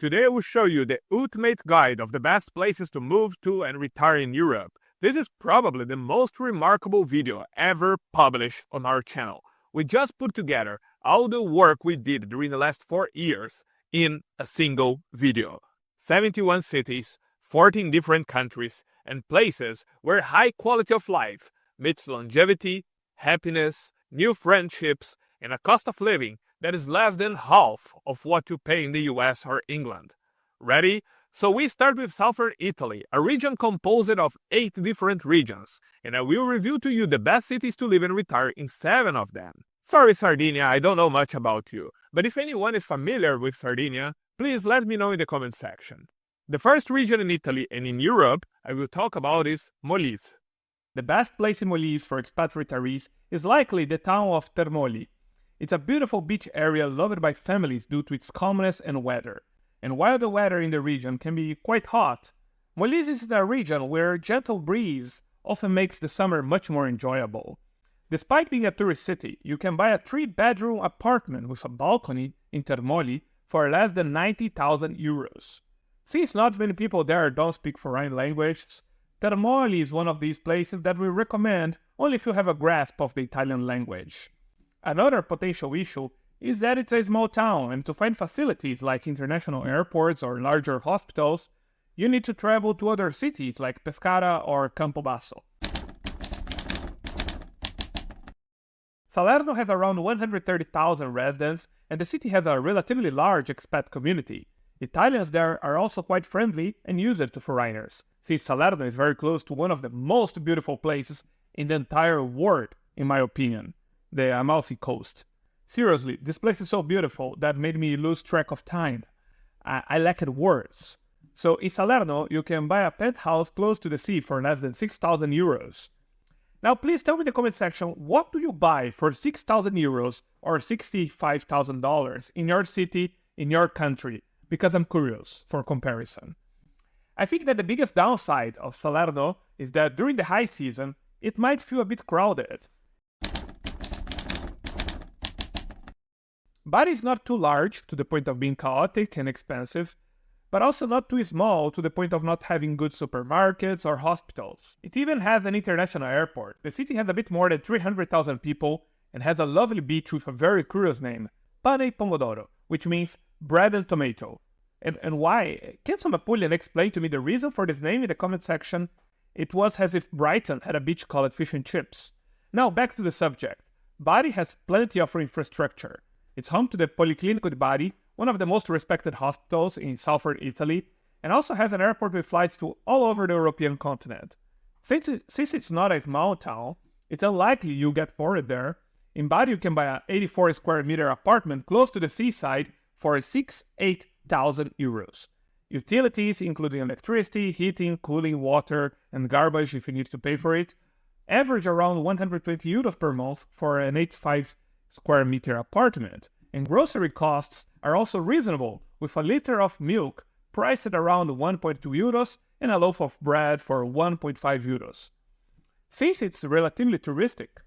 Today I will show you the ultimate guide of the best places to move to and retire in Europe. This is probably the most remarkable video ever published on our channel. We just put together all the work we did during the last 4 years in a single video. 71 cities, 14 different countries, and places where high quality of life meets longevity, happiness, new friendships, and a cost of living that is less than half of what you pay in the US or England. Ready? So we start with southern Italy, a region composed of 8 different regions, and I will review to you the best cities to live and retire in 7 of them. Sorry Sardinia, I don't know much about you, but if anyone is familiar with Sardinia, please let me know in the comment section. The first region in Italy and in Europe I will talk about is Molise. The best place in Molise for expat retirees is likely the town of Termoli. It's a beautiful beach area loved by families due to its calmness and weather. And while the weather in the region can be quite hot, Molise is a region where a gentle breeze often makes the summer much more enjoyable. Despite being a tourist city, you can buy a 3-bedroom apartment with a balcony in Termoli for less than 90,000 euros. Since not many people there don't speak foreign languages, Termoli is one of these places that we recommend only if you have a grasp of the Italian language. Another potential issue is that it's a small town, and to find facilities like international airports or larger hospitals, you need to travel to other cities like Pescara or Campobasso. Salerno has around 130,000 residents, and the city has a relatively large expat community. Italians there are also quite friendly and use it to foreigners, since Salerno is very close to one of the most beautiful places in the entire world, in my opinion, the Amalfi Coast. Seriously, this place is so beautiful that made me lose track of time. I lacked words. So in Salerno, you can buy a penthouse close to the sea for less than 6,000 euros. Now please tell me in the comment section, what do you buy for 6,000 euros or $65,000 in your city, in your country? Because I'm curious for comparison. I think that the biggest downside of Salerno is that during the high season, it might feel a bit crowded. Bari is not too large to the point of being chaotic and expensive, but also not too small to the point of not having good supermarkets or hospitals. It even has an international airport. The city has a bit more than 300,000 people and has a lovely beach with a very curious name, Pane e Pomodoro, which means bread and tomato. And why? Can some Apulian explain to me the reason for this name in the comment section? It was as if Brighton had a beach called Fish and Chips. Now back to the subject. Bari has plenty of infrastructure. It's home to the Policlinico di Bari, one of the most respected hospitals in southern Italy, and also has an airport with flights to all over the European continent. Since it's not a small town, it's unlikely you'll get bored there. In Bari you can buy an 84 square meter apartment close to the seaside for 8,000 euros. Utilities, including electricity, heating, cooling, water, and garbage if you need to pay for it, average around 120 euros per month for an 85 square meter apartment. And grocery costs are also reasonable, with a liter of milk priced at around 1.2 euros and a loaf of bread for 1.5 euros. Since it's relatively touristic,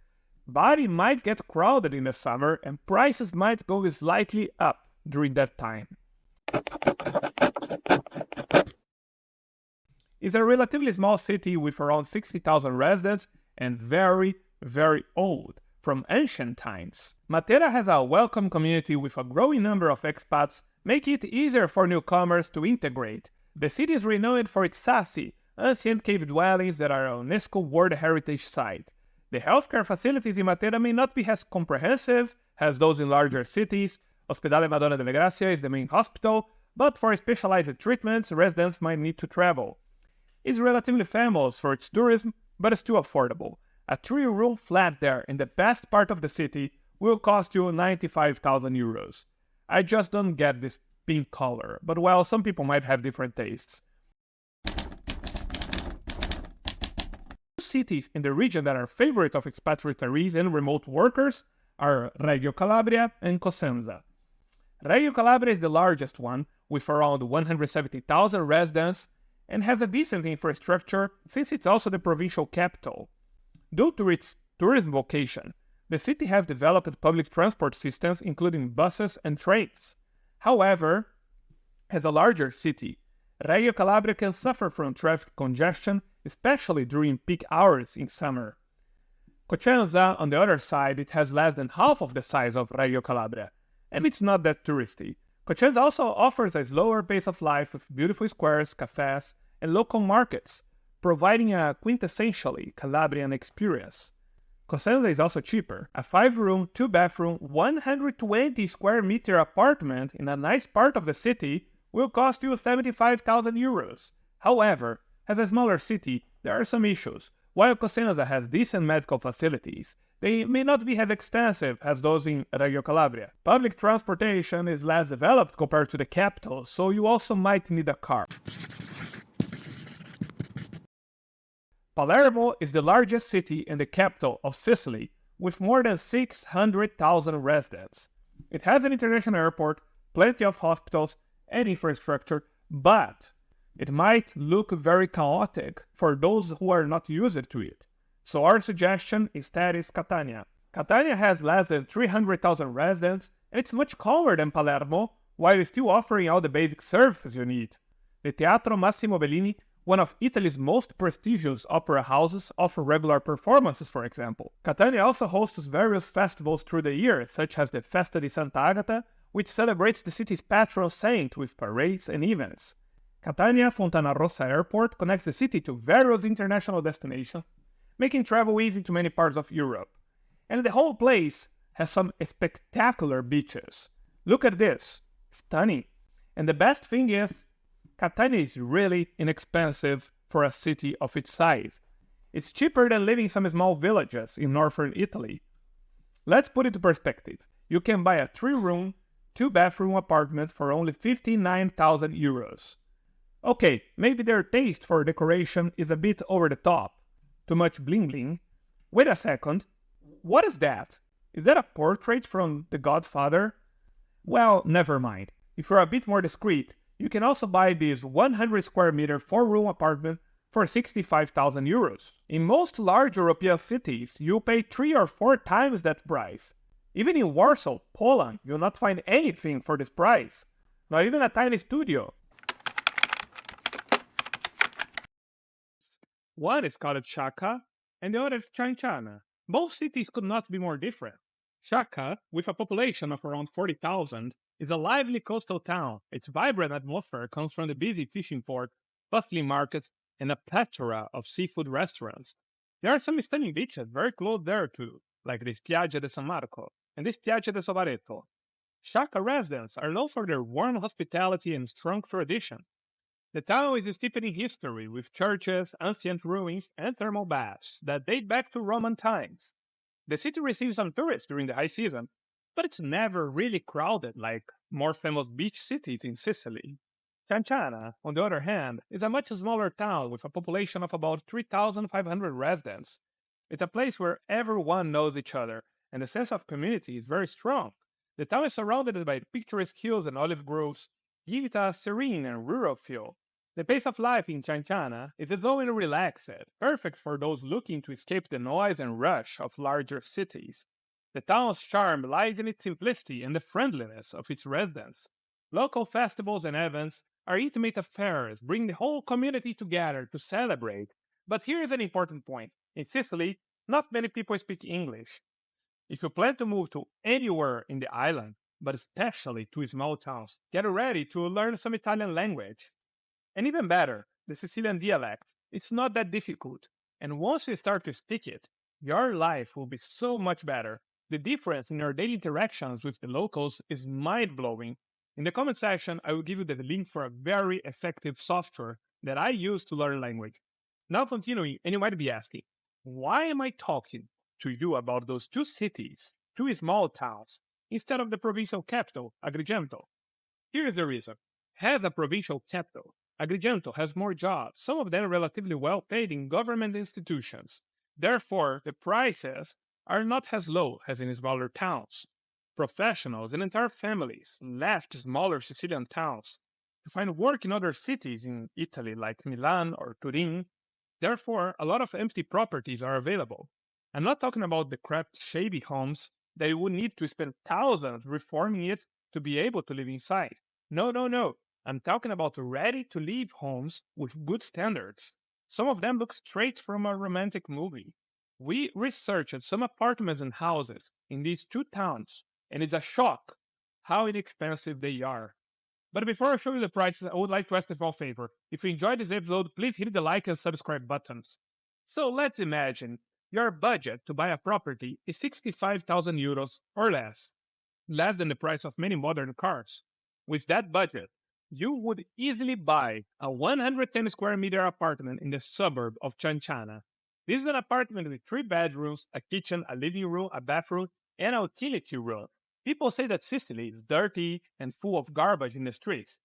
Bari might get crowded in the summer and prices might go slightly up during that time. It's a relatively small city with around 60,000 residents and very, very old, from ancient times. Matera has a welcome community with a growing number of expats, making it easier for newcomers to integrate. The city is renowned for its sassy, ancient cave dwellings that are a UNESCO World Heritage Site. The healthcare facilities in Matera may not be as comprehensive as those in larger cities. Ospedale Madonna delle Grazie is the main hospital, but for specialized treatments, residents might need to travel. It's relatively famous for its tourism, but it's still affordable. A 3-room flat there in the best part of the city will cost you 95,000 euros. I just don't get this pink color, but well, some people might have different tastes. Cities in the region that are favorite of expat retirees and remote workers are Reggio Calabria and Cosenza. Reggio Calabria is the largest one, with around 170,000 residents, and has a decent infrastructure since it's also the provincial capital. Due to its tourism vocation, the city has developed public transport systems including buses and trains. However, As a larger city, Reggio Calabria can suffer from traffic congestion, especially during peak hours in summer. Cosenza, on the other side, it has less than half of the size of Reggio Calabria, and it's not that touristy. Cosenza also offers a slower pace of life with beautiful squares, cafes, and local markets, providing a quintessentially Calabrian experience. Cosenza is also cheaper. A 5-room, 2-bathroom, 120 square meter apartment in a nice part of the city will cost you 75,000 euros. However, as a smaller city, there are some issues. While Cosenza has decent medical facilities, they may not be as extensive as those in Reggio Calabria. Public transportation is less developed compared to the capital, so you also might need a car. Palermo is the largest city and the capital of Sicily, with more than 600,000 residents. It has an international airport, plenty of hospitals, and infrastructure, but it might look very chaotic for those who are not used to it. So our suggestion instead is Catania. Catania has less than 300,000 residents, and it's much calmer than Palermo, while still offering all the basic services you need. The Teatro Massimo Bellini, one of Italy's most prestigious opera houses, offers regular performances, for example. Catania also hosts various festivals through the year, such as the Festa di Santa Agata, which celebrates the city's patron saint with parades and events. Catania Fontanarossa Airport connects the city to various international destinations, making travel easy to many parts of Europe. And the whole place has some spectacular beaches. Look at this. Stunning. And the best thing is, Catania is really inexpensive for a city of its size. It's cheaper than living in some small villages in northern Italy. Let's put it into perspective. You can buy a 3-room, 2-bathroom apartment for only 59,000 euros. Okay, maybe their taste for decoration is a bit over the top. Too much bling bling. Wait a second. What is that? Is that a portrait from The Godfather? Well, never mind. If you're a bit more discreet, you can also buy this 100 square meter 4-room apartment for 65,000 euros. In most large European cities, you'll pay 3 or 4 times that price. Even in Warsaw, Poland, you'll not find anything for this price. Not even a tiny studio. One is called Sciacca, and the other is Cianciana. Both cities could not be more different. Sciacca, with a population of around 40,000, is a lively coastal town. Its vibrant atmosphere comes from the busy fishing port, bustling markets, and a plethora of seafood restaurants. There are some stunning beaches very close there too, like the Spiaggia de San Marco and the Spiaggia de Sobareto. Sciacca residents are known for their warm hospitality and strong tradition. The town is steeped in history, with churches, ancient ruins, and thermal baths that date back to Roman times. The city receives some tourists during the high season, but it's never really crowded like more famous beach cities in Sicily. Cienciana, on the other hand, is a much smaller town with a population of about 3,500 residents. It's a place where everyone knows each other, and the sense of community is very strong. The town is surrounded by picturesque hills and olive groves, giving it a serene and rural feel. The pace of life in Cienciana is slow and relaxed, perfect for those looking to escape the noise and rush of larger cities. The town's charm lies in its simplicity and the friendliness of its residents. Local festivals and events are intimate affairs, bring the whole community together to celebrate. But here is an important point. In Sicily, not many people speak English. If you plan to move to anywhere in the island, but especially to small towns, get ready to learn some Italian language. And even better, the Sicilian dialect. It's not that difficult, and once you start to speak it, your life will be so much better. The difference in your daily interactions with the locals is mind-blowing. In the comment section, I will give you the link for a very effective software that I use to learn language. Now continuing, and you might be asking, why am I talking to you about those 2 cities, 2 small towns, instead of the provincial capital, Agrigento? Here is the reason. As a provincial capital, Agrigento has more jobs, some of them relatively well paid in government institutions. Therefore, the prices are not as low as in smaller towns. Professionals and entire families left smaller Sicilian towns to find work in other cities in Italy like Milan or Turin. Therefore, a lot of empty properties are available. I'm not talking about the cramped, shabby homes that you would need to spend thousands reforming it to be able to live inside. No. I'm talking about ready-to-live homes with good standards. Some of them look straight from a romantic movie. We researched some apartments and houses in these two towns, and it's a shock how inexpensive they are. But before I show you the prices, I would like to ask a small favor. If you enjoyed this episode, please hit the like and subscribe buttons. So let's imagine your budget to buy a property is 65,000 euros or less than the price of many modern cars. With that budget, you would easily buy a 110 square meter apartment in the suburb of Cienciana. This is an apartment with 3 bedrooms, a kitchen, a living room, a bathroom, and a utility room. People say that Sicily is dirty and full of garbage in the streets.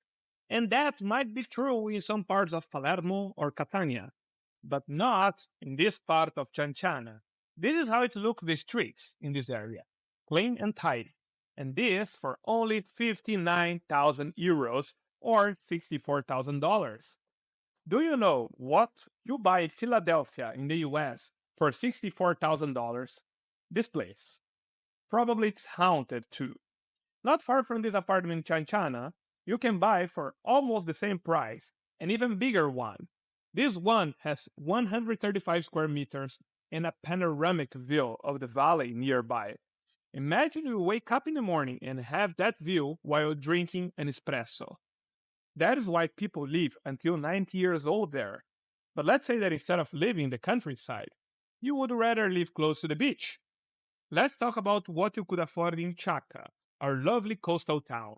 And that might be true in some parts of Palermo or Catania, but not in this part of Cienciana. This is how it looks the streets in this area, clean and tidy. And this for only 59,000 euros or $64,000. Do you know what you buy in Philadelphia in the US for $64,000? This place. Probably it's haunted too. Not far from this apartment in Cienciana, you can buy for almost the same price an even bigger one. This one has 135 square meters and a panoramic view of the valley nearby. Imagine you wake up in the morning and have that view while drinking an espresso. That is why people live until 90 years old there. But let's say that instead of living in the countryside, you would rather live close to the beach. Let's talk about what you could afford in Sciacca, our lovely coastal town.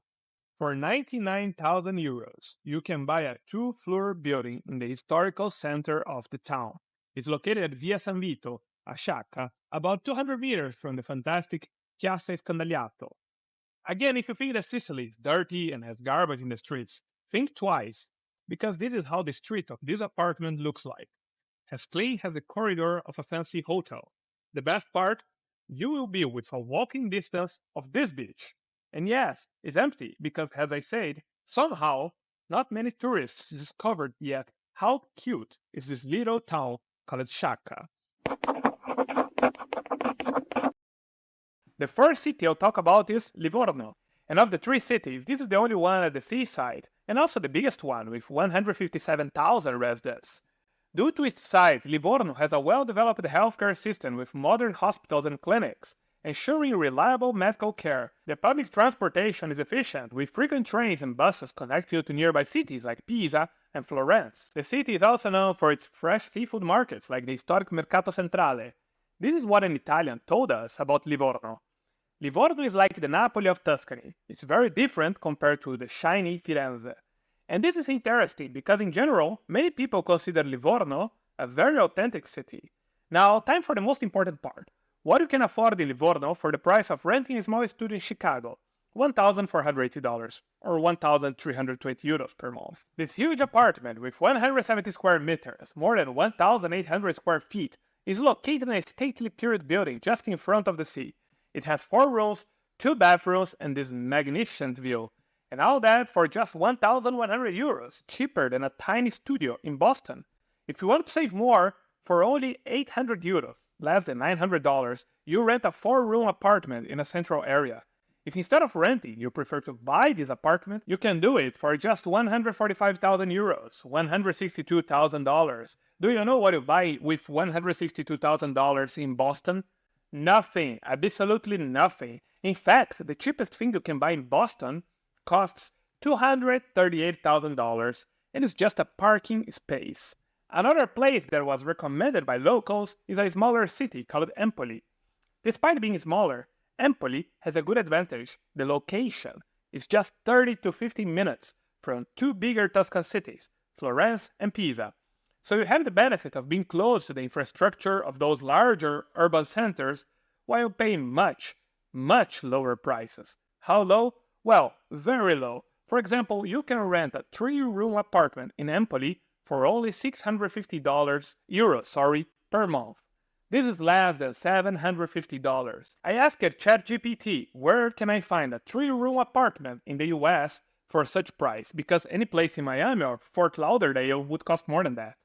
For 99,000 euros, you can buy a 2-floor building in the historical center of the town. It's located at Via San Vito, a Sciacca, about 200 meters from the fantastic Chiesa Scandagliato. Again, if you think that Sicily is dirty and has garbage in the streets, think twice, because this is how the street of this apartment looks like. As clean as the corridor of a fancy hotel. The best part? You will be within a walking distance of this beach. And yes, it's empty because, as I said, somehow not many tourists discovered yet how cute is this little town called Sciacca. The first city I'll talk about is Livorno. And of the 3 cities, this is the only one at the seaside, and also the biggest one with 157,000 residents. Due to its size, Livorno has a well-developed healthcare system with modern hospitals and clinics, ensuring reliable medical care. The public transportation is efficient, with frequent trains and buses connecting you to nearby cities like Pisa and Florence. The city is also known for its fresh seafood markets like the historic Mercato Centrale. This is what an Italian told us about Livorno. Livorno is like the Napoli of Tuscany. It's very different compared to the shiny Firenze. And this is interesting because in general, many people consider Livorno a very authentic city. Now, time for the most important part. What you can afford in Livorno for the price of renting a small studio in Chicago, $1,480 or 1,320 euros per month. This huge apartment with 170 square meters, more than 1,800 square feet, is located in a stately period building just in front of the sea. It has 4 rooms, 2 bathrooms, and this magnificent view. And all that for just 1,100 euros, cheaper than a tiny studio in Boston. If you want to save more, for only 800 euros, less than $900, you rent a 4-room apartment in a central area. If instead of renting, you prefer to buy this apartment, you can do it for just 145,000 euros, $162,000. Do you know what you buy with $162,000 in Boston? Nothing, absolutely nothing. In fact, the cheapest thing you can buy in Boston costs $238,000 and is just a parking space. Another place that was recommended by locals is a smaller city called Empoli. Despite being smaller, Empoli has a good advantage. The location is just 30 to 50 minutes from 2 bigger Tuscan cities, Florence and Pisa. So you have the benefit of being close to the infrastructure of those larger urban centers while paying much, much lower prices. How low? Well, very low. For example, you can rent a 3-room apartment in Empoli for only €650 per month. This is less than $750. I asked ChatGPT, where can I find a 3-room apartment in the US for such price? Because any place in Miami or Fort Lauderdale would cost more than that.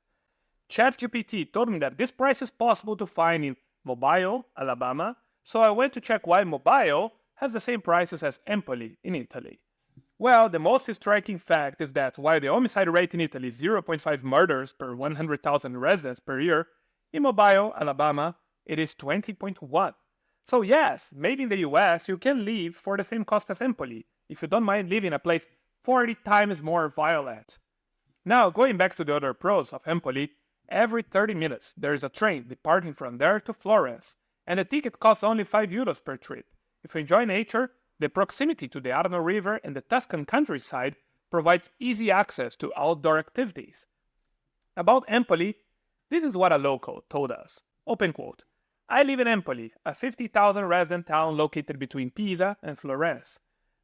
ChatGPT told me that this price is possible to find in Mobile, Alabama, so I went to check why Mobile has the same prices as Empoli in Italy. Well, the most striking fact is that while the homicide rate in Italy is 0.5 murders per 100,000 residents per year, in Mobile, Alabama, it is 20.1. So yes, maybe in the US you can live for the same cost as Empoli, if you don't mind living in a place 40 times more violent. Now, going back to the other pros of Empoli, every 30 minutes there is a train departing from there to Florence, and the ticket costs only €5 per trip. If you enjoy nature, the proximity to the Arno River and the Tuscan countryside provides easy access to outdoor activities. About Empoli, this is what a local told us. Open quote. I live in Empoli, a 50,000 resident town located between Pisa and Florence.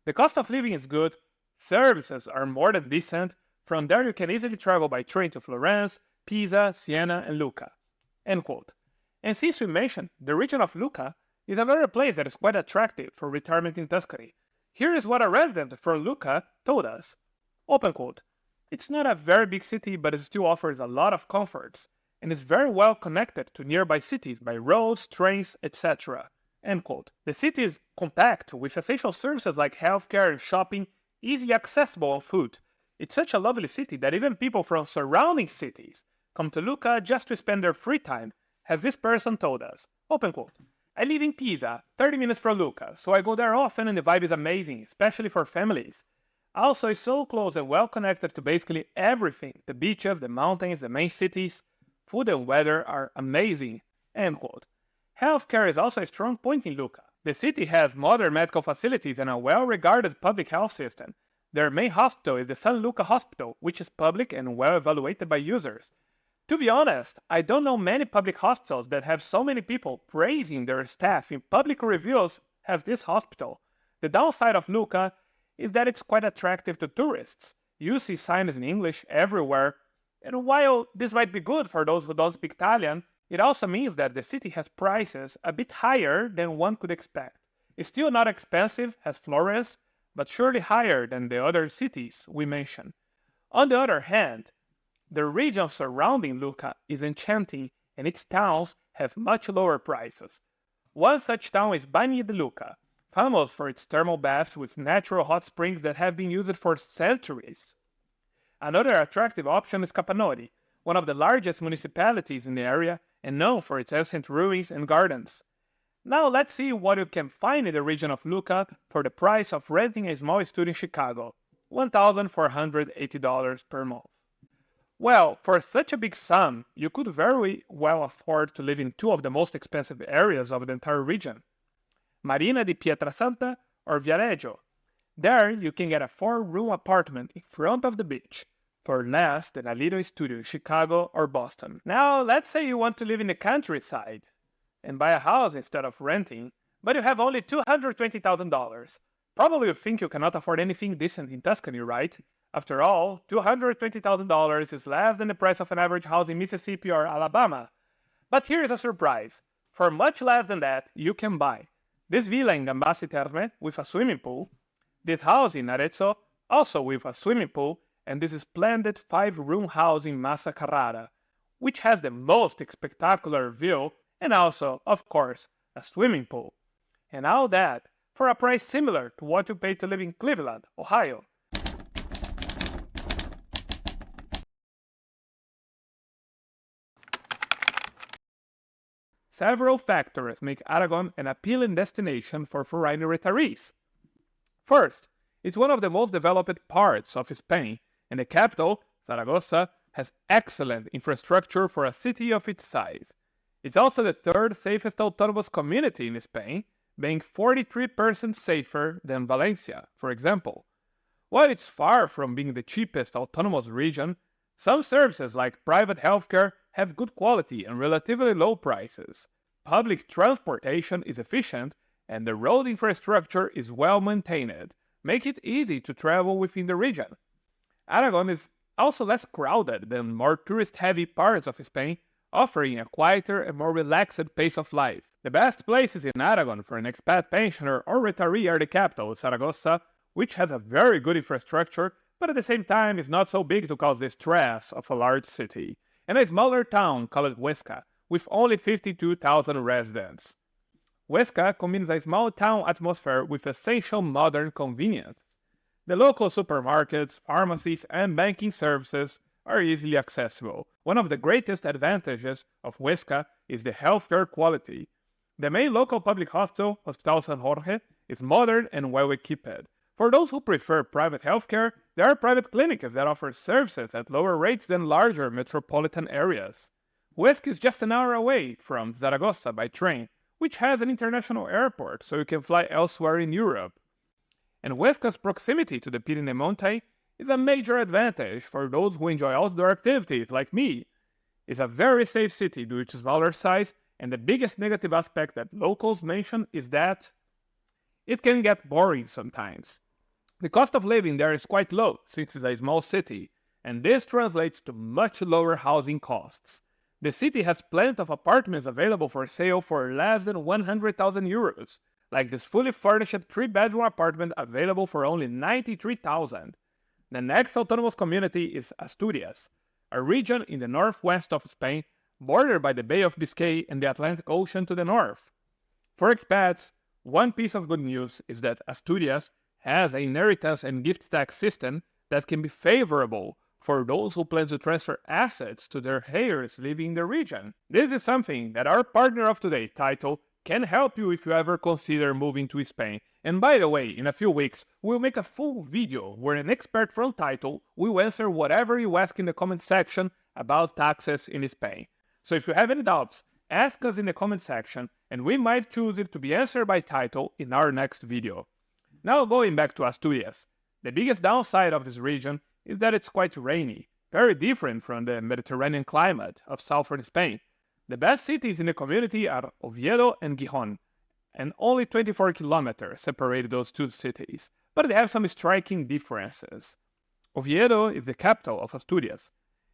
The cost of living is good, services are more than decent, from there you can easily travel by train to Florence, Pisa, Siena, and Lucca. End quote. And since we mentioned the region of Lucca, is another place that is quite attractive for retirement in Tuscany. Here is what a resident from Lucca told us. Open quote. It's not a very big city, but it still offers a lot of comforts, and is very well connected to nearby cities by roads, trains, etc. End quote. The city is compact, with essential services like healthcare and shopping easily accessible on foot. It's such a lovely city that even people from surrounding cities come to Lucca just to spend their free time, as this person told us. Open quote. I live in Pisa, 30 minutes from Lucca, so I go there often and the vibe is amazing, especially for families. Also, it's so close and well connected to basically everything. The beaches, the mountains, the main cities. Food and weather are amazing. End quote. Healthcare is also a strong point in Lucca. The city has modern medical facilities and a well-regarded public health system. Their main hospital is the San Luca Hospital, which is public and well evaluated by users. To be honest, I don't know many public hospitals that have so many people praising their staff in public reviews as this hospital. The downside of Lucca is that it's quite attractive to tourists. You see signs in English everywhere, and while this might be good for those who don't speak Italian, it also means that the city has prices a bit higher than one could expect. It's still not expensive as Florence, but surely higher than the other cities we mentioned. On the other hand, the region surrounding Lucca is enchanting and its towns have much lower prices. One such town is Bagni di Lucca, famous for its thermal baths with natural hot springs that have been used for centuries. Another attractive option is Capanori, one of the largest municipalities in the area and known for its ancient ruins and gardens. Now let's see what you can find in the region of Lucca for the price of renting a small studio in Chicago, $1,480 per month. Well, for such a big sum, you could very well afford to live in two of the most expensive areas of the entire region, Marina di Pietrasanta or Viareggio. There, you can get a 4-room apartment in front of the beach for less than a little studio in Chicago or Boston. Now, let's say you want to live in the countryside and buy a house instead of renting, but you have only $220,000. Probably you think you cannot afford anything decent in Tuscany, right? After all, $220,000 is less than the price of an average house in Mississippi or Alabama. But here is a surprise. For much less than that, you can buy this villa in Gambassi Terme with a swimming pool, this house in Arezzo also with a swimming pool, and this splendid 5-room house in Massa Carrara, which has the most spectacular view and also, of course, a swimming pool. And all that for a price similar to what you pay to live in Cleveland, Ohio. Several factors make Aragon an appealing destination for foreign retirees. First, it's one of the most developed parts of Spain, and the capital, Zaragoza, has excellent infrastructure for a city of its size. It's also the third safest autonomous community in Spain, being 43% safer than Valencia, for example. While it's far from being the cheapest autonomous region, some services like private healthcare have good quality and relatively low prices. Public transportation is efficient, and the road infrastructure is well maintained, making it easy to travel within the region. Aragon is also less crowded than more tourist-heavy parts of Spain, offering a quieter and more relaxed pace of life. The best places in Aragon for an expat pensioner or retiree are the capital, Zaragoza, which has a very good infrastructure, but at the same time is not so big to cause the stress of a large city, and a smaller town called Huesca, with only 52,000 residents. Huesca combines a small town atmosphere with essential modern convenience. The local supermarkets, pharmacies, and banking services are easily accessible. One of the greatest advantages of Huesca is the healthcare quality. The main local public hospital, Hospital San Jorge, is modern and well equipped. For those who prefer private healthcare, there are private clinics that offer services at lower rates than larger metropolitan areas. Huesca is just an hour away from Zaragoza by train, which has an international airport, so you can fly elsewhere in Europe. And Huesca's proximity to the Pyrenees Mountain is a major advantage for those who enjoy outdoor activities like me. It's a very safe city due to its smaller size, and the biggest negative aspect that locals mention is that it can get boring sometimes. The cost of living there is quite low since it's a small city, and this translates to much lower housing costs. The city has plenty of apartments available for sale for less than 100,000 euros, like this fully furnished 3-bedroom apartment available for only 93,000. The next autonomous community is Asturias, a region in the northwest of Spain, bordered by the Bay of Biscay and the Atlantic Ocean to the north. For expats, one piece of good news is that Asturias has an inheritance and gift tax system that can be favorable for those who plan to transfer assets to their heirs living in the region. This is something that our partner of today, Title, can help you if you ever consider moving to Spain. And by the way, in a few weeks, we'll make a full video where an expert from Title will answer whatever you ask in the comment section about taxes in Spain. So if you have any doubts, ask us in the comment section and we might choose it to be answered by Title in our next video. Now going back to Asturias, the biggest downside of this region is that it's quite rainy, very different from the Mediterranean climate of southern Spain. The best cities in the community are Oviedo and Gijón, and only 24 kilometers separate those two cities, but they have some striking differences. Oviedo is the capital of Asturias,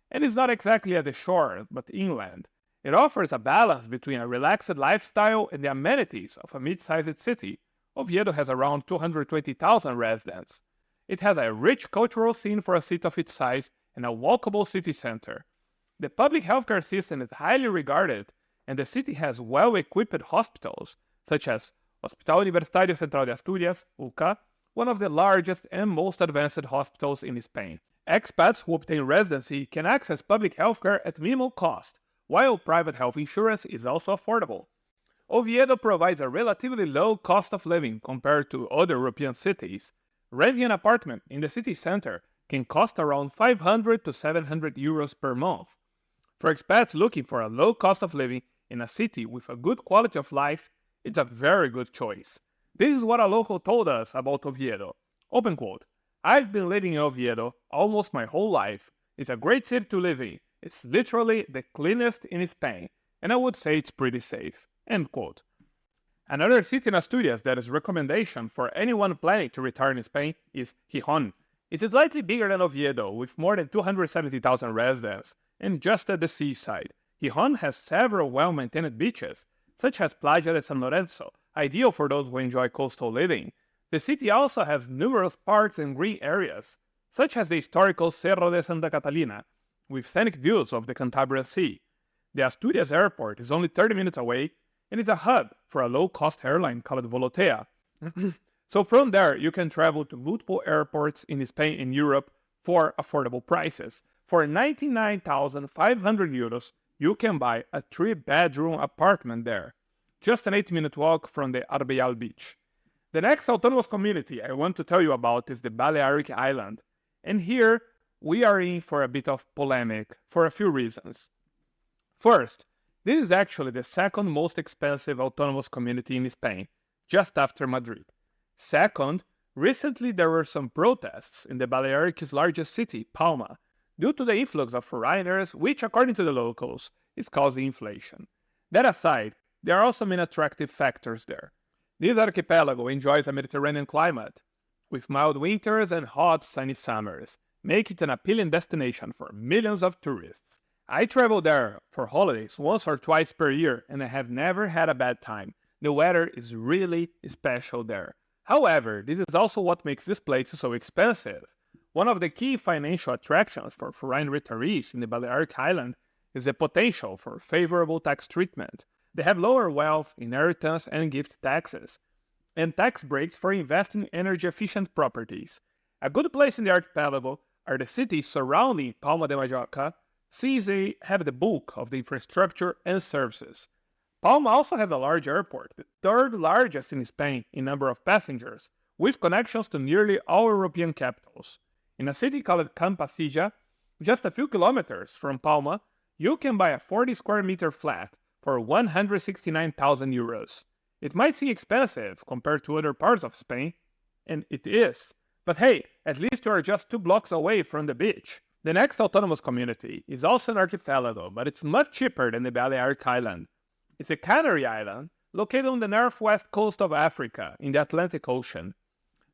and is not exactly at the shore, but inland. It offers a balance between a relaxed lifestyle and the amenities of a mid-sized city. Oviedo has around 220,000 residents. It has a rich cultural scene for a city of its size and a walkable city center. The public healthcare system is highly regarded, and the city has well-equipped hospitals, such as Hospital Universitario Central de Asturias, UCA, one of the largest and most advanced hospitals in Spain. Expats who obtain residency can access public healthcare at minimal cost, while private health insurance is also affordable. Oviedo provides a relatively low cost of living compared to other European cities. Renting an apartment in the city center can cost around 500 to 700 euros per month. For expats looking for a low cost of living in a city with a good quality of life, it's a very good choice. This is what a local told us about Oviedo. Open quote, "I've been living in Oviedo almost my whole life. It's a great city to live in. It's literally the cleanest in Spain, and I would say it's pretty safe." End quote. Another city in Asturias that is a recommendation for anyone planning to retire in Spain is Gijón. It is slightly bigger than Oviedo, with more than 270,000 residents, and just at the seaside. Gijón has several well-maintained beaches, such as Playa de San Lorenzo, ideal for those who enjoy coastal living. The city also has numerous parks and green areas, such as the historical Cerro de Santa Catalina, with scenic views of the Cantabrian Sea. The Asturias airport is only 30 minutes away, and is a hub for a low-cost airline called Volotea. So from there, you can travel to multiple airports in Spain and Europe for affordable prices. For 99,500 euros, you can buy a 3-bedroom apartment there, just an 8-minute walk from the Arbeyal beach. The next autonomous community I want to tell you about is the Balearic Island, and here we are in for a bit of polemic for a few reasons. First, this is actually the second most expensive autonomous community in Spain, just after Madrid. Second, recently there were some protests in the Balearic's largest city, Palma, due to the influx of foreigners, which, according to the locals, is causing inflation. That aside, there are also many attractive factors there. This archipelago enjoys a Mediterranean climate, with mild winters and hot, sunny summers, making it an appealing destination for millions of tourists. I travel there for holidays once or twice per year, and I have never had a bad time. The weather is really special there. However, this is also what makes this place so expensive. One of the key financial attractions for foreign retirees in the Balearic Island is the potential for favorable tax treatment. They have lower wealth, inheritance, and gift taxes, and tax breaks for investing in energy-efficient properties. A good place in the archipelago are the cities surrounding Palma de Mallorca, since they have the bulk of the infrastructure and services. Palma also has a large airport, the third largest in Spain in number of passengers, with connections to nearly all European capitals. In a city called Pastilla, just a few kilometers from Palma, you can buy a 40 square meter flat for 169,000 euros. It might seem expensive compared to other parts of Spain, and it is. But hey, at least you are just 2 blocks away from the beach. The next autonomous community is also an archipelago, but it's much cheaper than the Balearic Island. It's a Canary Island located on the northwest coast of Africa in the Atlantic Ocean.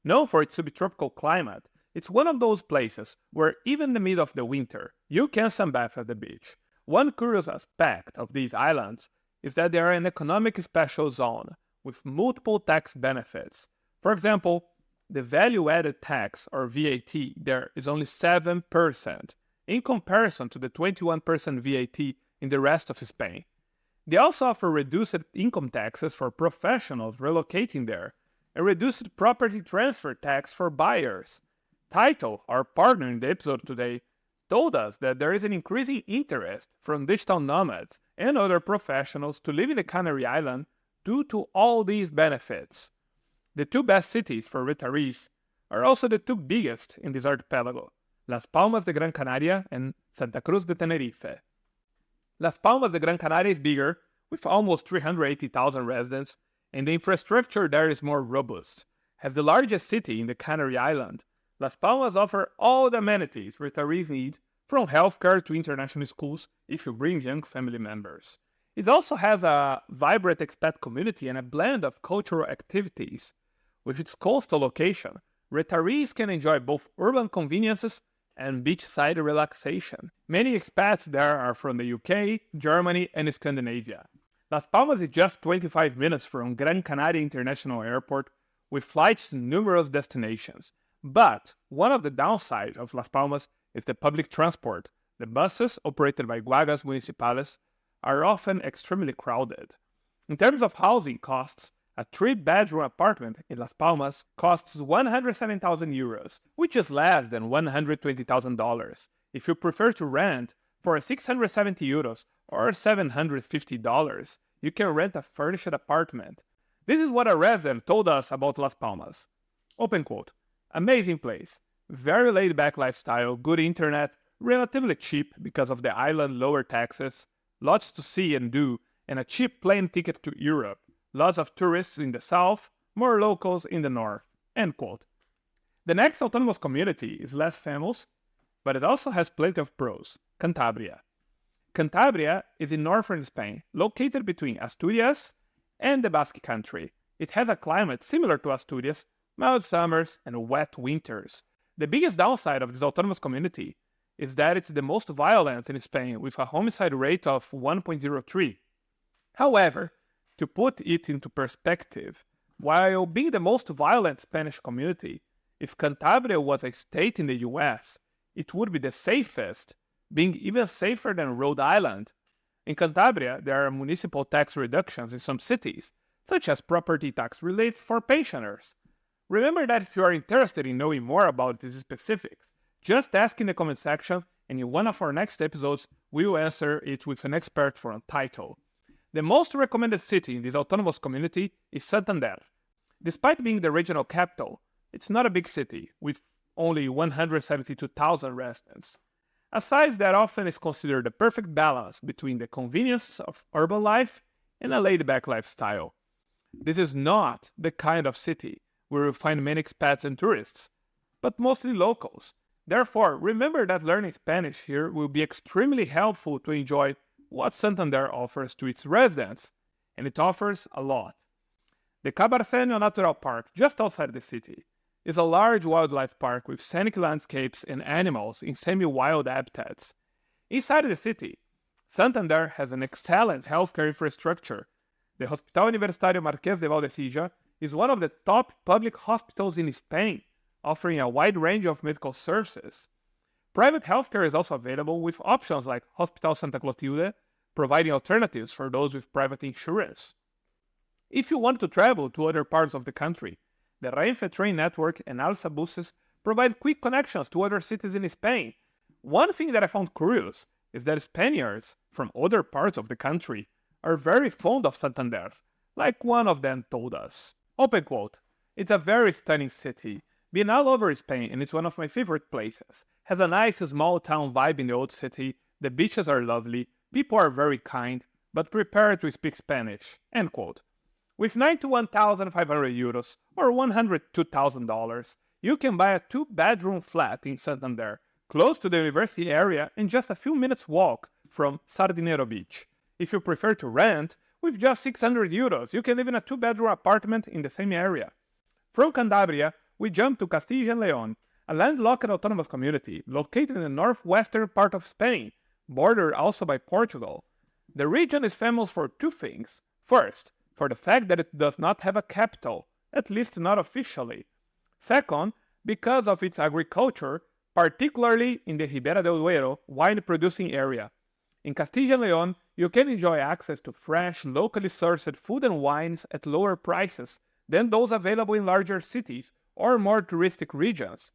Known for its subtropical climate, it's one of those places where even in the middle of the winter, you can sunbathe at the beach. One curious aspect of these islands is that they are an economic special zone with multiple tax benefits. For example, the value-added tax, or VAT, there is only 7%, in comparison to the 21% VAT in the rest of Spain. They also offer reduced income taxes for professionals relocating there, and reduced property transfer tax for buyers. Title, our partner in the episode today, told us that there is an increasing interest from digital nomads and other professionals to live in the Canary Island due to all these benefits. The 2 best cities for retirees are also the 2 biggest in this archipelago, Las Palmas de Gran Canaria and Santa Cruz de Tenerife. Las Palmas de Gran Canaria is bigger, with almost 380,000 residents, and the infrastructure there is more robust. As the largest city in the Canary Island, Las Palmas offers all the amenities retirees need, from healthcare to international schools if you bring young family members. It also has a vibrant expat community and a blend of cultural activities. With its coastal location, retirees can enjoy both urban conveniences and beachside relaxation. Many expats there are from the UK, Germany, and Scandinavia. Las Palmas is just 25 minutes from Gran Canaria International Airport, with flights to numerous destinations. But one of the downsides of Las Palmas is the public transport. The buses, operated by Guagas Municipales, are often extremely crowded. In terms of housing costs, a 3-bedroom apartment in Las Palmas costs 107,000 euros, which is less than $120,000. If you prefer to rent for 670 euros or $750, you can rent a furnished apartment. This is what a resident told us about Las Palmas. Open quote, "Amazing place, very laid-back lifestyle, good internet, relatively cheap because of the island lower taxes, lots to see and do, and a cheap plane ticket to Europe. Lots of tourists in the south, more locals in the north." End quote. The next autonomous community is less famous, but it also has plenty of pros, Cantabria. Cantabria is in northern Spain, located between Asturias and the Basque Country. It has a climate similar to Asturias, mild summers and wet winters. The biggest downside of this autonomous community is that it's the most violent in Spain, with a homicide rate of 1.03. However, to put it into perspective, while being the most violent Spanish community, if Cantabria was a state in the US, it would be the safest, being even safer than Rhode Island. In Cantabria, there are municipal tax reductions in some cities, such as property tax relief for pensioners. Remember that if you are interested in knowing more about these specifics, just ask in the comment section, and in one of our next episodes, we will answer it with an expert from Title. The most recommended city in this autonomous community is Santander. Despite being the regional capital, it's not a big city, with only 172,000 residents. A size that often is considered the perfect balance between the convenience of urban life and a laid-back lifestyle. This is not the kind of city where you find many expats and tourists, but mostly locals. Therefore, remember that learning Spanish here will be extremely helpful to enjoy what Santander offers to its residents, and it offers a lot. The Cabarceño Natural Park, just outside the city, is a large wildlife park with scenic landscapes and animals in semi-wild habitats. Inside the city, Santander has an excellent healthcare infrastructure. The Hospital Universitario Marqués de Valdecilla is one of the top public hospitals in Spain, offering a wide range of medical services. Private healthcare is also available with options like Hospital Santa Clotilde, providing alternatives for those with private insurance. If you want to travel to other parts of the country, the Renfe train network and Alsa buses provide quick connections to other cities in Spain. One thing that I found curious is that Spaniards from other parts of the country are very fond of Santander, like one of them told us. Open quote, "It's a very stunning city. Been all over Spain and it's one of my favorite places. Has a nice small town vibe in the old city, the beaches are lovely, people are very kind, but prepare to speak Spanish." End quote. With 91,500 euros or $102,000, you can buy a 2-bedroom flat in Santander, close to the university area and just a few minutes walk from Sardinero Beach. If you prefer to rent, with just 600 euros, you can live in a 2-bedroom apartment in the same area. From Calabria, we jump to Castilla and León, a landlocked autonomous community located in the northwestern part of Spain, bordered also by Portugal. The region is famous for two things. First, for the fact that it does not have a capital, at least not officially. Second, because of its agriculture, particularly in the Ribera del Duero wine-producing area. In Castilla and León, you can enjoy access to fresh, locally sourced food and wines at lower prices than those available in larger cities or more touristic regions.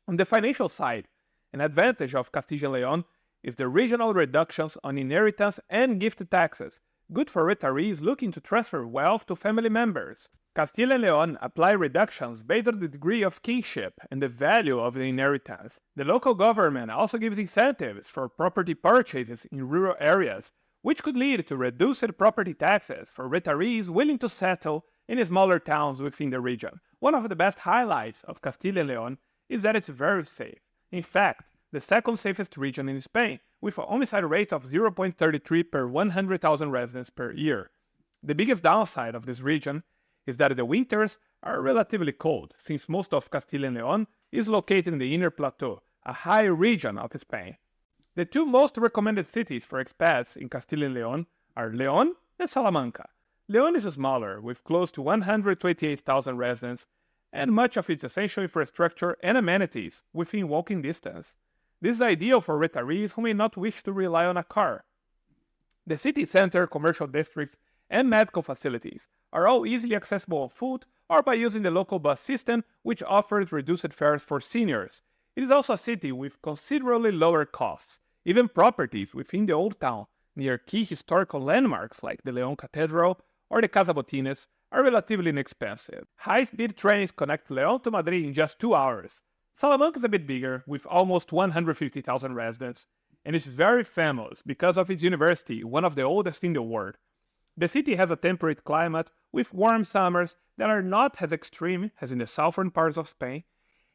On the financial side, an advantage of Castilla and León is the regional reductions on inheritance and gift taxes, good for retirees looking to transfer wealth to family members. Castilla and León apply reductions based on the degree of kinship and the value of the inheritance. The local government also gives incentives for property purchases in rural areas, which could lead to reduced property taxes for retirees willing to settle in smaller towns within the region. One of the best highlights of Castilla and León is that it's very safe. In fact, the second safest region in Spain, with a homicide rate of 0.33 per 100,000 residents per year. The biggest downside of this region is that the winters are relatively cold, since most of Castilla and León is located in the inner plateau, a high region of Spain. The two most recommended cities for expats in Castilla and León are León and Salamanca. León is smaller, with close to 128,000 residents, and much of its essential infrastructure and amenities within walking distance. This is ideal for retirees who may not wish to rely on a car. The city center, commercial districts, and medical facilities are all easily accessible on foot or by using the local bus system, which offers reduced fares for seniors. It is also a city with considerably lower costs. Even properties within the old town, near key historical landmarks like the León Cathedral or the Casa Botines, are relatively inexpensive. High-speed trains connect León to Madrid in just 2 hours. Salamanca is a bit bigger, with almost 150,000 residents, and is very famous because of its university, one of the oldest in the world. The city has a temperate climate with warm summers that are not as extreme as in the southern parts of Spain,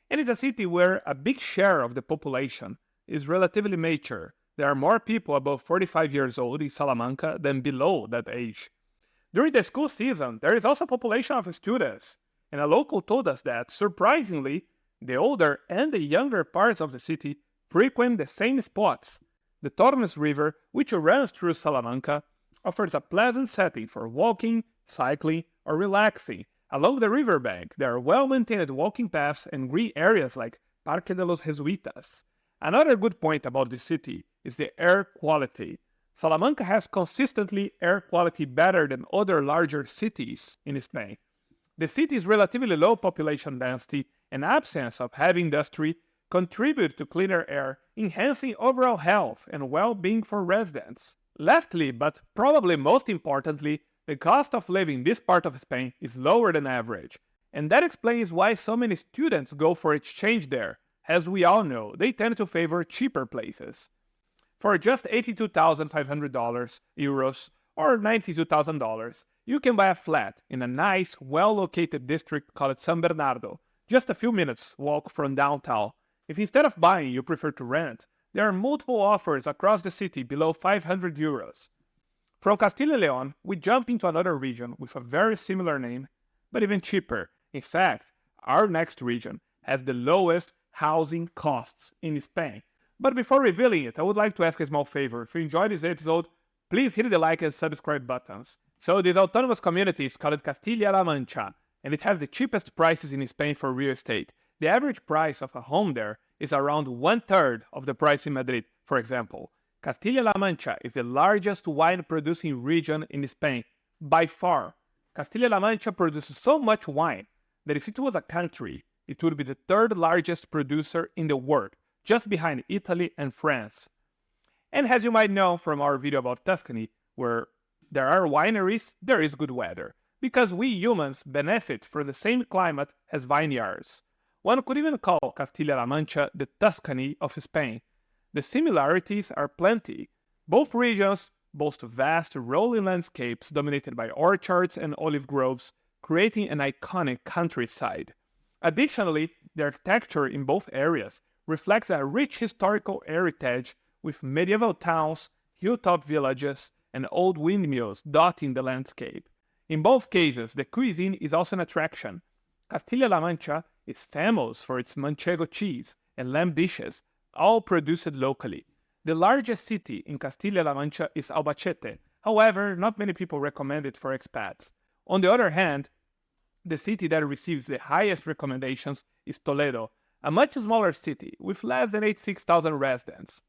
and it's a city where a big share of the population is relatively mature. There are more people above 45 years old in Salamanca than below that age. During the school season, there is also a population of students, and a local told us that, surprisingly, the older and the younger parts of the city frequent the same spots. The Tormes River, which runs through Salamanca, offers a pleasant setting for walking, cycling, or relaxing. Along the riverbank, there are well-maintained walking paths and green areas like Parque de los Jesuitas. Another good point about the city is the air quality. Salamanca has consistently air quality better than other larger cities in Spain. The city's relatively low population density and absence of heavy industry contribute to cleaner air, enhancing overall health and well-being for residents. Lastly, but probably most importantly, the cost of living in this part of Spain is lower than average, and that explains why so many students go for exchange there. As we all know, they tend to favor cheaper places. For just $82,500 euros or $92,000, you can buy a flat in a nice, well-located district called San Bernardo, just a few minutes walk from downtown. If instead of buying you prefer to rent, there are multiple offers across the city below 500 euros. From Castilla and León, we jump into another region with a very similar name, but even cheaper. In fact, our next region has the lowest housing costs in Spain. But before revealing it, I would like to ask a small favor. If you enjoyed this episode, please hit the like and subscribe buttons. So this autonomous community is called Castilla-La Mancha, and it has the cheapest prices in Spain for real estate. The average price of a home there is around 1/3 of the price in Madrid, for example. Castilla-La Mancha is the largest wine-producing region in Spain, by far. Castilla-La Mancha produces so much wine that if it was a country, it would be the third largest producer in the world, just behind Italy and France. And as you might know from our video about Tuscany, where there are wineries, there is good weather, because we humans benefit from the same climate as vineyards. One could even call Castilla-La Mancha the Tuscany of Spain. The similarities are plenty. Both regions boast vast rolling landscapes dominated by orchards and olive groves, creating an iconic countryside. Additionally, the architecture in both areas reflects a rich historical heritage with medieval towns, hilltop villages, and old windmills dotting the landscape. In both cases, the cuisine is also an attraction. Castilla-La Mancha is famous for its manchego cheese and lamb dishes, all produced locally. The largest city in Castilla-La Mancha is Albacete. However, not many people recommend it for expats. On the other hand, the city that receives the highest recommendations is Toledo, a much smaller city with less than 86,000 residents.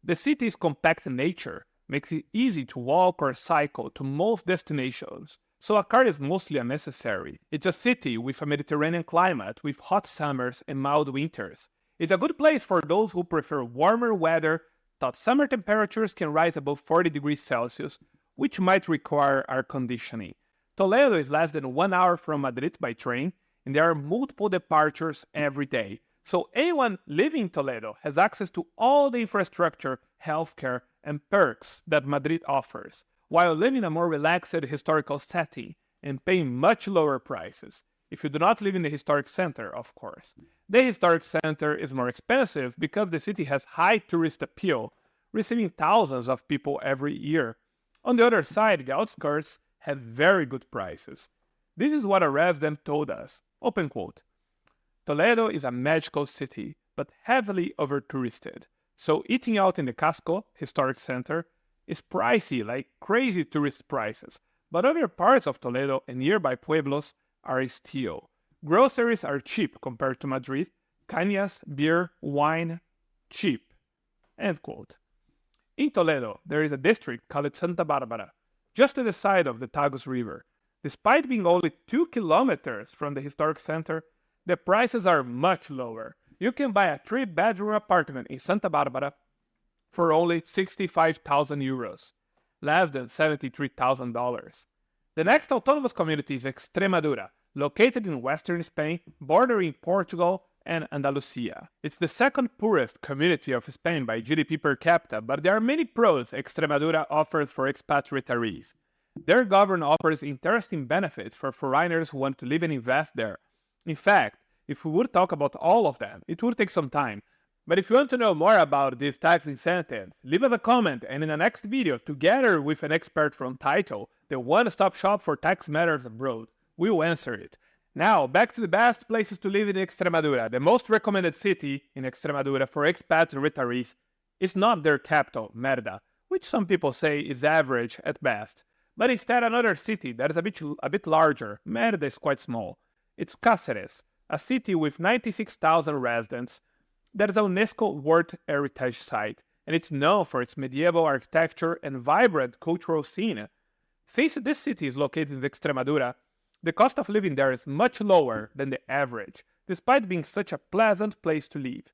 The city's compact nature makes it easy to walk or cycle to most destinations, so a car is mostly unnecessary. It's a city with a Mediterranean climate with hot summers and mild winters. It's a good place for those who prefer warmer weather, though summer temperatures can rise above 40 degrees Celsius, which might require air conditioning. Toledo is less than 1 hour from Madrid by train, and there are multiple departures every day. So anyone living in Toledo has access to all the infrastructure, healthcare, and perks that Madrid offers, while living in a more relaxed historical setting and paying much lower prices. If you do not live in the historic center, of course. The historic center is more expensive because the city has high tourist appeal, receiving thousands of people every year. On the other side, the outskirts have very good prices. This is what a resident told us. Open quote. Toledo is a magical city, but heavily over-touristed. So eating out in the Casco, historic center, is pricey like crazy tourist prices. But other parts of Toledo and nearby pueblos are still. Groceries are cheap compared to Madrid. Cañas, beer, wine, cheap. End quote. In Toledo, there is a district called Santa Barbara, just to the side of the Tagus River. Despite being only 2 kilometers from the historic center, the prices are much lower. You can buy a 3-bedroom apartment in Santa Barbara for only 65,000 euros, less than $73,000. The next autonomous community is Extremadura, located in western Spain, bordering Portugal and Andalusia. It's the second poorest community of Spain by GDP per capita, but there are many pros Extremadura offers for expat retirees. Their government offers interesting benefits for foreigners who want to live and invest there. In fact, if we would talk about all of them, it would take some time. But if you want to know more about these tax incentives, leave us a comment, and in the next video, together with an expert from Title, the one-stop shop for tax matters abroad, we will answer it. Now, back to the best places to live in Extremadura. The most recommended city in Extremadura for expats and retirees is not their capital, Merida, which some people say is average at best, but instead another city that is a bit larger. Merida is quite small. It's Cáceres, a city with 96,000 residents that is a UNESCO World Heritage Site, and it's known for its medieval architecture and vibrant cultural scene. Since this city is located in Extremadura, the cost of living there is much lower than the average, despite being such a pleasant place to live.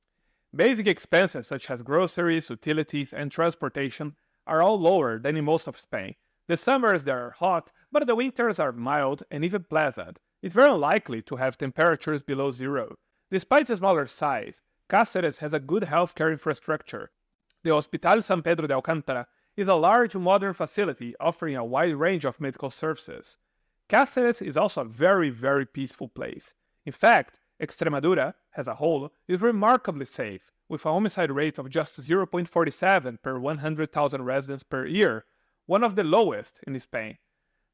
Basic expenses such as groceries, utilities, and transportation are all lower than in most of Spain. The summers there are hot, but the winters are mild and even pleasant. It's very unlikely to have temperatures below zero. Despite the smaller size, Cáceres has a good healthcare infrastructure. The Hospital San Pedro de Alcántara is a large modern facility offering a wide range of medical services. Cáceres is also a very, very peaceful place. In fact, Extremadura, as a whole, is remarkably safe, with a homicide rate of just 0.47 per 100,000 residents per year, one of the lowest in Spain.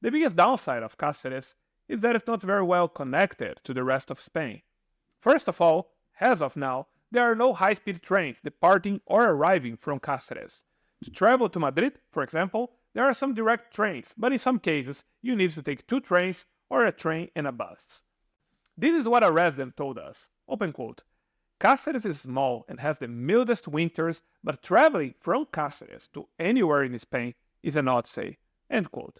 The biggest downside of Cáceres is that it's not very well connected to the rest of Spain. First of all, as of now, there are no high-speed trains departing or arriving from Cáceres. To travel to Madrid, for example, there are some direct trains, but in some cases, you need to take 2 trains or a train and a bus. This is what a resident told us. Open quote. Cáceres is small and has the mildest winters, but traveling from Cáceres to anywhere in Spain is an odyssey. End quote.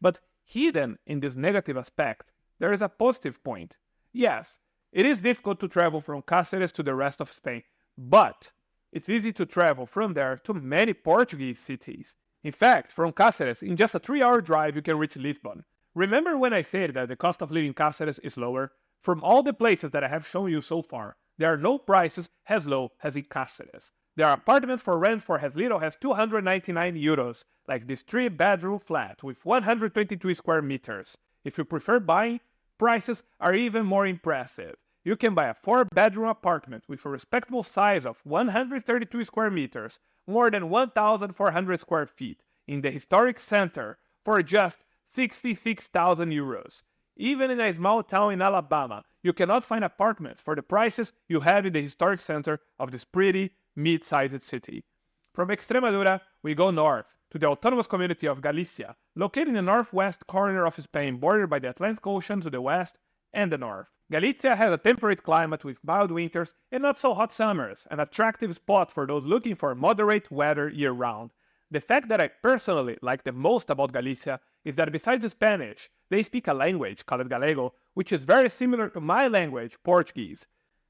But hidden in this negative aspect, there is a positive point. Yes, It is difficult to travel from Cáceres to the rest of Spain, but it's easy to travel from there to many Portuguese cities. In fact, from Cáceres, in just a 3-hour drive, you can reach Lisbon. Remember when I said that the cost of living in Cáceres is lower? From all the places that I have shown you so far, there are no prices as low as in Cáceres. There are apartments for rent for as little as 299 euros, like this 3-bedroom flat with 123 square meters. If you prefer buying, prices are even more impressive. You can buy a 4-bedroom apartment with a respectable size of 132 square meters, more than 1,400 square feet, in the historic center for just 66,000 euros. Even in a small town in Alabama, you cannot find apartments for the prices you have in the historic center of this pretty, mid-sized city. From Extremadura, we go north to the autonomous community of Galicia, located in the northwest corner of Spain, bordered by the Atlantic Ocean to the west and the north. Galicia has a temperate climate with mild winters and not so hot summers, an attractive spot for those looking for moderate weather year-round. The fact that I personally like the most about Galicia is that besides Spanish, they speak a language called Galego, which is very similar to my language, Portuguese.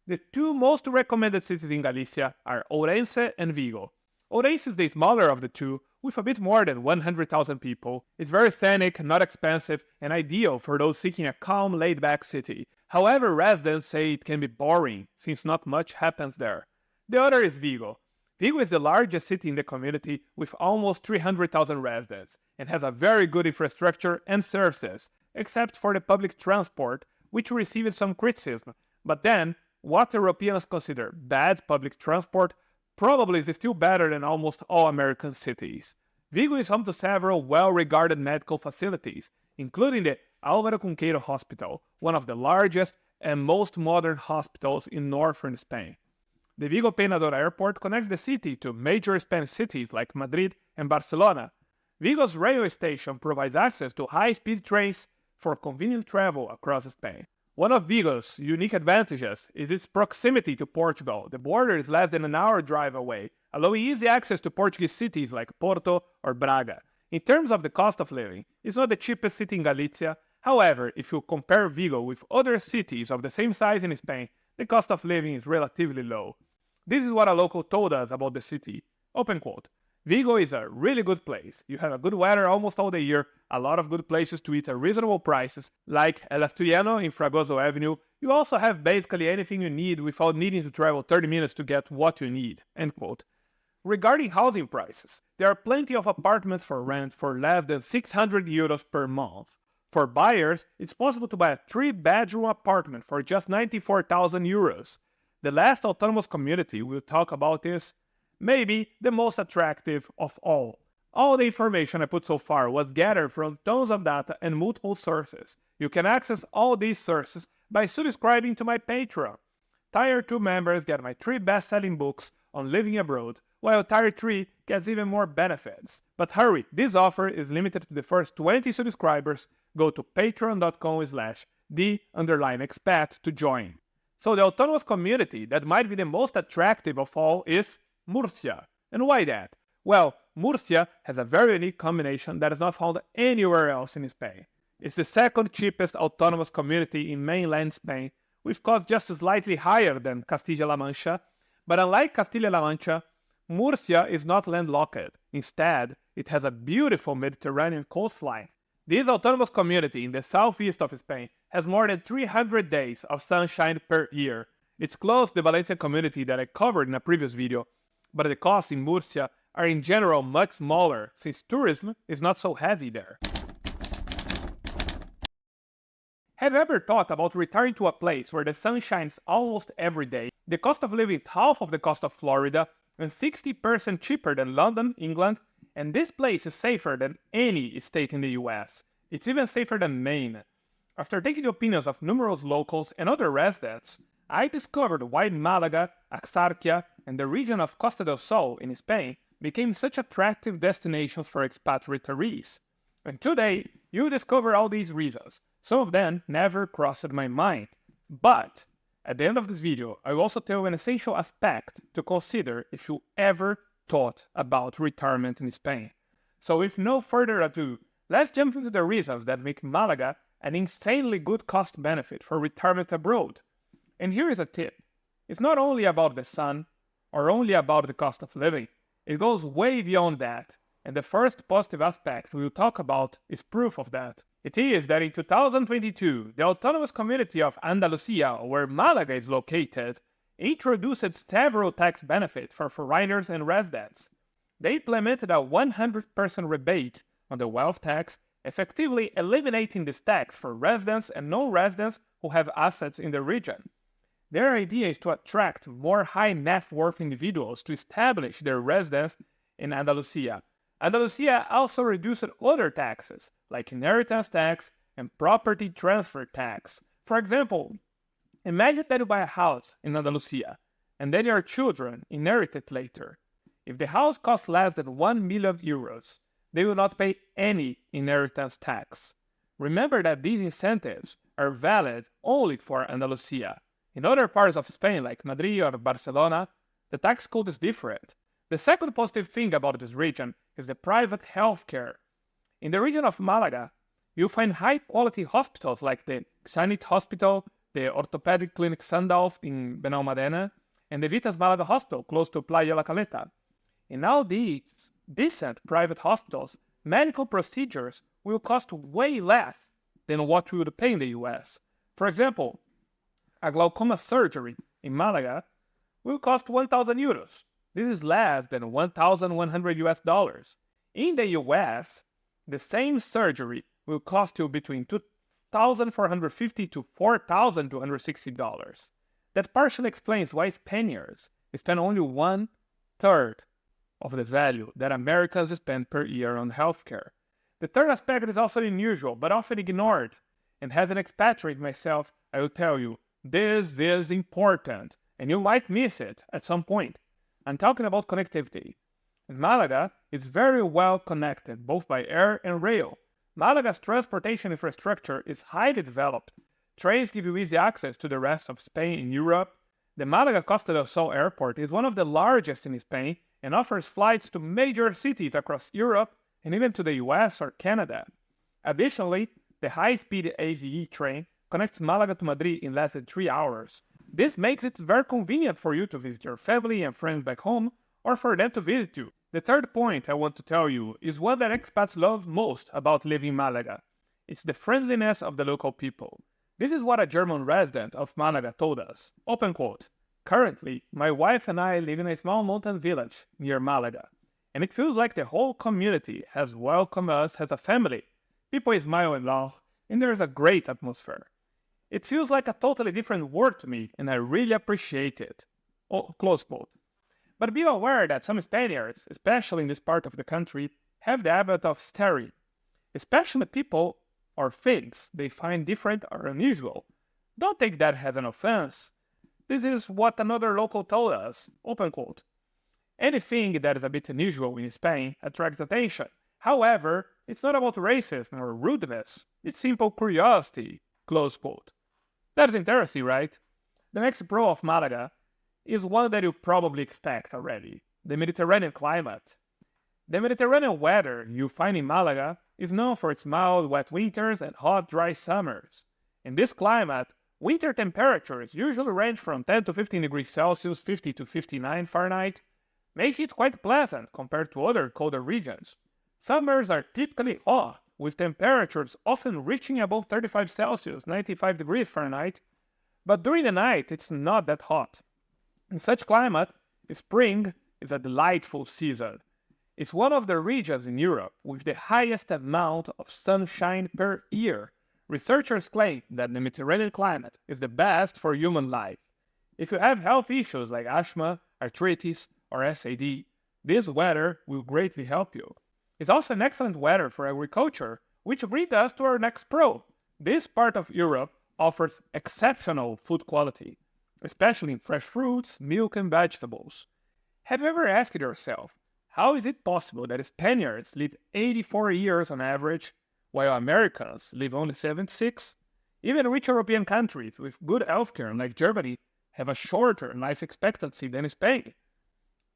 The two most recommended cities in Galicia are Ourense and Vigo. Ourense is the smaller of the two, with a bit more than 100,000 people. It's very scenic, not expensive, and ideal for those seeking a calm, laid-back city. However, residents say it can be boring, since not much happens there. The other is Vigo. Vigo is the largest city in the community with almost 300,000 residents and has a very good infrastructure and services, except for the public transport, which received some criticism. But then, what Europeans consider bad public transport probably is still better than almost all American cities. Vigo is home to several well-regarded medical facilities, including the Álvaro Cunqueiro Hospital, one of the largest and most modern hospitals in northern Spain. The Vigo Penador Airport connects the city to major Spanish cities like Madrid and Barcelona. Vigo's railway station provides access to high-speed trains for convenient travel across Spain. One of Vigo's unique advantages is its proximity to Portugal. The border is less than an hour drive away, allowing easy access to Portuguese cities like Porto or Braga. In terms of the cost of living, it's not the cheapest city in Galicia. However, if you compare Vigo with other cities of the same size in Spain, the cost of living is relatively low. This is what a local told us about the city. Open quote. Vigo is a really good place. You have a good weather almost all the year, a lot of good places to eat at reasonable prices, like El Asturiano in Fragoso Avenue. You also have basically anything you need without needing to travel 30 minutes to get what you need. End quote. Regarding housing prices, there are plenty of apartments for rent for less than 600 euros per month. For buyers, it's possible to buy a 3-bedroom apartment for just 94,000 euros. The last autonomous community we'll talk about is maybe the most attractive of all. All the information I put so far was gathered from tons of data and multiple sources. You can access all these sources by subscribing to my Patreon. Tier 2 members get my 3 best-selling books on living abroad, while Tier 3 gets even more benefits. But hurry, this offer is limited to the first 20 subscribers. Go to patreon.com/the_expat to join. So the autonomous community that might be the most attractive of all is Murcia. And why that? Well, Murcia has a very unique combination that is not found anywhere else in Spain. It's the second cheapest autonomous community in mainland Spain, with costs just slightly higher than Castilla-La Mancha. But unlike Castilla-La Mancha, Murcia is not landlocked. Instead, it has a beautiful Mediterranean coastline. This autonomous community in the southeast of Spain has more than 300 days of sunshine per year. It's close to the Valencian community that I covered in a previous video, but the costs in Murcia are in general much smaller since tourism is not so heavy there. Have you ever thought about retiring to a place where the sun shines almost every day? The cost of living is half of the cost of Florida and 60% cheaper than London, England, and this place is safer than any state in the US. It's even safer than Maine. After taking the opinions of numerous locals and other residents, I discovered why Malaga, Axarquia, and the region of Costa del Sol in Spain became such attractive destinations for expat retirees. And today, you'll discover all these reasons. Some of them never crossed my mind. But at the end of this video, I will also tell you an essential aspect to consider if you ever thought about retirement in Spain. So with no further ado, let's jump into the reasons that make Malaga an insanely good cost benefit for retirement abroad. And here is a tip. It's not only about the sun or only about the cost of living. It goes way beyond that. And the first positive aspect we will talk about is proof of that. It is that in 2022, the autonomous community of Andalusia, where Malaga is located, introduced several tax benefits for foreigners and residents. They implemented a 100% rebate on the wealth tax, effectively eliminating this tax for residents and non-residents who have assets in the region. Their idea is to attract more high net worth individuals to establish their residence in Andalusia. Andalusia also reduced other taxes, like inheritance tax and property transfer tax. For example, imagine that you buy a house in Andalusia, and then your children inherit it later. If the house costs less than 1 million euros, they will not pay any inheritance tax. Remember that these incentives are valid only for Andalusia. In other parts of Spain, like Madrid or Barcelona, the tax code is different. The second positive thing about this region is the private healthcare. In the region of Malaga, you'll find high-quality hospitals like the Sanit Hospital, the Orthopedic Clinic Sandalf in Benalmádena, and the Vitas Malaga Hospital close to Playa La Caleta. In all these decent private hospitals, medical procedures will cost way less than what we would pay in the US. For example, a glaucoma surgery in Malaga will cost 1,000 euros. This is less than $1,100 US. In the US, the same surgery will cost you between $2,450 to $4,260. That partially explains why Spaniards spend only 1/3 of the value that Americans spend per year on healthcare. The third aspect is also unusual, but often ignored. And as an expatriate myself, I will tell you, this is important, and you might miss it at some point. I'm talking about connectivity. Malaga is very well connected, both by air and rail. Malaga's transportation infrastructure is highly developed. Trains give you easy access to the rest of Spain and Europe. The Malaga Costa del Sol airport is one of the largest in Spain and offers flights to major cities across Europe and even to the US or Canada. Additionally, the high-speed AVE train connects Malaga to Madrid in less than 3 hours. This makes it very convenient for you to visit your family and friends back home, or for them to visit you. The third point I want to tell you is one that expats love most about living in Malaga. It's the friendliness of the local people. This is what a German resident of Malaga told us. Open quote. Currently, my wife and I live in a small mountain village near Malaga, and it feels like the whole community has welcomed us as a family. People smile and laugh, and there is a great atmosphere. It feels like a totally different world to me, and I really appreciate it. Oh, close quote. But be aware that some Spaniards, especially in this part of the country, have the habit of staring, especially people or things they find different or unusual. Don't take that as an offense. This is what another local told us. Open quote. Anything that is a bit unusual in Spain attracts attention. However, it's not about racism or rudeness. It's simple curiosity. Close quote. That is interesting, right? The next pro of Malaga is one that you probably expect already. The Mediterranean climate. The Mediterranean weather you find in Malaga is known for its mild, wet winters and hot, dry summers. In this climate, winter temperatures usually range from 10 to 15 degrees Celsius, 50 to 59 Fahrenheit, making it quite pleasant compared to other colder regions. Summers are typically hot, with temperatures often reaching above 35 Celsius, 95 degrees Fahrenheit, but during the night it's not that hot. In such climate, spring is a delightful season. It's one of the regions in Europe with the highest amount of sunshine per year. Researchers claim that the Mediterranean climate is the best for human life. If you have health issues like asthma, arthritis, or SAD, this weather will greatly help you. It's also an excellent weather for agriculture, which brings us to our next pro. This part of Europe offers exceptional food quality, especially in fresh fruits, milk, and vegetables. Have you ever asked yourself, how is it possible that Spaniards live 84 years on average, while Americans live only 76? Even rich European countries with good healthcare like Germany have a shorter life expectancy than Spain.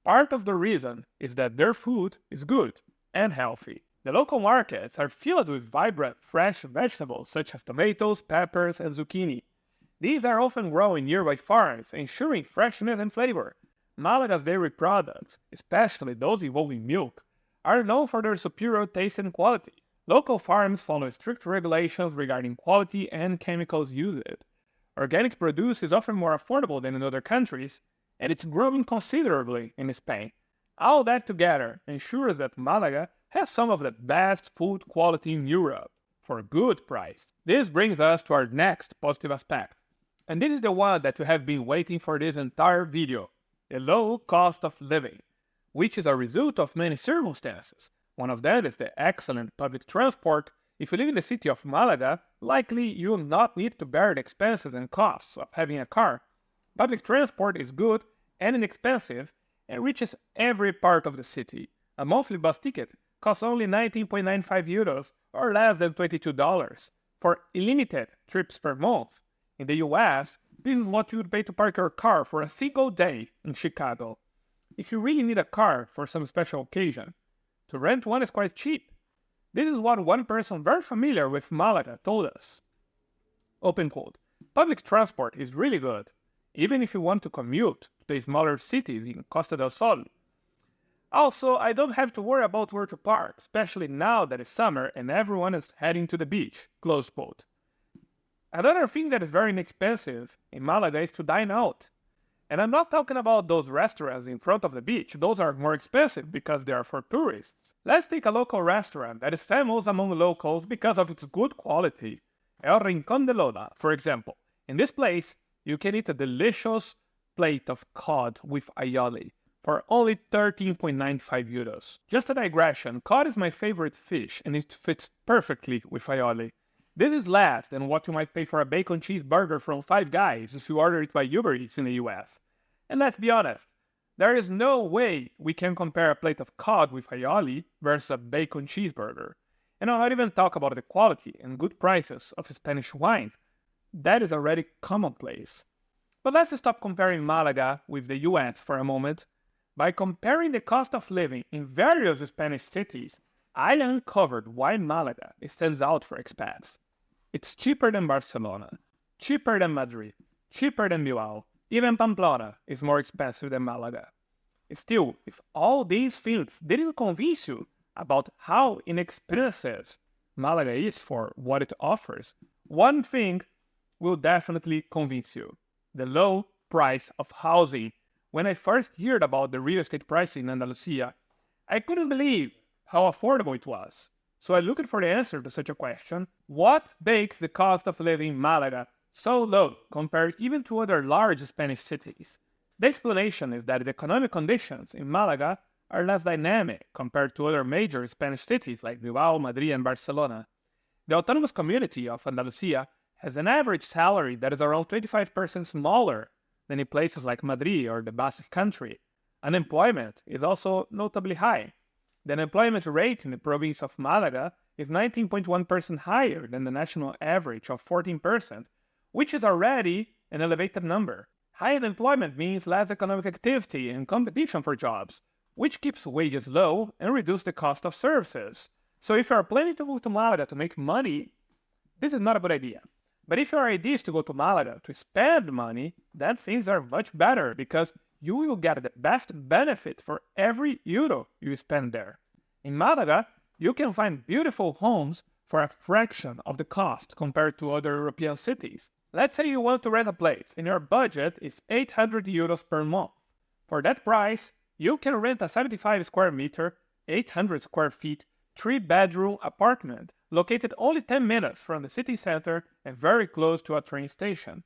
Part of the reason is that their food is good and healthy. The local markets are filled with vibrant, fresh vegetables such as tomatoes, peppers, and zucchini. These are often grown in nearby farms, ensuring freshness and flavor. Malaga's dairy products, especially those involving milk, are known for their superior taste and quality. Local farms follow strict regulations regarding quality and chemicals used. Organic produce is often more affordable than in other countries, and it's growing considerably in Spain. All that together ensures that Malaga has some of the best food quality in Europe for a good price. This brings us to our next positive aspect, and this is the one that you have been waiting for this entire video: the low cost of living, which is a result of many circumstances. One of them is the excellent public transport. If you live in the city of Malaga, likely you will not need to bear the expenses and costs of having a car. Public transport is good and inexpensive and reaches every part of the city. A monthly bus ticket costs only 19.95 euros or less than $22 for unlimited trips per month. In the US, this is what you would pay to park your car for a single day in Chicago. If you really need a car for some special occasion, to rent one is quite cheap. This is what one person very familiar with Malaga told us. Open quote. Public transport is really good, even if you want to commute to the smaller cities in Costa del Sol. Also, I don't have to worry about where to park, especially now that it's summer and everyone is heading to the beach. Close quote. Another thing that is very inexpensive in Malaga is to dine out. And I'm not talking about those restaurants in front of the beach. Those are more expensive because they are for tourists. Let's take a local restaurant that is famous among locals because of its good quality. El Rincón de Lola, for example. In this place, you can eat a delicious plate of cod with aioli for only 13.95 euros. Just a digression, cod is my favorite fish and it fits perfectly with aioli. This is less than what you might pay for a bacon cheeseburger from Five Guys if you order it by Uber Eats in the US. And let's be honest, there is no way we can compare a plate of cod with aioli versus a bacon cheeseburger. And I'll not even talk about the quality and good prices of Spanish wine. That is already commonplace. But let's stop comparing Malaga with the US for a moment. By comparing the cost of living in various Spanish cities, I uncovered why Malaga stands out for expats. It's cheaper than Barcelona, cheaper than Madrid, cheaper than Bilbao. Even Pamplona is more expensive than Malaga. Still, if all these things didn't convince you about how inexpensive Malaga is for what it offers, one thing will definitely convince you: the low price of housing. When I first heard about the real estate pricing in Andalusia, I couldn't believe how affordable it was. So I looked for the answer to such a question: what makes the cost of living in Malaga so low compared even to other large Spanish cities? The explanation is that the economic conditions in Malaga are less dynamic compared to other major Spanish cities like Bilbao, Madrid, and Barcelona. The autonomous community of Andalusia has an average salary that is around 25% smaller than in places like Madrid or the Basque Country. Unemployment is also notably high. The unemployment rate in the province of Malaga is 19.1% higher than the national average of 14%, which is already an elevated number. High unemployment means less economic activity and competition for jobs, which keeps wages low and reduces the cost of services. So if you are planning to move to Malaga to make money, this is not a good idea. But if your idea is to go to Malaga to spend money, then things are much better because you will get the best benefit for every euro you spend there. In Malaga, you can find beautiful homes for a fraction of the cost compared to other European cities. Let's say you want to rent a place and your budget is 800 euros per month. For that price, you can rent a 75 square meter, 800 square feet, 3-bedroom apartment located only 10 minutes from the city center and very close to a train station.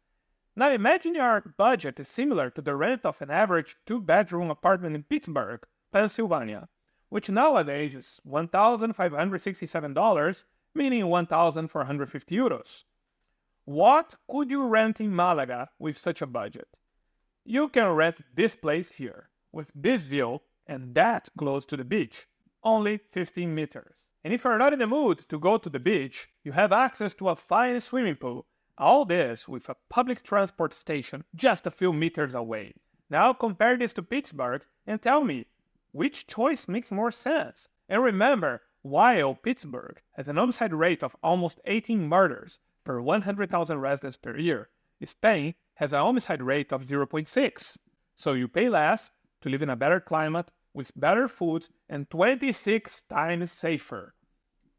Now imagine your budget is similar to the rent of an average 2-bedroom apartment in Pittsburgh, Pennsylvania, which nowadays is $1,567, meaning 1,450 euros. What could you rent in Malaga with such a budget? You can rent this place here, with this view and that close to the beach, only 15 meters. And if you're not in the mood to go to the beach, you have access to a fine swimming pool. All this with a public transport station just a few meters away. Now compare this to Pittsburgh and tell me, which choice makes more sense? And remember, while Pittsburgh has an homicide rate of almost 18 murders per 100,000 residents per year, Spain has a homicide rate of 0.6, so you pay less to live in a better climate with better food and 26 times safer.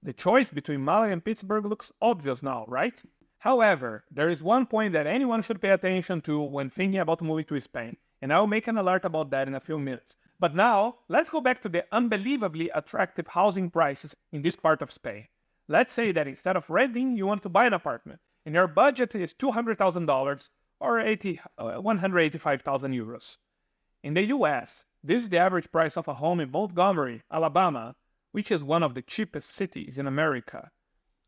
The choice between Malaga and Pittsburgh looks obvious now, right? However, there is one point that anyone should pay attention to when thinking about moving to Spain, and I'll make an alert about that in a few minutes. But now, let's go back to the unbelievably attractive housing prices in this part of Spain. Let's say that instead of renting, you want to buy an apartment, and your budget is $200,000 or 185,000 euros. In the US, this is the average price of a home in Montgomery, Alabama, which is one of the cheapest cities in America.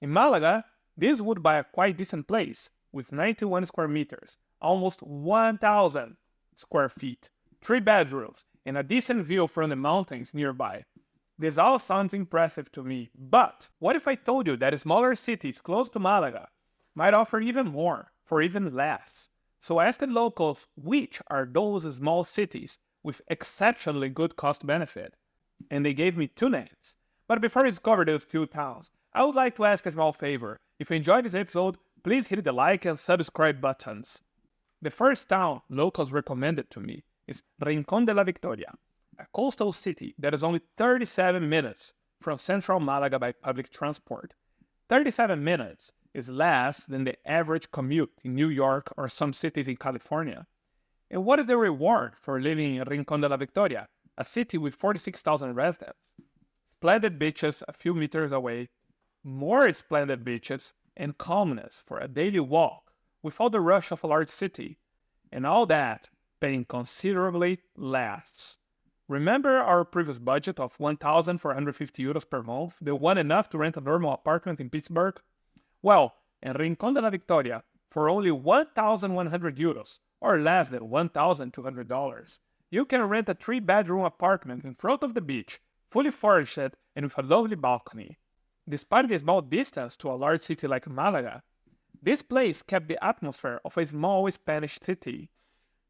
In Malaga, this would buy a quite decent place, with 91 square meters, almost 1,000 square feet, 3 bedrooms, and a decent view from the mountains nearby. This all sounds impressive to me, but what if I told you that smaller cities close to Malaga might offer even more for even less? So I asked the locals which are those small cities with exceptionally good cost-benefit, and they gave me 2 names. But before we discover those 2 towns, I would like to ask a small favor. If you enjoyed this episode, please hit the like and subscribe buttons. The first town locals recommended to me is Rincón de la Victoria, a coastal city that is only 37 minutes from central Malaga by public transport. 37 minutes is less than the average commute in New York or some cities in California. And what is the reward for living in Rincón de la Victoria, a city with 46,000 residents? Splendid beaches a few meters away, more splendid beaches, and calmness for a daily walk without the rush of a large city, and all that paying considerably less. Remember our previous budget of 1,450 euros per month, the one enough to rent a normal apartment in Pittsburgh? Well, in Rincón de la Victoria, for only 1,100 euros, or less than $1,200, you can rent a 3-bedroom apartment in front of the beach, fully furnished and with a lovely balcony. Despite the small distance to a large city like Malaga, this place kept the atmosphere of a small Spanish city.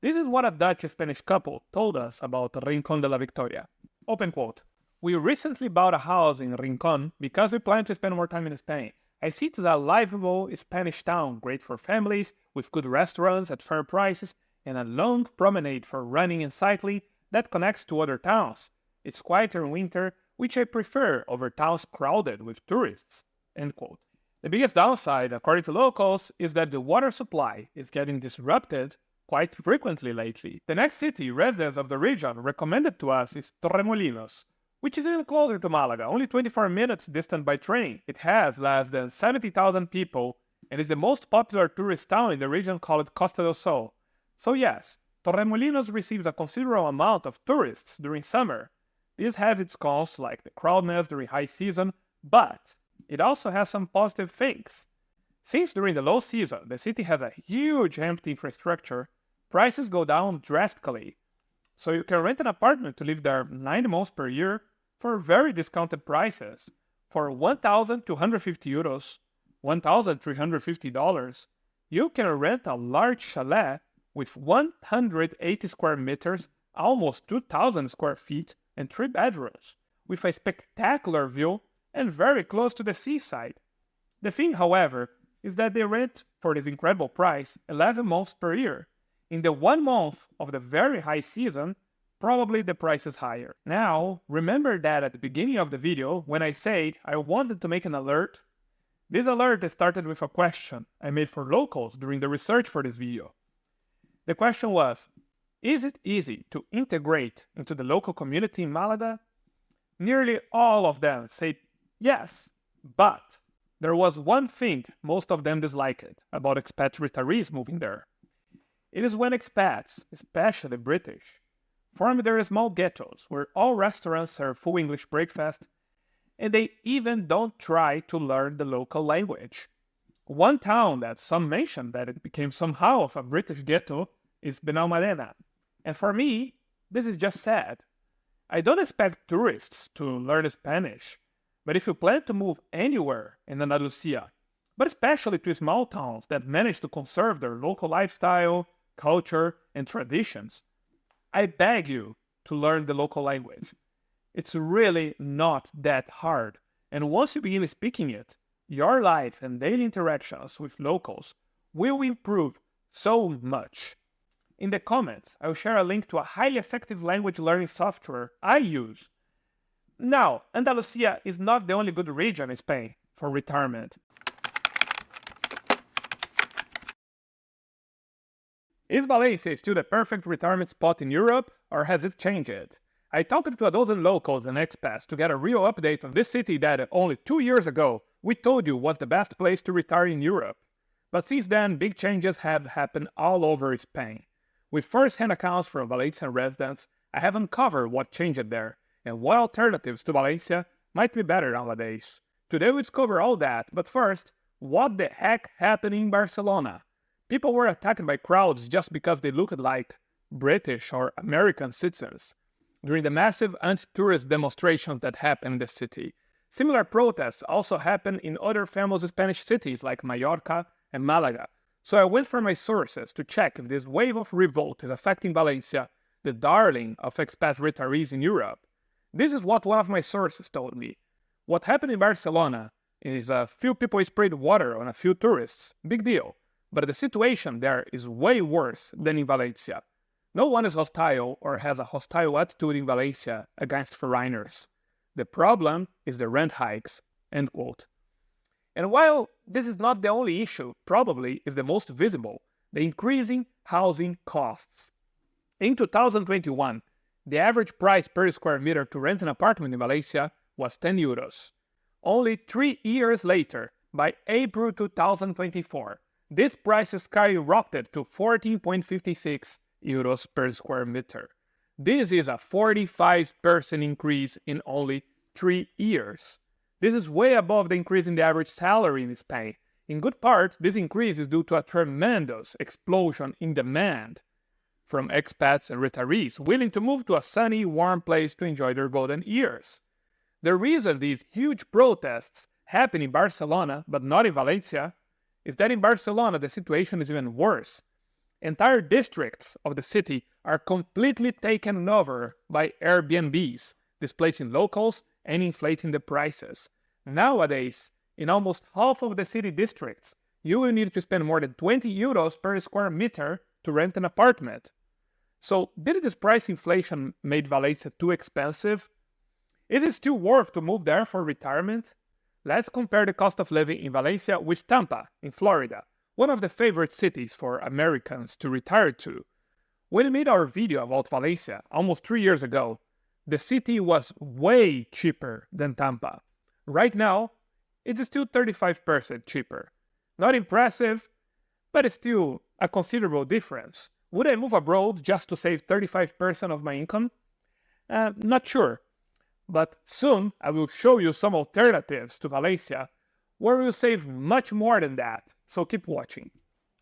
This is what a Dutch-Spanish couple told us about Rincón de la Victoria. Open quote. We recently bought a house in Rincón because we plan to spend more time in Spain. I see it as a livable Spanish town, great for families, with good restaurants at fair prices, and a long promenade for running and cycling that connects to other towns. It's quieter in winter, which I prefer over towns crowded with tourists. End quote. The biggest downside, according to locals, is that the water supply is getting disrupted quite frequently lately. The next city residents of the region recommended to us is Torremolinos, which is even closer to Malaga, only 24 minutes distant by train. It has less than 70,000 people and is the most popular tourist town in the region called Costa del Sol. So yes, Torremolinos receives a considerable amount of tourists during summer. This has its cons like the crowdedness during high season, but it also has some positive things. Since during the low season the city has a huge empty infrastructure, prices go down drastically. So you can rent an apartment to live there 9 months per year for very discounted prices. For 1,250 euros, $1,350, you can rent a large chalet with 180 square meters, almost 2,000 square feet, and 3 bedrooms, with a spectacular view and very close to the seaside. The thing, however, is that they rent for this incredible price 11 months per year. In the 1 month of the very high season, probably the price is higher. Now, remember that at the beginning of the video, when I said I wanted to make an alert? This alert started with a question I made for locals during the research for this video. The question was, is it easy to integrate into the local community in Malaga? Nearly all of them said yes, but there was one thing most of them disliked about expat retirees moving there. It is when expats, especially British, form their small ghettos where all restaurants serve full English breakfast, and they even don't try to learn the local language. One town that some mentioned that it became somehow of a British ghetto is Benalmádena. And for me, this is just sad. I don't expect tourists to learn Spanish, but if you plan to move anywhere in Andalusia, but especially to small towns that manage to conserve their local lifestyle, culture, and traditions, I beg you to learn the local language. It's really not that hard, and once you begin speaking it, your life and daily interactions with locals will improve So much. In the comments, I'll share a link to a highly effective language learning software I use. Now, Andalusia is not the only good region in Spain for retirement. Is Valencia still the perfect retirement spot in Europe, or has it changed? I talked to a dozen locals and expats to get a real update on this city that only 2 years ago we told you was the best place to retire in Europe. But since then, big changes have happened all over Spain. With first-hand accounts from Valencian residents, I have uncovered what changed there, and what alternatives to Valencia might be better nowadays. Today we discover all that, but first, what the heck happened in Barcelona? People were attacked by crowds just because they looked like British or American citizens during the massive anti-tourist demonstrations that happened in the city. Similar protests also happened in other famous Spanish cities like Mallorca and Malaga. So I went for my sources to check if this wave of revolt is affecting Valencia, the darling of expat retirees in Europe. This is what one of my sources told me. What happened in Barcelona is a few people sprayed water on a few tourists. Big deal. But the situation there is way worse than in Valencia. No one is hostile or has a hostile attitude in Valencia against foreigners. The problem is the rent hikes." End quote. And while this is not the only issue, probably is the most visible, the increasing housing costs. In 2021, the average price per square meter to rent an apartment in Valencia was 10 euros. Only 3 years later, by April 2024, this price skyrocketed to 14.56 euros per square meter. This is a 45% increase in only 3 years. This is way above the increase in the average salary in Spain. In good part, this increase is due to a tremendous explosion in demand from expats and retirees willing to move to a sunny, warm place to enjoy their golden years. The reason these huge protests happen in Barcelona, but not in Valencia, is that in Barcelona the situation is even worse. Entire districts of the city are completely taken over by Airbnbs, displacing locals and inflating the prices. Nowadays, in almost half of the city districts, you will need to spend more than 20 euros per square meter to rent an apartment. So, did this price inflation make Valencia too expensive? Is it still worth to move there for retirement? Let's compare the cost of living in Valencia with Tampa, in Florida, one of the favorite cities for Americans to retire to. When we made our video about Valencia almost 3 years ago, the city was way cheaper than Tampa. Right now, it's still 35% cheaper. Not impressive, but it's still a considerable difference. Would I move abroad just to save 35% of my income? Not sure. But soon I will show you some alternatives to Valencia where we'll save much more than that, so keep watching.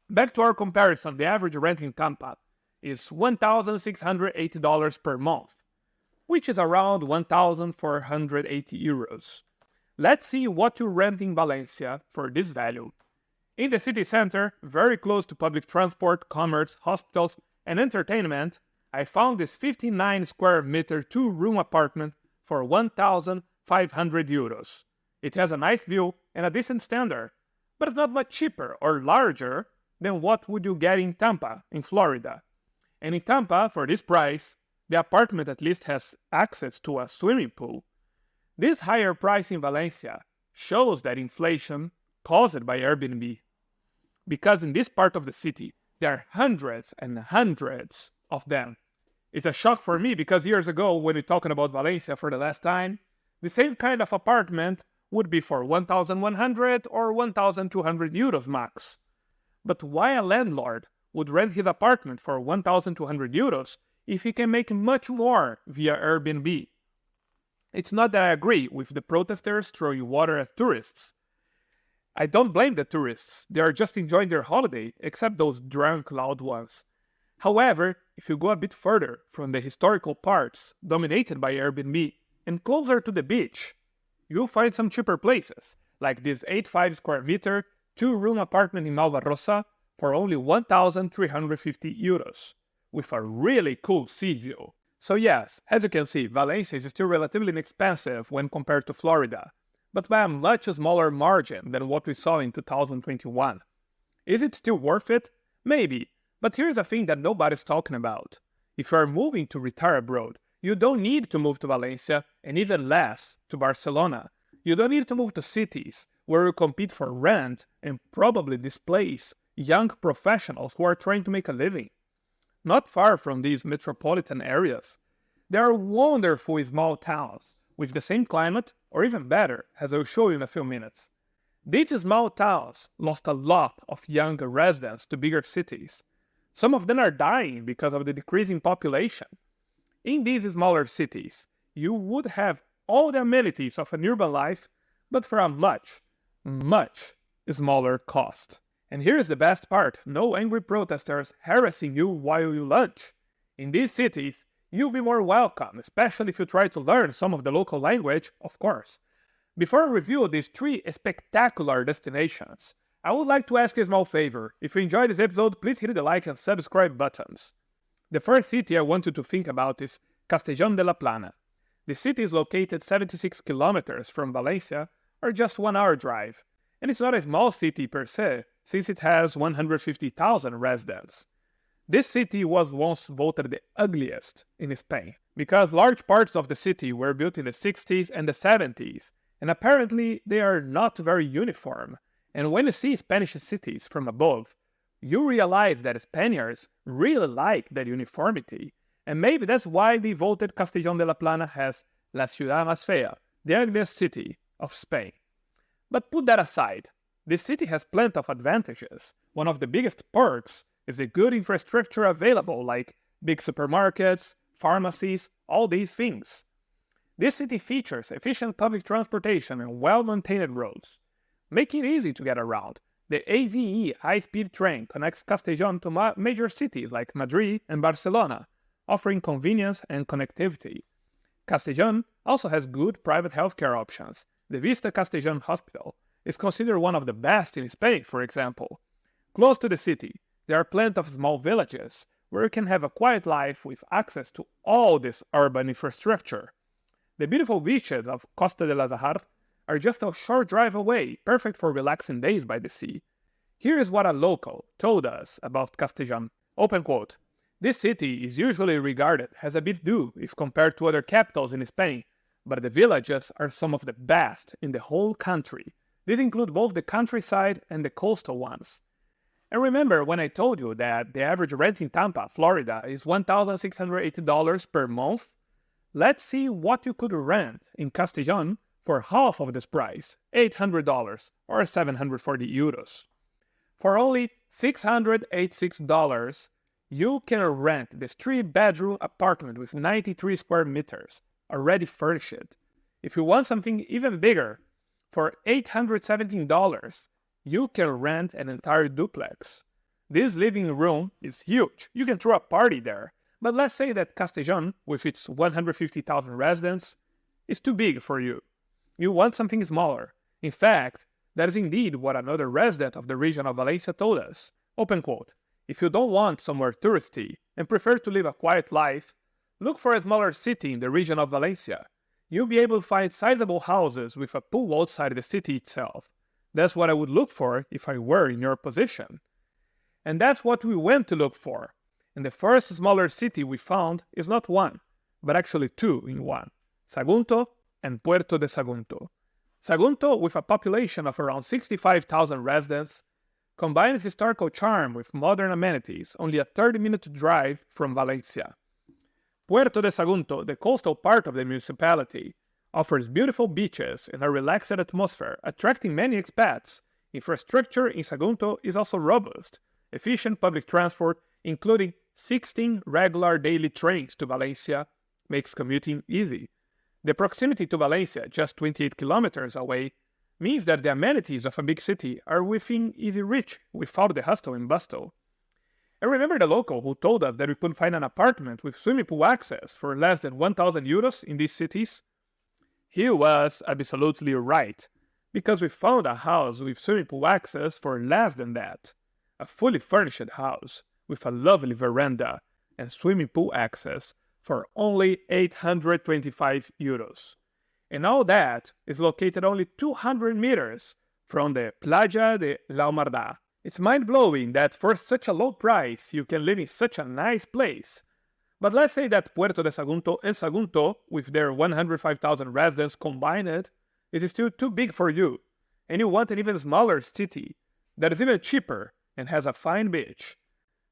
Back to our comparison, the average rent in Tampa is $1,680 per month, which is around 1,480 euros. Let's see what you rent in Valencia for this value. In the city center, very close to public transport, commerce, hospitals, and entertainment, I found this 59 square meter 2-room apartment for 1,500 euros. It has a nice view and a decent standard, but it's not much cheaper or larger than what would you get in Tampa, in Florida. And in Tampa, for this price, the apartment at least has access to a swimming pool. This higher price in Valencia shows that inflation caused by Airbnb. Because in this part of the city, there are hundreds and hundreds of them. It's a shock for me because years ago, when we're talking about Valencia for the last time, the same kind of apartment would be for 1,100 or 1,200 euros max. But why a landlord would rent his apartment for 1,200 euros if he can make much more via Airbnb? It's not that I agree with the protesters throwing water at tourists. I don't blame the tourists, they are just enjoying their holiday, except those drunk loud ones. However, if you go a bit further from the historical parts dominated by Airbnb and closer to the beach, you'll find some cheaper places, like this 85 square meter 2-room apartment in Malvarrosa for only 1,350 euros, with a really cool sea view. So yes, as you can see, Valencia is still relatively inexpensive when compared to Florida, but by a much smaller margin than what we saw in 2021. Is it still worth it? Maybe, but here's a thing that nobody's talking about. If you are moving to retire abroad, you don't need to move to Valencia, and even less to Barcelona. You don't need to move to cities where you compete for rent and probably displace young professionals who are trying to make a living. Not far from these metropolitan areas, there are wonderful small towns with the same climate, or even better, as I'll show you in a few minutes. These small towns lost a lot of young residents to bigger cities. Some of them are dying because of the decreasing population. In these smaller cities, you would have all the amenities of an urban life, but for a much, much smaller cost. And here's the best part, no angry protesters harassing you while you lunch. In these cities, you'll be more welcome, especially if you try to learn some of the local language, of course. Before I review these 3 spectacular destinations, I would like to ask a small favor. If you enjoyed this episode, please hit the like and subscribe buttons. The first city I want you to think about is Castellón de la Plana. The city is located 76 kilometers from Valencia, or just 1 hour drive, and it's not a small city per se, since it has 150,000 residents. This city was once voted the ugliest in Spain, because large parts of the city were built in the 60s and the 70s, and apparently they are not very uniform. And when you see Spanish cities from above, you realize that Spaniards really like that uniformity, and maybe that's why they voted Castellón de la Plana as La Ciudad Más Fea, the ugliest city of Spain. But put that aside, this city has plenty of advantages. One of the biggest perks is the good infrastructure available, like big supermarkets, pharmacies, all these things. This city features efficient public transportation and well-maintained roads, making it easy to get around. The AVE high-speed train connects Castellón to major cities like Madrid and Barcelona, offering convenience and connectivity. Castellón also has good private healthcare options. The Vista Castellón Hospital is considered one of the best in Spain, for example. Close to the city, there are plenty of small villages where you can have a quiet life with access to all this urban infrastructure. The beautiful beaches of Costa del Azahar are just a short drive away, perfect for relaxing days by the sea. Here is what a local told us about Castellón. Open quote, "This city is usually regarded as a bit dull if compared to other capitals in Spain, but the villages are some of the best in the whole country. These include both the countryside and the coastal ones." And remember when I told you that the average rent in Tampa, Florida is $1,680 per month? Let's see what you could rent in Castellón for half of this price, $800 or 740 euros. For only $686, you can rent this 3-bedroom apartment with 93 square meters, already furnished. If you want something even bigger, for $817, you can rent an entire duplex. This living room is huge. You can throw a party there. But let's say that Castellón, with its 150,000 residents, is too big for you. You want something smaller. In fact, that is indeed what another resident of the region of Valencia told us. Open quote, "If you don't want somewhere touristy and prefer to live a quiet life, look for a smaller city in the region of Valencia. You'll be able to find sizable houses with a pool outside the city itself. That's what I would look for if I were in your position." And that's what we went to look for. And the first smaller city we found is not one, but actually 2 in one, Sagunto and Puerto de Sagunto. Sagunto, with a population of around 65,000 residents, combines historical charm with modern amenities, only a 30-minute drive from Valencia. Puerto de Sagunto, the coastal part of the municipality, offers beautiful beaches and a relaxed atmosphere, attracting many expats. Infrastructure in Sagunto is also robust. Efficient public transport, including 16 regular daily trains to Valencia, makes commuting easy. The proximity to Valencia, just 28 kilometers away, means that the amenities of a big city are within easy reach without the hustle and bustle. I remember the local who told us that we could find an apartment with swimming pool access for less than 1,000 euros in these cities. He was absolutely right, because we found a house with swimming pool access for less than that. A fully furnished house with a lovely veranda and swimming pool access for only 825 euros. And all that is located only 200 meters from the Playa de la Humarda, It's mind-blowing that for such a low price you can live in such a nice place. But let's say that Puerto de Sagunto and Sagunto, with their 105,000 residents combined, is still too big for you, and you want an even smaller city that is even cheaper and has a fine beach.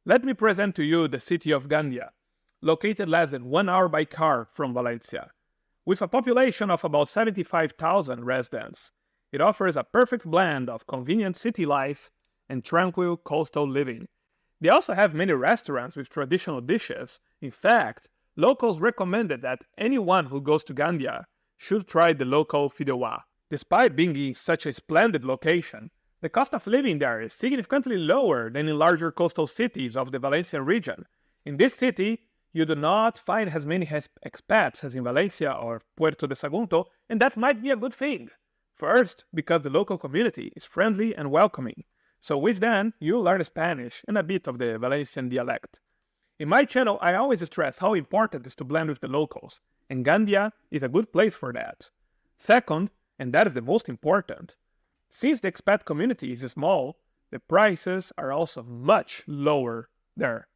Let me present to you the city of Gandia, located less than 1 hour by car from Valencia. With a population of about 75,000 residents, it offers a perfect blend of convenient city life and tranquil coastal living. They also have many restaurants with traditional dishes. In fact, locals recommended that anyone who goes to Gandia should try the local fideuà. Despite being in such a splendid location, the cost of living there is significantly lower than in larger coastal cities of the Valencian region. In this city, you do not find as many expats as in Valencia or Puerto de Sagunto, and that might be a good thing. First, because the local community is friendly and welcoming. So with them, you'll learn Spanish and a bit of the Valencian dialect. In my channel, I always stress how important it is to blend with the locals, and Gandia is a good place for that. Second, and that is the most important, since the expat community is small, the prices are also much lower there.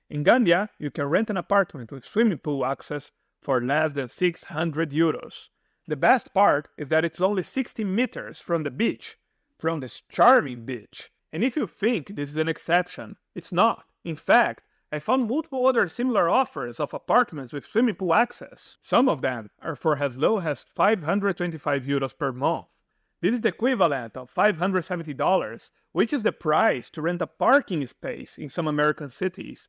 In Gandia, you can rent an apartment with swimming pool access for less than 600 euros. The best part is that it's only 60 meters from the beach, from this charming beach. And if you think this is an exception, it's not. In fact, I found multiple other similar offers of apartments with swimming pool access. Some of them are for as low as 525 euros per month. This is the equivalent of $570, which is the price to rent a parking space in some American cities.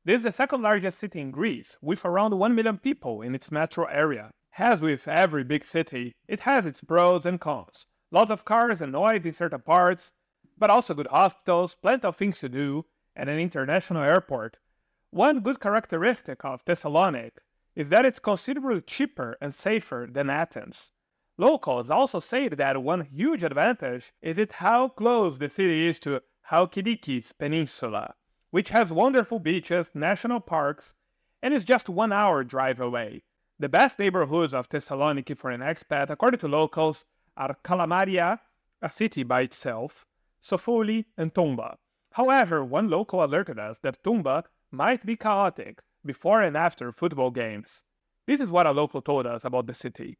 This is the second largest city in Greece, with around 1 million people in its metro area. As with every big city, it has its pros and cons. Lots of cars and noise in certain parts, but also good hospitals, plenty of things to do, and an international airport. One good characteristic of Thessaloniki is that it's considerably cheaper and safer than Athens. Locals also say that one huge advantage is how close the city is to Chalkidiki's Peninsula, which has wonderful beaches, national parks, and is just 1 hour drive away. The best neighborhoods of Thessaloniki for an expat, according to locals, are Calabria, a city by itself, Sofuli, and Tumba. However, one local alerted us that Tumba might be chaotic before and after football games. This is what a local told us about the city.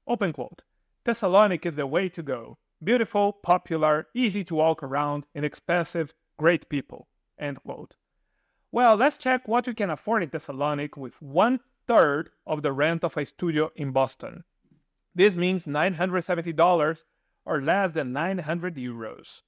Open quote, Thessaloniki is the way to go. Beautiful, popular, easy to walk around, inexpensive, great people. End quote. Well, let's check what we can afford in Thessaloniki with 1/3 of the rent of a studio in Boston. This means $970 or less than 900 euros.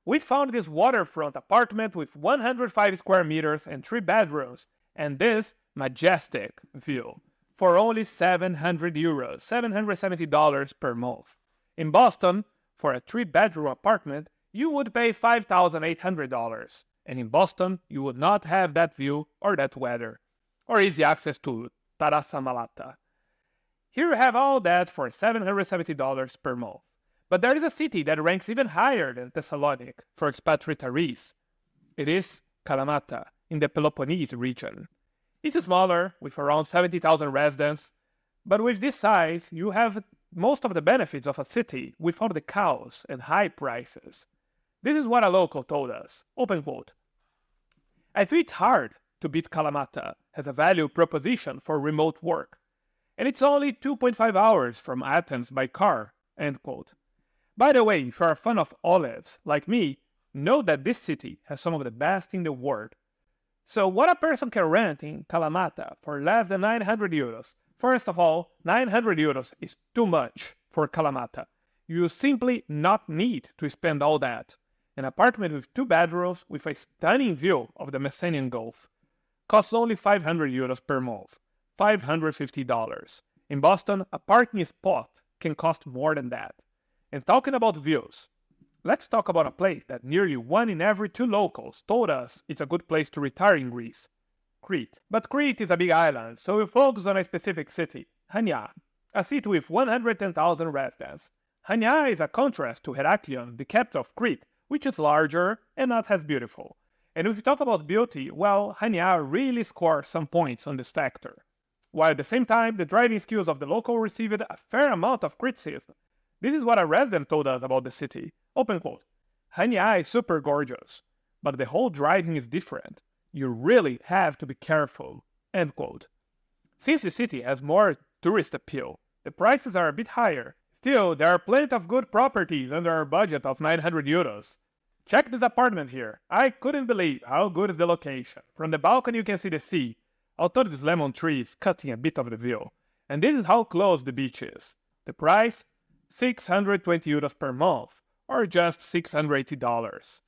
We found this waterfront apartment with 105 square meters and 3 bedrooms and this majestic view for only 700 euros, $770 per month. In Boston, for a 3-bedroom apartment, you would pay $5,800. And in Boston, you would not have that view or that weather, or easy access to Tarasa Malata. Here you have all that for $770 per month. But there is a city that ranks even higher than Thessaloniki for expatriates. It is Kalamata, in the Peloponnese region. It's smaller, with around 70,000 residents, but with this size, you have most of the benefits of a city without the chaos and high prices. This is what a local told us. Open quote. I think it's hard to beat Kalamata as a value proposition for remote work, and it's only 2.5 hours from Athens by car. End quote. By the way, if you're a fan of olives like me, know that this city has some of the best in the world. So what a person can rent in Kalamata for less than 900 euros. First of all, 900 euros is too much for Kalamata. You simply not need to spend all that. An apartment with 2 bedrooms with a stunning view of the Messenian Gulf costs only 500 euros per month, $550. In Boston, a parking spot can cost more than that. And talking about views, let's talk about a place that nearly 1 in every 2 locals told us it's a good place to retire in Greece, Crete. But Crete is a big island, so we focus on a specific city, Chania, a city with 110,000 residents. Chania is a contrast to Heraklion, the capital of Crete, which is larger and not as beautiful. And if we talk about beauty, well, Chania really scores some points on this factor. While at the same time, the driving skills of the local received a fair amount of criticism. This is what a resident told us about the city. Open quote. Hania is super gorgeous, but the whole driving is different. You really have to be careful. End quote. Since the city has more tourist appeal, the prices are a bit higher. Still, there are plenty of good properties under our budget of 900 euros. Check this apartment here. I couldn't believe how good is the location. From the balcony you can see the sea, although this lemon tree is cutting a bit of the view. And this is how close the beach is. The price? 620 euros per month, or just $680.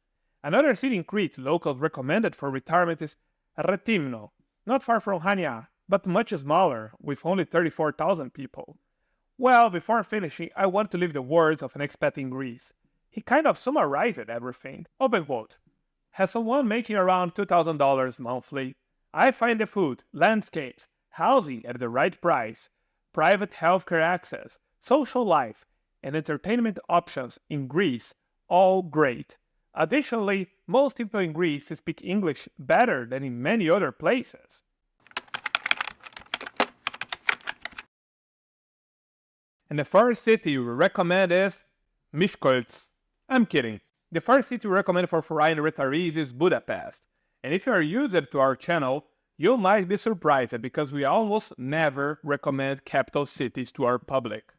Another city in Crete locals recommended for retirement is Retimno, not far from Hania, but much smaller, with only 34,000 people. Well, before finishing, I want to leave the words of an expat in Greece. He kind of summarized everything. Open quote. Has someone making around $2,000 monthly? I find the food, landscapes, housing at the right price, private healthcare access, social life, and entertainment options in Greece all great. Additionally, most people in Greece speak English better than in many other places. And the first city we recommend is Miskolc. I'm kidding. The first city we recommend for foreign retirees is Budapest. And if you are used to our channel, you might be surprised because we almost never recommend capital cities to our public.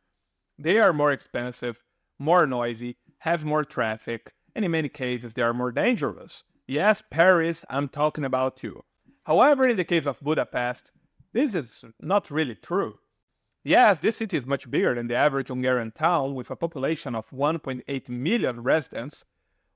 They are more expensive, more noisy, have more traffic, and in many cases they are more dangerous. Yes, Paris, I'm talking about you. However, in the case of Budapest, this is not really true. Yes, this city is much bigger than the average Hungarian town with a population of 1.8 million residents,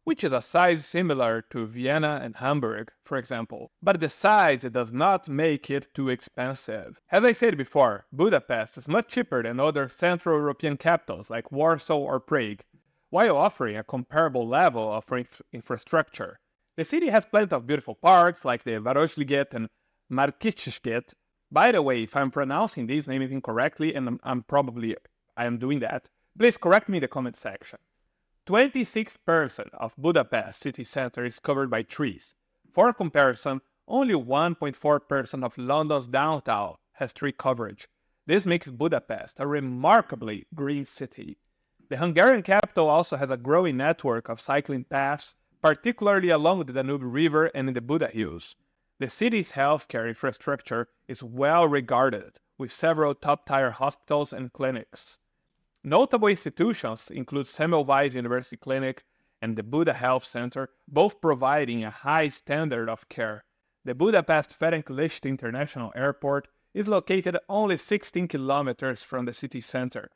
which is a size similar to Vienna and Hamburg, for example. But the size does not make it too expensive. As I said before, Budapest is much cheaper than other Central European capitals like Warsaw or Prague, while offering a comparable level of infrastructure. The city has plenty of beautiful parks like the Városliget and Markicsliget. By the way, if I'm pronouncing these names incorrectly, and I am doing that, please correct me in the comment section. 26% of Budapest city center is covered by trees. For comparison, only 1.4% of London's downtown has tree coverage. This makes Budapest a remarkably green city. The Hungarian capital also has a growing network of cycling paths, particularly along the Danube River and in the Buda Hills. The city's healthcare infrastructure is well regarded, with several top-tier hospitals and clinics. Notable institutions include Semmelweis University Clinic and the Buda Health Center, both providing a high standard of care. The Budapest Ferenc Liszt International Airport is located only 16 kilometers from the city center.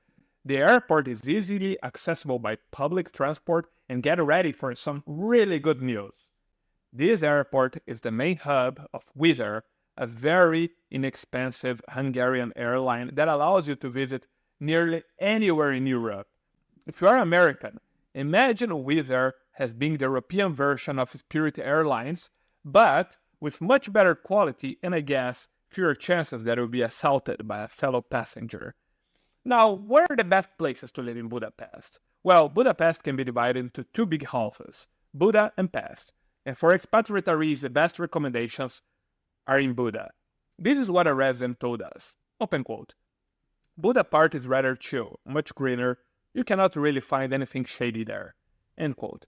The airport is easily accessible by public transport, and get ready for some really good news. This airport is the main hub of Wizz Air, a very inexpensive Hungarian airline that allows you to visit nearly anywhere in Europe. If you are American, imagine Wizz Air as being the European version of Spirit Airlines, but with much better quality and I guess fewer chances that you will be assaulted by a fellow passenger. Now, where are the best places to live in Budapest? Well, Budapest can be divided into two big halves, Buda and Pest. And for expat retirees, the best recommendations are in Buda. This is what a resident told us. Open quote. Buda part is rather chill, much greener. You cannot really find anything shady there. End quote.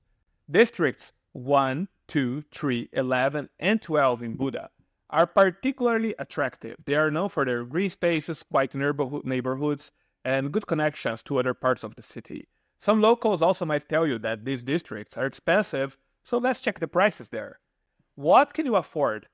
Districts 1, 2, 3, 11, and 12 in Buda are particularly attractive. They are known for their green spaces, quiet neighborhoods, and good connections to other parts of the city. Some locals also might tell you that these districts are expensive, so let's check the prices there. What can you afford?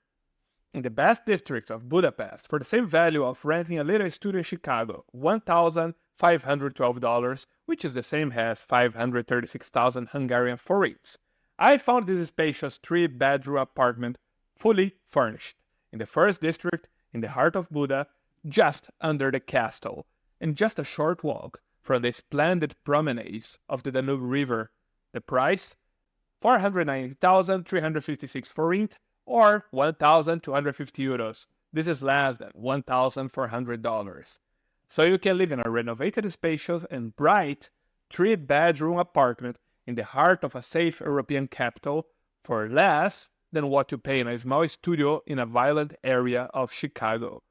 In the best districts of Budapest, for the same value of renting a little studio in Chicago, $1,512, which is the same as 536,000 Hungarian forints. I found this spacious 3-bedroom apartment fully furnished in the first district, in the heart of Buda, just under the castle, and just a short walk from the splendid promenades of the Danube River. The price? 490,356 forint, or 1,250 euros. This is less than $1,400. So you can live in a renovated, spacious, and bright 3-bedroom apartment in the heart of a safe European capital for less than what you pay in a small studio in a violent area of Chicago.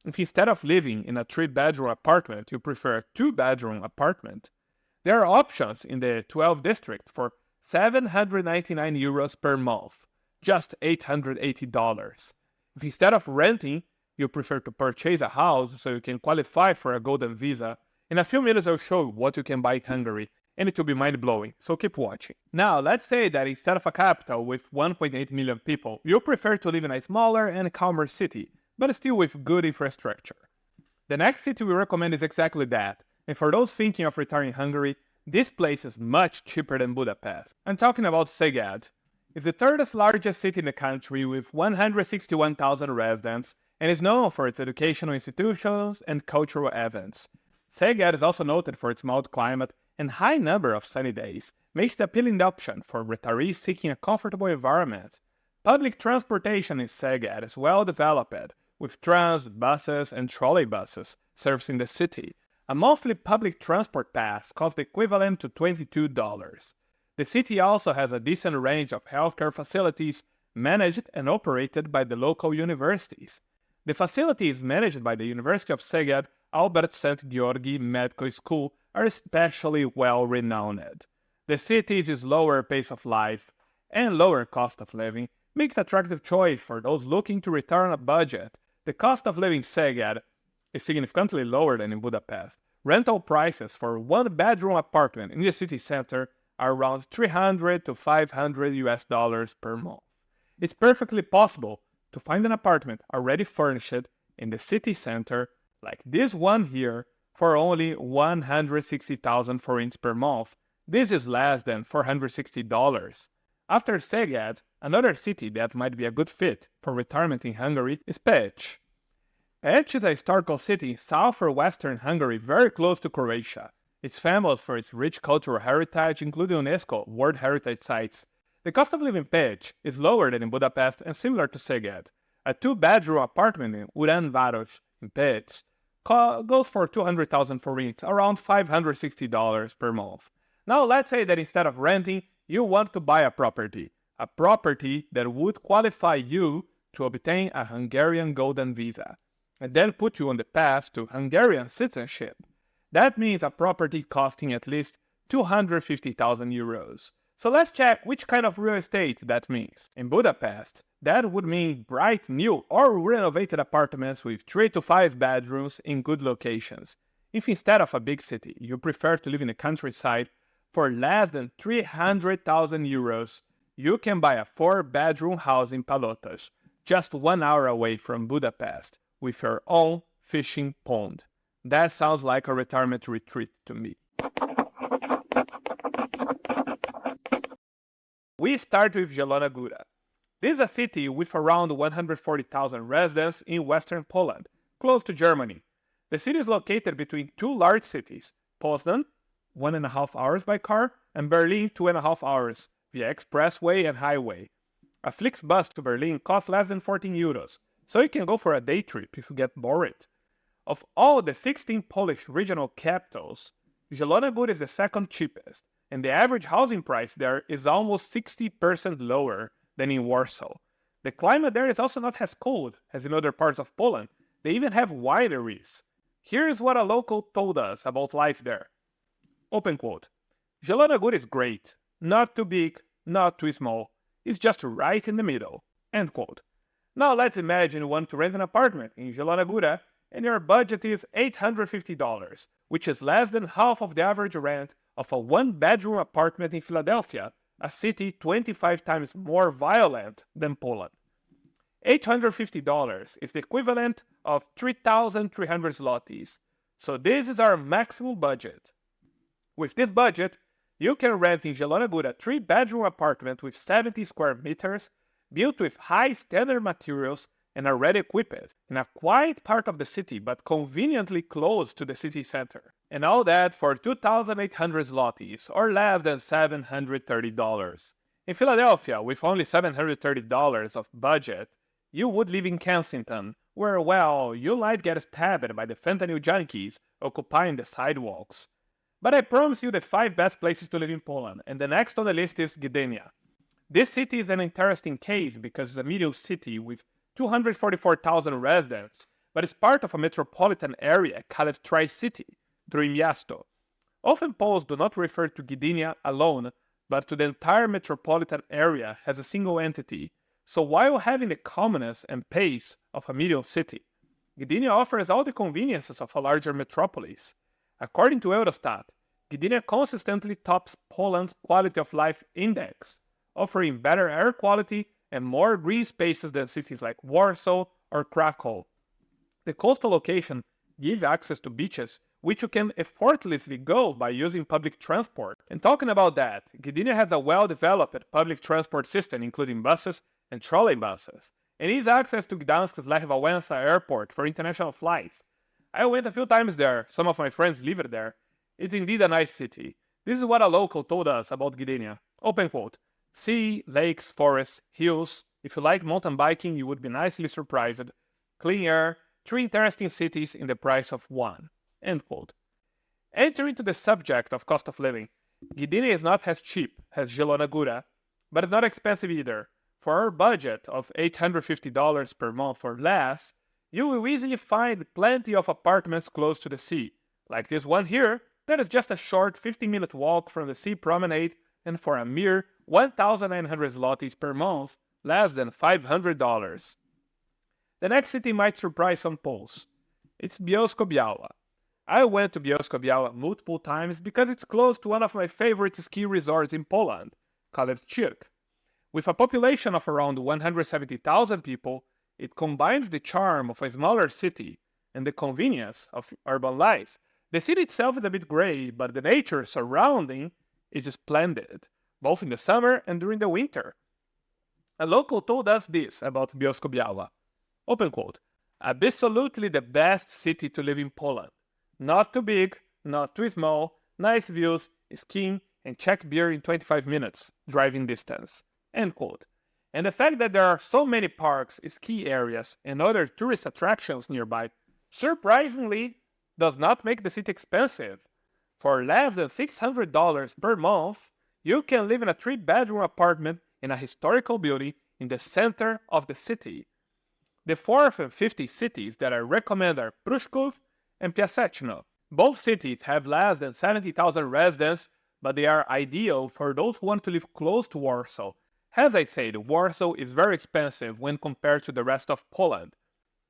If instead of living in a 3-bedroom apartment, you prefer a 2-bedroom apartment, There are options in the 12 district for €799 per month, just $880. If instead of renting, you prefer to purchase a house so you can qualify for a golden visa, in a few minutes I'll show you what you can buy in Hungary, and it will be mind-blowing, so keep watching. Now, let's say that instead of a capital with 1.8 million people, you prefer to live in a smaller and calmer city, but still with good infrastructure. The next city we recommend is exactly that, and for those thinking of retiring in Hungary, this place is much cheaper than Budapest. I'm talking about Szeged. It's the third largest city in the country with 161,000 residents, and is known for its educational institutions and cultural events. Szeged is also noted for its mild climate and high number of sunny days, makes it an appealing option for retirees seeking a comfortable environment. Public transportation in Szeged is well developed, with trams, buses, and trolleybuses servicing the city. A monthly public transport pass costs the equivalent to $22. The city also has a decent range of healthcare facilities managed and operated by the local universities. The facilities managed by the University of Szeged Albert St. Georgi Medical School are especially well renowned. The city's lower pace of life and lower cost of living make it an attractive choice for those looking to retire on a budget. The cost of living in Szeged is significantly lower than in Budapest. Rental prices for one-bedroom apartment in the city center are around $300 to $500 per month. It's perfectly possible to find an apartment already furnished in the city center, like this one here, for only $160,000 forints per month. This is less than $460. After Szeged, another city that might be a good fit for retirement in Hungary is Pécs. Pécs is a historical city in south or western Hungary, very close to Croatia. It's famous for its rich cultural heritage, including UNESCO World Heritage Sites. The cost of living in Pécs is lower than in Budapest and similar to Szeged. A two-bedroom apartment in Uranváros in Pécs goes for 200,000 forints, around $560 per month. Now let's say that instead of renting, you want to buy a property that would qualify you to obtain a Hungarian golden visa, and then put you on the path to Hungarian citizenship. That means a property costing at least €250,000. So let's check which kind of real estate that means. In Budapest, that would mean bright new or renovated apartments with 3 to 5 bedrooms in good locations. If instead of a big city, you prefer to live in the countryside, for less than €300,000, you can buy a 4-bedroom house in Palotas, just 1 hour away from Budapest, with your own fishing pond. That sounds like a retirement retreat to me. We start with Zielona Góra. This is a city with around 140,000 residents in western Poland, close to Germany. The city is located between two large cities, Poznan, 1.5 hours by car, and Berlin, 2.5 hours, via expressway and highway. A Flixbus to Berlin costs less than €14, so you can go for a day trip if you get bored. Of all the 16 Polish regional capitals, Zielona Góra is the second cheapest, and the average housing price there is almost 60% lower than in Warsaw. The climate there is also not as cold as in other parts of Poland. They even have wineries. Here is what a local told us about life there. Open quote. Zielona Góra is great. Not too big, not too small. It's just right in the middle. End quote. Now let's imagine you want to rent an apartment in Zielona Góra and your budget is $850, which is less than half of the average rent of a 1-bedroom apartment in Philadelphia, a city 25 times more violent than Poland. $850 is the equivalent of 3,300 zlotys, so this is our maximum budget. With this budget, you can rent in Zielona Góra a 3-bedroom apartment with 70 square meters, built with high standard materials and already equipped, in a quiet part of the city but conveniently close to the city center. And all that for 2,800 zlotys, or less than $730. In Philadelphia, with only $730 of budget, you would live in Kensington, where, well, you might get stabbed by the fentanyl junkies occupying the sidewalks. But I promise you the 5 best places to live in Poland, and the next on the list is Gdynia. This city is an interesting case because it's a medium city with 244,000 residents, but it's part of a metropolitan area called Tri-City, Trójmiasto. Often polls do not refer to Gdynia alone, but to the entire metropolitan area as a single entity, so while having the calmness and pace of a medium city, Gdynia offers all the conveniences of a larger metropolis. According to Eurostat, Gdynia consistently tops Poland's quality of life index, offering better air quality and more green spaces than cities like Warsaw or Krakow. The coastal location gives access to beaches, which you can effortlessly go by using public transport. And talking about that, Gdynia has a well-developed public transport system, including buses and trolleybuses, and easy access to Gdańsk's Lech Wałęsa airport for international flights. I went a few times there, some of my friends live there. It's indeed a nice city. This is what a local told us about Gdynia. Open quote. Sea, lakes, forests, hills. If you like mountain biking, you would be nicely surprised. Clean air, 3 interesting cities in the price of 1. End quote. Entering to the subject of cost of living, Gdynia is not as cheap as Zielona Góra, but it's not expensive either. For our budget of $850 per month or less, you will easily find plenty of apartments close to the sea, like this one here that is just a short 15-minute walk from the sea promenade and for a mere 1,900 zlotys per month, less than $500. The next city might surprise some Poles. It's Bielsko-Biała. I went to Bielsko-Biała multiple times because it's close to one of my favorite ski resorts in Poland, Kalev. With a population of around 170,000 people, it combines the charm of a smaller city and the convenience of urban life. The city itself is a bit gray, but the nature surrounding is splendid, both in the summer and during the winter. A local told us this about Bielsko-Biała. Open quote. Absolutely the best city to live in Poland. Not too big, not too small, nice views, skiing, and check beer in 25 minutes, driving distance. End quote. And the fact that there are so many parks, ski areas, and other tourist attractions nearby, surprisingly, does not make the city expensive. For less than $600 per month, you can live in a 3-bedroom apartment in a historical building in the center of the city. The 4th and 5th cities that I recommend are Pruszków and Piaseczno. Both cities have less than 70,000 residents, but they are ideal for those who want to live close to Warsaw. As I said, Warsaw is very expensive when compared to the rest of Poland.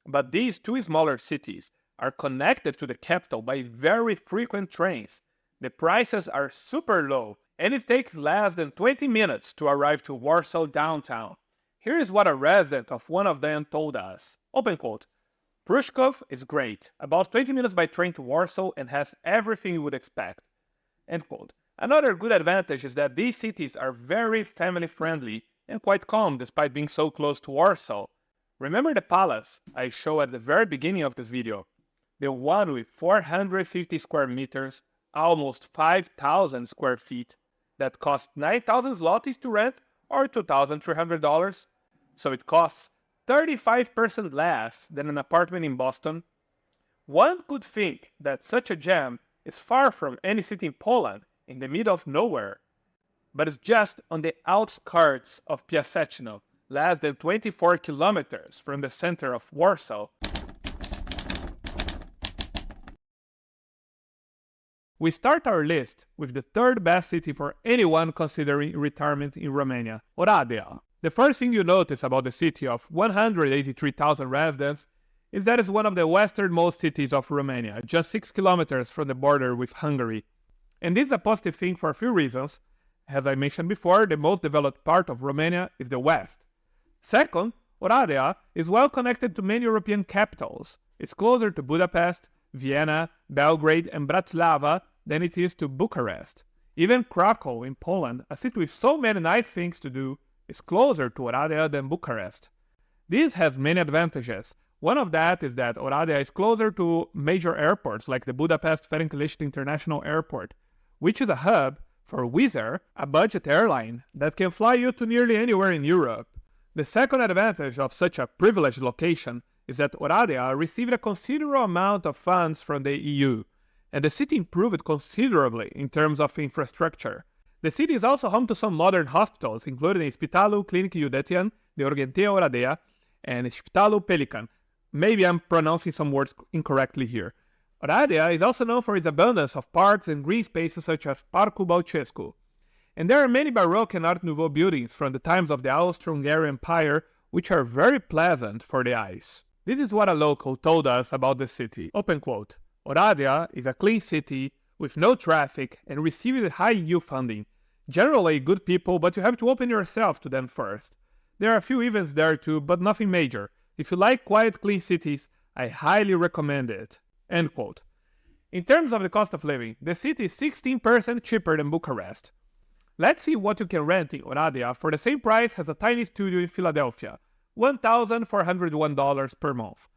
But these 2 smaller cities are connected to the capital by very frequent trains. The prices are super low, and it takes less than 20 minutes to arrive to Warsaw downtown. Here is what a resident of one of them told us. Open quote. Pruszków is great, about 20 minutes by train to Warsaw and has everything you would expect. End quote. Another good advantage is that these cities are very family-friendly and quite calm despite being so close to Warsaw. Remember the palace I showed at the very beginning of this video? The one with 450 square meters, almost 5,000 square feet, that cost 9,000 zlotys to rent or $2,300. So it costs 35% less than an apartment in Boston. One could think that such a gem is far from any city in Poland, in the middle of nowhere, but it's just on the outskirts of Piaseczno, less than 24 kilometers from the center of Warsaw. We start our list with the 3rd best city for anyone considering retirement in Romania, Oradea. The first thing you notice about the city of 183,000 residents is that it's one of the westernmost cities of Romania, just 6 kilometers from the border with Hungary. And this is a positive thing for a few reasons. As I mentioned before, the most developed part of Romania is the west. Second, Oradea is well connected to many European capitals. It's closer to Budapest, Vienna, Belgrade, and Bratislava than it is to Bucharest. Even Krakow in Poland, a city with so many nice things to do, is closer to Oradea than Bucharest. This has many advantages. One of that is that Oradea is closer to major airports like the Budapest Ferenc Liszt International Airport, which is a hub for Wizz Air, a budget airline that can fly you to nearly anywhere in Europe. The second advantage of such a privileged location is that Oradea received a considerable amount of funds from the EU, and the city improved considerably in terms of infrastructure. The city is also home to some modern hospitals, including Spitalul Clinic Județean de Urgenție Oradea and Spitalul Pelican. Maybe I'm pronouncing some words incorrectly here. Oradea is also known for its abundance of parks and green spaces such as Parcul Baucescu. And there are many Baroque and Art Nouveau buildings from the times of the Austro-Hungarian Empire which are very pleasant for the eyes. This is what a local told us about the city. Open quote, Oradea is a clean city with no traffic and receiving high youth funding. Generally good people, but you have to open yourself to them first. There are a few events there too, but nothing major. If you like quiet, clean cities, I highly recommend it. End quote. In terms of the cost of living, the city is 16% cheaper than Bucharest. Let's see what you can rent in Oradea for the same price as a tiny studio in Philadelphia, $1,401 per month.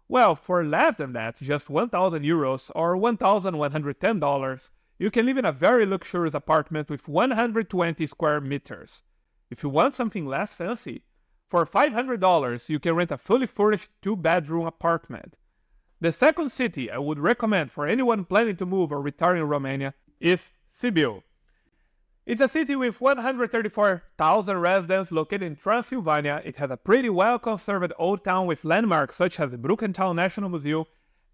Well, for less than that, just 1,000 euros or $1,110, you can live in a very luxurious apartment with 120 square meters. If you want something less fancy, for $500 you can rent a fully furnished 2-bedroom apartment. The second city I would recommend for anyone planning to move or retire in Romania is Sibiu. It's a city with 134,000 residents located in Transylvania. It has a pretty well-conserved old town with landmarks such as the Brukenthal National Museum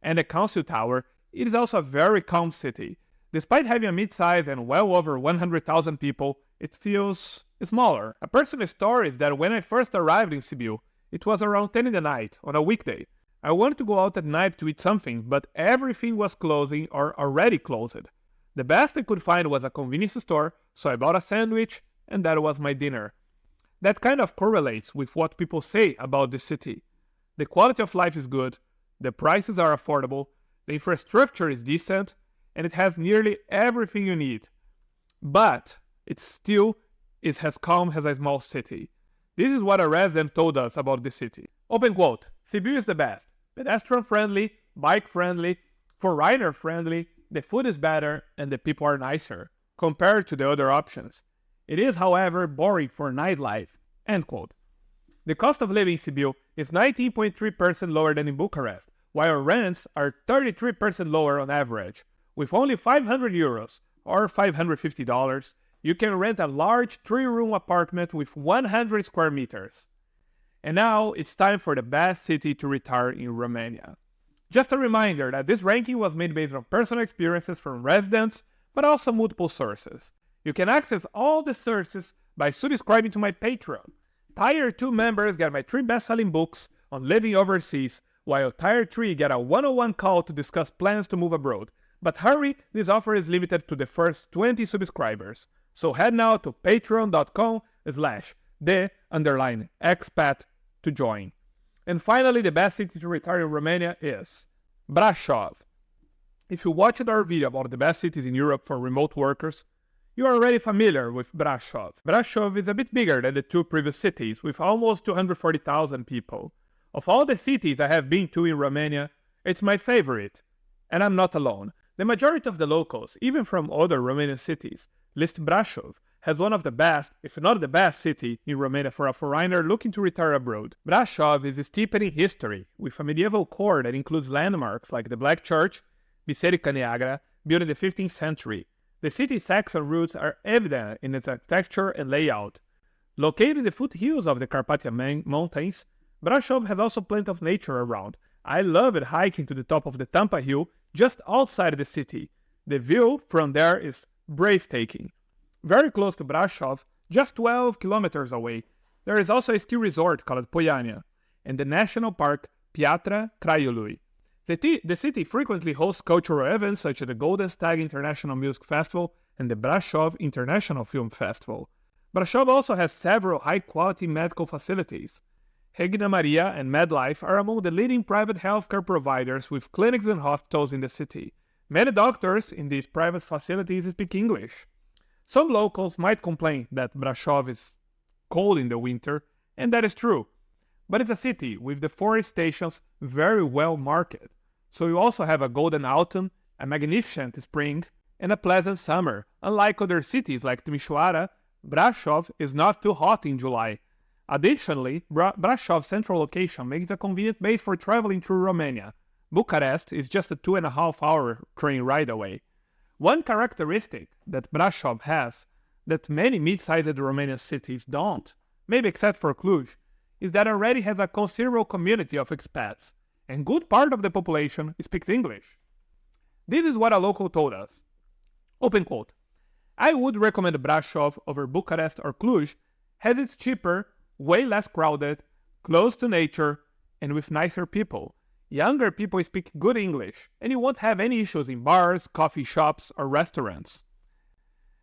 and the Council Tower. It is also a very calm city. Despite having a mid-size and well over 100,000 people, it feels smaller. A personal story is that when I first arrived in Sibiu, it was around 10 in the night on a weekday. I wanted to go out at night to eat something, but everything was closing or already closed. The best I could find was a convenience store, so I bought a sandwich, and that was my dinner. That kind of correlates with what people say about the city. The quality of life is good, the prices are affordable, the infrastructure is decent, and it has nearly everything you need. But it still is as calm as a small city. This is what a resident told us about the city. Open quote, Sibiu is the best. Pedestrian-friendly, bike-friendly, foreigner-friendly, the food is better, and the people are nicer, compared to the other options. It is, however, boring for nightlife. End quote. The cost of living in Sibiu is 19.3% lower than in Bucharest, while rents are 33% lower on average. With only 500 euros, or $550, you can rent a large 3-room apartment with 100 square meters. And now it's time for the best city to retire in Romania. Just a reminder that this ranking was made based on personal experiences from residents, but also multiple sources. You can access all the sources by subscribing to my Patreon. Tier 2 members get my 3 best-selling books on living overseas, while Tier 3 get a one-on-one call to discuss plans to move abroad. But hurry, this offer is limited to the first 20 subscribers. So head now to patreon.com/the_expat to join. And finally, the best city to retire in Romania is Brașov. If you watched our video about the best cities in Europe for remote workers, you are already familiar with Brașov. Brașov is a bit bigger than the 2 previous cities, with almost 240,000 people. Of all the cities I have been to in Romania, it's my favorite. And I'm not alone. The majority of the locals, even from other Romanian cities, list Brașov as one of the best, if not the best city in Romania for a foreigner looking to retire abroad. Brașov is steeped in history, with a medieval core that includes landmarks like the Black Church, Biserica Neagra, built in the 15th century. The city's Saxon roots are evident in its architecture and layout. Located in the foothills of the Carpathian Mountains, Brașov has also plenty of nature around. I loved hiking to the top of the Tampa Hill just outside the city. The view from there is breathtaking. Very close to Brașov, just 12 kilometers away, there is also a ski resort called Poiana, and the national park Piatra Craiului. The city frequently hosts cultural events such as the Golden Stag International Music Festival and the Brașov International Film Festival. Brașov also has several high-quality medical facilities. Regina Maria and MedLife are among the leading private healthcare providers with clinics and hospitals in the city. Many doctors in these private facilities speak English. Some locals might complain that Brașov is cold in the winter, and that is true. But it's a city with the 4 stations very well marked. So you also have a golden autumn, a magnificent spring, and a pleasant summer. Unlike other cities like Timișoara, Brașov is not too hot in July. Additionally, Brașov's central location makes it a convenient base for traveling through Romania. Bucharest is just a 2.5-hour train ride away. One characteristic that Brașov has that many mid-sized Romanian cities don't, maybe except for Cluj, is that it already has a considerable community of expats, and good part of the population speaks English. This is what a local told us. Open quote. I would recommend Brasov over Bucharest or Cluj, as it's cheaper, way less crowded, close to nature, and with nicer people. Younger people speak good English, and you won't have any issues in bars, coffee shops, or restaurants.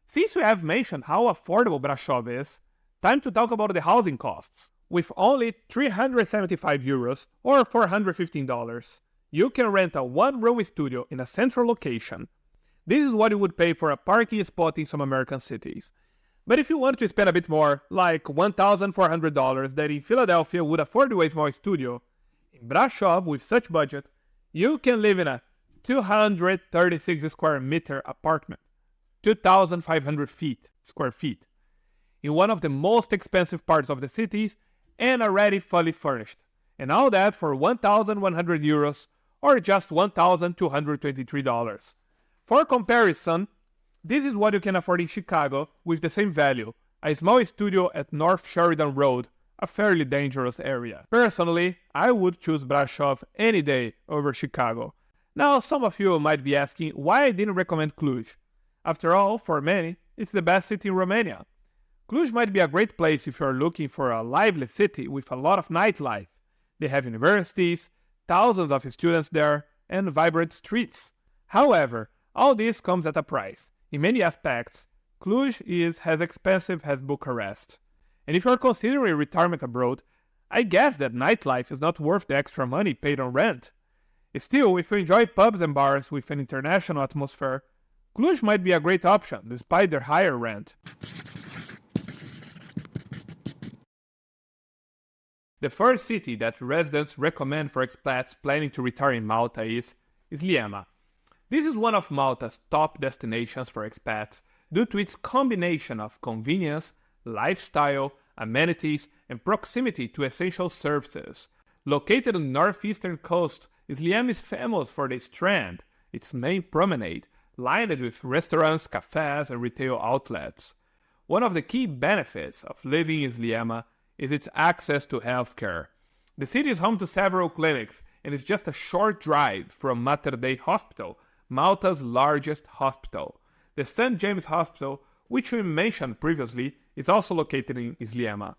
Since we have mentioned how affordable Brasov is, time to talk about the housing costs. With only 375 euros or $415, you can rent a one-room studio in a central location. This is what you would pay for a parking spot in some American cities. But if you want to spend a bit more, like $1,400 that in Philadelphia would afford you a small studio, in Brasov with such budget, you can live in a 236 square meter apartment, 2,500 square feet, in one of the most expensive parts of the cities and already fully furnished. And all that for 1,100 euros or just $1,223. For comparison, this is what you can afford in Chicago with the same value, a small studio at North Sheridan Road, a fairly dangerous area. Personally, I would choose Brasov any day over Chicago. Now, some of you might be asking why I didn't recommend Cluj. After all, for many, it's the best city in Romania. Cluj might be a great place if you're looking for a lively city with a lot of nightlife. They have universities, thousands of students there, and vibrant streets. However, all this comes at a price. In many aspects, Cluj is as expensive as Bucharest. And if you're considering retirement abroad, I guess that nightlife is not worth the extra money paid on rent. Still, if you enjoy pubs and bars with an international atmosphere, Cluj might be a great option despite their higher rent. The first city that residents recommend for expats planning to retire in Malta is Sliema. This is one of Malta's top destinations for expats due to its combination of convenience, lifestyle, amenities, and proximity to essential services. Located on the northeastern coast, Sliema is famous for the Strand, its main promenade, lined with restaurants, cafes, and retail outlets. One of the key benefits of living in Sliema is its access to healthcare. The city is home to several clinics and is just a short drive from Mater Dei Hospital, Malta's largest hospital. The St. James Hospital, which we mentioned previously, is also located in Sliema.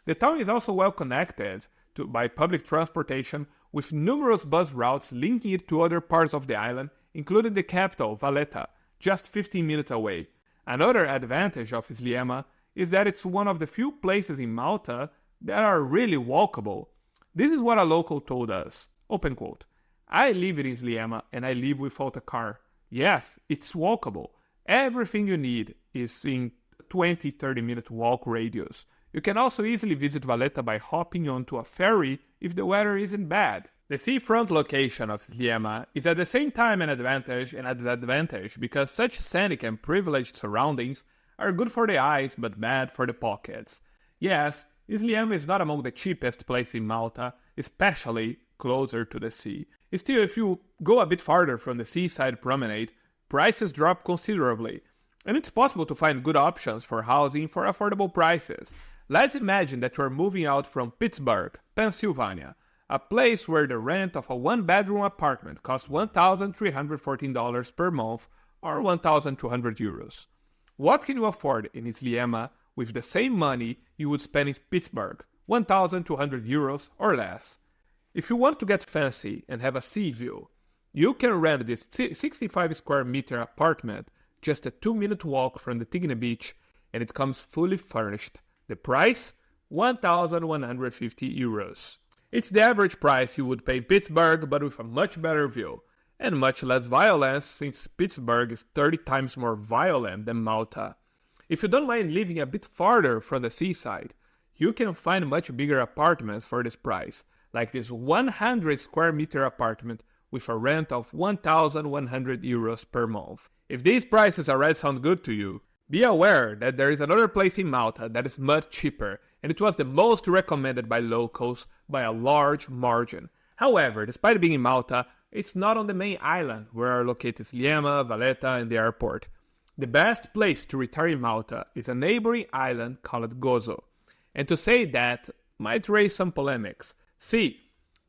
The town is also well connected by public transportation, with numerous bus routes linking it to other parts of the island, including the capital, Valletta, just 15 minutes away. Another advantage of Sliema is that it's one of the few places in Malta that are really walkable. This is what a local told us. Open quote. I live in Sliema and I live without a car. Yes, it's walkable. Everything you need is in 20-30 minute walk radius. You can also easily visit Valletta by hopping onto a ferry if the weather isn't bad. The seafront location of Sliema is at the same time an advantage and a disadvantage because such scenic and privileged surroundings are good for the eyes but bad for the pockets. Yes, Sliema is not among the cheapest places in Malta, especially closer to the sea. Still, if you go a bit farther from the seaside promenade, prices drop considerably, and it's possible to find good options for housing for affordable prices. Let's imagine that you're moving out from Pittsburgh, Pennsylvania, a place where the rent of a one-bedroom apartment costs $1,314 per month or 1,200 euros. What can you afford in Sliema with the same money you would spend in Pittsburgh, 1,200 euros or less? If you want to get fancy and have a sea view, you can rent this 65 square meter apartment just a 2-minute walk from the Tignes beach, and it comes fully furnished. The price? 1,150 euros. It's the average price you would pay in Pittsburgh, but with a much better view, and much less violence since Pittsburgh is 30 times more violent than Malta. If you don't mind living a bit farther from the seaside, you can find much bigger apartments for this price, like this 100 square meter apartment with a rent of 1,100 euros per month. If these prices already sound good to you, be aware that there is another place in Malta that is much cheaper, and it was the most recommended by locals by a large margin. However, despite being in Malta, it's not on the main island where are located Sliema, Valletta, and the airport. The best place to retire in Malta is a neighboring island called Gozo. And to say that might raise some polemics. See,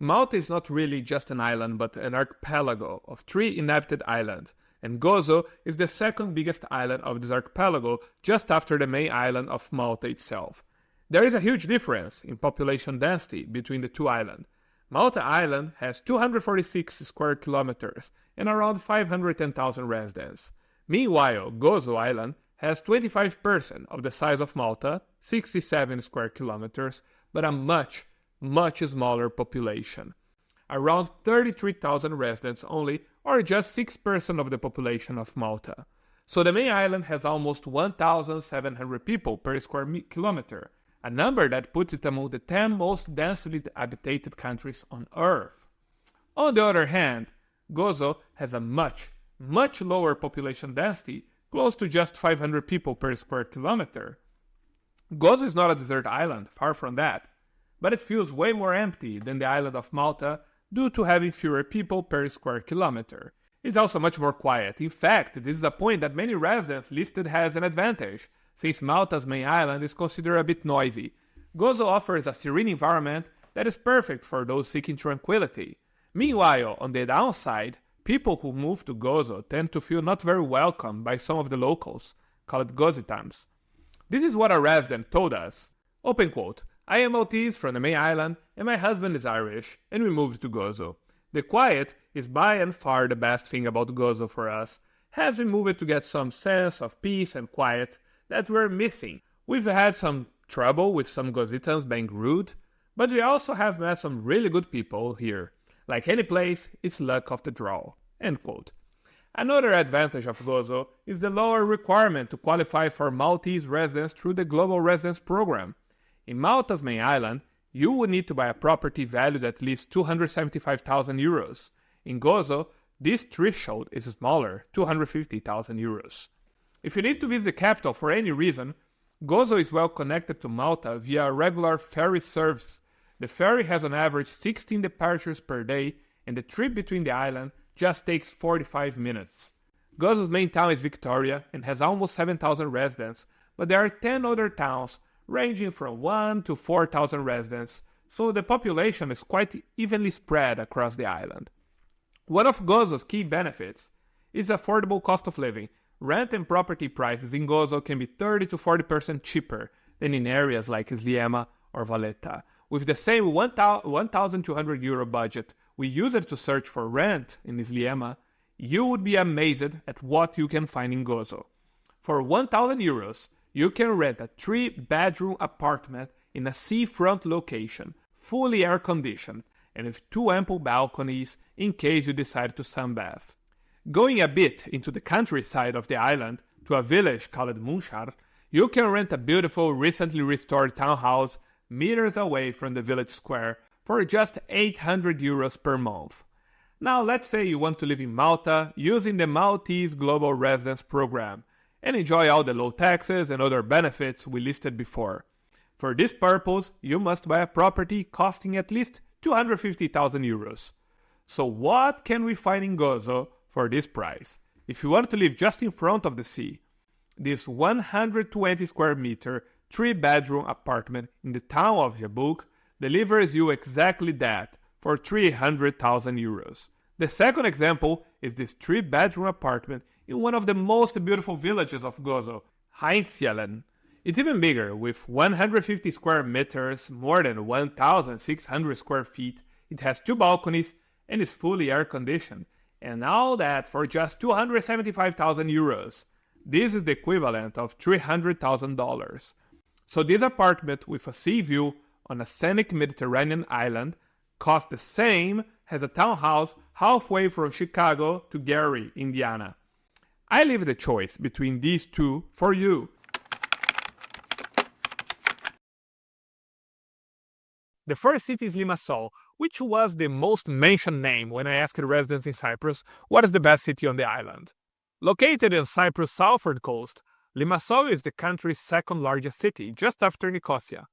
Malta is not really just an island but an archipelago of 3 inhabited islands, and Gozo is the second biggest island of this archipelago just after the main island of Malta itself. There is a huge difference in population density between the two islands. Malta Island has 246 square kilometers and around 510,000 residents. Meanwhile, Gozo Island has 25% of the size of Malta, 67 square kilometers, but a much smaller population. Around 33,000 residents only, or just 6% of the population of Malta. So the main island has almost 1,700 people per square kilometer, a number that puts it among the 10 most densely habitated countries on Earth. On the other hand, Gozo has a much lower population density, close to just 500 people per square kilometer. Gozo is not a desert island, far from that, but it feels way more empty than the island of Malta due to having fewer people per square kilometer. It's also much more quiet. In fact, this is a point that many residents listed as an advantage, since Malta's main island is considered a bit noisy. Gozo offers a serene environment that is perfect for those seeking tranquility. Meanwhile, on the downside, people who move to Gozo tend to feel not very welcome by some of the locals, called Gozitans. This is what a resident told us. Open quote, "I am Maltese from the main island, and my husband is Irish, and we moved to Gozo. The quiet is by and far the best thing about Gozo for us, as we moved to get some sense of peace and quiet that we're missing. We've had some trouble with some Gozitans being rude, but we also have met some really good people here. Like any place, it's luck of the draw." End quote. Another advantage of Gozo is the lower requirement to qualify for Maltese residence through the Global Residence Program. In Malta's main island, you would need to buy a property valued at least 275,000 euros. In Gozo, this threshold is smaller, 250,000 euros. If you need to visit the capital for any reason, Gozo is well connected to Malta via a regular ferry service. The ferry has on average 16 departures per day, and the trip between the island just takes 45 minutes. Gozo's main town is Victoria and has almost 7,000 residents, but there are 10 other towns ranging from 1 to 4,000 residents, so the population is quite evenly spread across the island. One of Gozo's key benefits is affordable cost of living. Rent and property prices in Gozo can be 30 to 40% cheaper than in areas like Sliema or Valletta. With the same 1,200 euro budget we used to search for rent in Sliema, you would be amazed at what you can find in Gozo. For 1,000 euros, you can rent a 3-bedroom apartment in a seafront location, fully air-conditioned, and with 2 ample balconies in case you decide to sunbathe. Going a bit into the countryside of the island, to a village called Munchar, you can rent a beautiful, recently restored townhouse meters away from the village square for just 800 euros per month. Now let's say you want to live in Malta using the Maltese Global Residence Program and enjoy all the low taxes and other benefits we listed before. For this purpose, you must buy a property costing at least 250,000 euros. So what can we find in Gozo for this price? If you want to live just in front of the sea, this 120 square meter 3-bedroom apartment in the town of Jabuk delivers you exactly that for 300,000 euros. The second example is this 3-bedroom apartment in one of the most beautiful villages of Gozo, Heinzjelen. It's even bigger, with 150 square meters, more than 1,600 square feet. It has 2 balconies and is fully air-conditioned. And all that for just 275,000 euros. This is the equivalent of $300,000. So this apartment with a sea view on a scenic Mediterranean island costs the same as a townhouse halfway from Chicago to Gary, Indiana. I leave the choice between these two for you. The first city is Limassol, which was the most mentioned name when I asked residents in Cyprus what is the best city on the island. Located on Cyprus' southward coast, Limassol is the country's second largest city, just after Nicosia.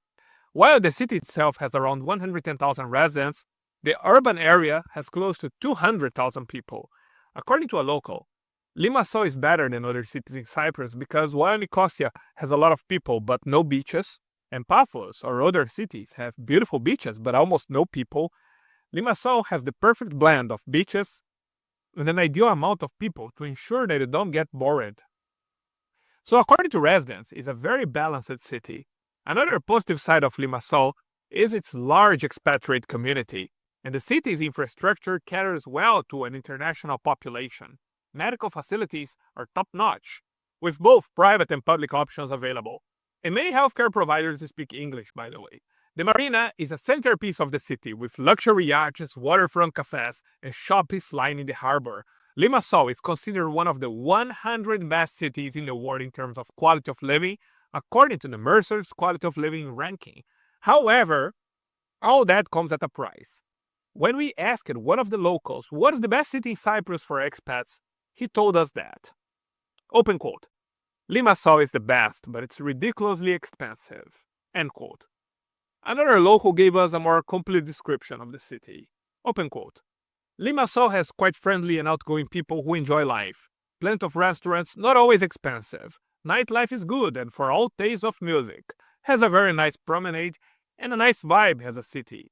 While the city itself has around 110,000 residents, the urban area has close to 200,000 people. According to a local, Limassol is better than other cities in Cyprus because while Nicosia has a lot of people but no beaches, and Paphos or other cities have beautiful beaches but almost no people, Limassol has the perfect blend of beaches and an ideal amount of people to ensure that you don't get bored. So according to residents, it's a very balanced city. Another positive side of Limassol is its large expatriate community, and the city's infrastructure caters well to an international population. Medical facilities are top-notch, with both private and public options available. And many healthcare providers speak English, by the way. The marina is a centerpiece of the city, with luxury yachts, waterfront cafes, and shops lining the harbor. Limassol is considered one of the 100 best cities in the world in terms of quality of living, according to the Mercer's Quality of Living ranking. However, all that comes at a price. When we asked one of the locals what is the best city in Cyprus for expats, he told us that. Open quote. Limassol is the best, but it's ridiculously expensive. End quote. Another local gave us a more complete description of the city. Open quote. Limassol has quite friendly and outgoing people who enjoy life. Plenty of restaurants, not always expensive. Nightlife is good and for all tastes of music. Has a very nice promenade and a nice vibe as a city.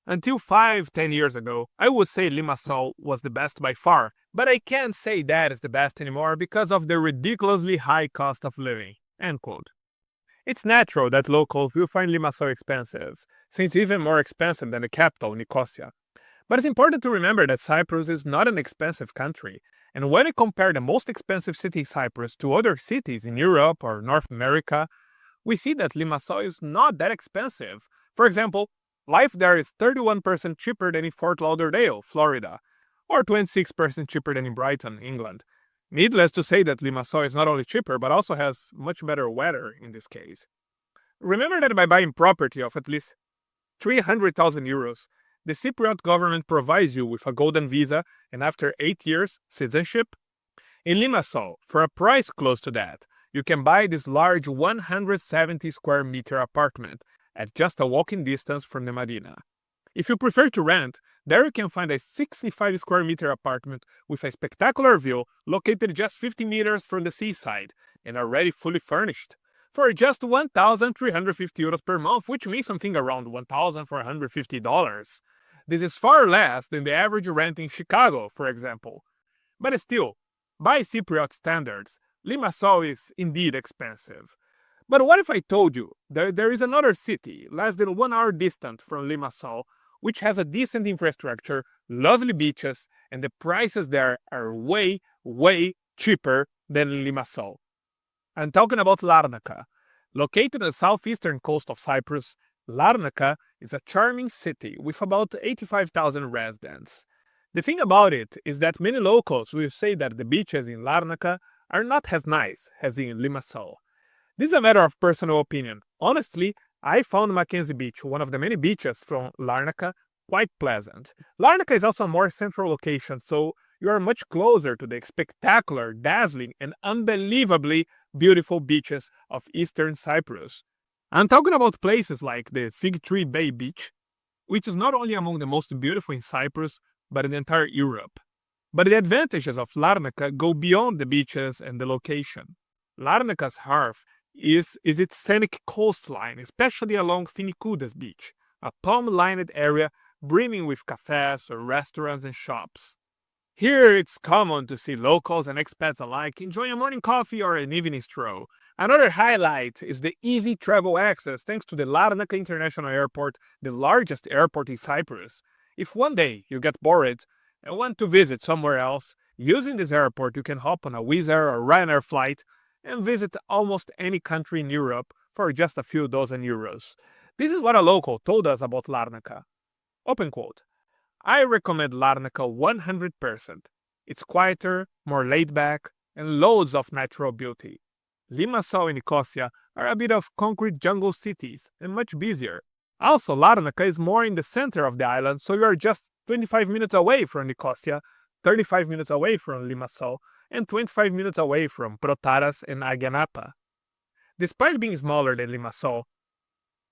Until 5-10 years ago, I would say Limassol was the best by far, but I can't say that is the best anymore because of the ridiculously high cost of living. End quote. It's natural that locals will find Limassol expensive, since it's even more expensive than the capital, Nicosia. But it's important to remember that Cyprus is not an expensive country, and when we compare the most expensive city Cyprus to other cities in Europe or North America, we see that Limassol is not that expensive. For example, life there is 31% cheaper than in Fort Lauderdale, Florida, or 26% cheaper than in Brighton, England. Needless to say that Limassol is not only cheaper, but also has much better weather in this case. Remember that by buying property of at least 300,000 euros, the Cypriot government provides you with a golden visa and after 8 years, citizenship. In Limassol, for a price close to that, you can buy this large 170 square meter apartment at just a walking distance from the marina. If you prefer to rent, there you can find a 65 square meter apartment with a spectacular view located just 50 meters from the seaside and already fully furnished for just 1,350 euros per month, which means something around $1,450. This is far less than the average rent in Chicago, for example. But still, by Cypriot standards, Limassol is indeed expensive. But what if I told you that there is another city, less than 1 hour distant from Limassol, which has a decent infrastructure, lovely beaches, and the prices there are way, way cheaper than Limassol? I'm talking about Larnaca. Located on the southeastern coast of Cyprus, Larnaca is a charming city with about 85,000 residents. The thing about it is that many locals will say that the beaches in Larnaca are not as nice as in Limassol. This is a matter of personal opinion. Honestly, I found Mackenzie Beach, one of the many beaches from Larnaca, quite pleasant. Larnaca is also a more central location, so you are much closer to the spectacular, dazzling, and unbelievably beautiful beaches of eastern Cyprus. I'm talking about places like the Fig Tree Bay Beach, which is not only among the most beautiful in Cyprus, but in the entire Europe. But the advantages of Larnaca go beyond the beaches and the location. Larnaca's heart is its scenic coastline, especially along Finicudas Beach, a palm-lined area brimming with cafes, restaurants, and shops. Here it's common to see locals and expats alike enjoying a morning coffee or an evening stroll. Another highlight is the easy travel access thanks to the Larnaca International Airport, the largest airport in Cyprus. If one day you get bored and want to visit somewhere else, using this airport you can hop on a Wizz Air or Ryanair flight and visit almost any country in Europe for just a few dozen euros. This is what a local told us about Larnaca. Open quote. I recommend Larnaca 100%. It's quieter, more laid back, and loads of natural beauty. Limassol and Nicosia are a bit of concrete jungle cities and much busier. Also, Larnaca is more in the center of the island, so you are just 25 minutes away from Nicosia, 35 minutes away from Limassol, and 25 minutes away from Protaras and Aganapa. Despite being smaller than Limassol,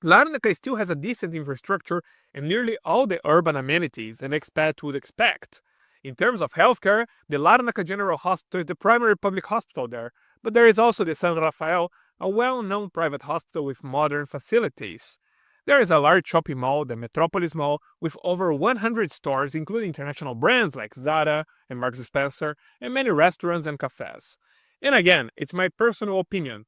Larnaca still has a decent infrastructure and nearly all the urban amenities an expat would expect. In terms of healthcare, the Larnaca General Hospital is the primary public hospital there, but there is also the San Rafael, a well-known private hospital with modern facilities. There is a large shopping mall, the Metropolis Mall, with over 100 stores, including international brands like Zara and Marks & Spencer, and many restaurants and cafes. And again, it's my personal opinion,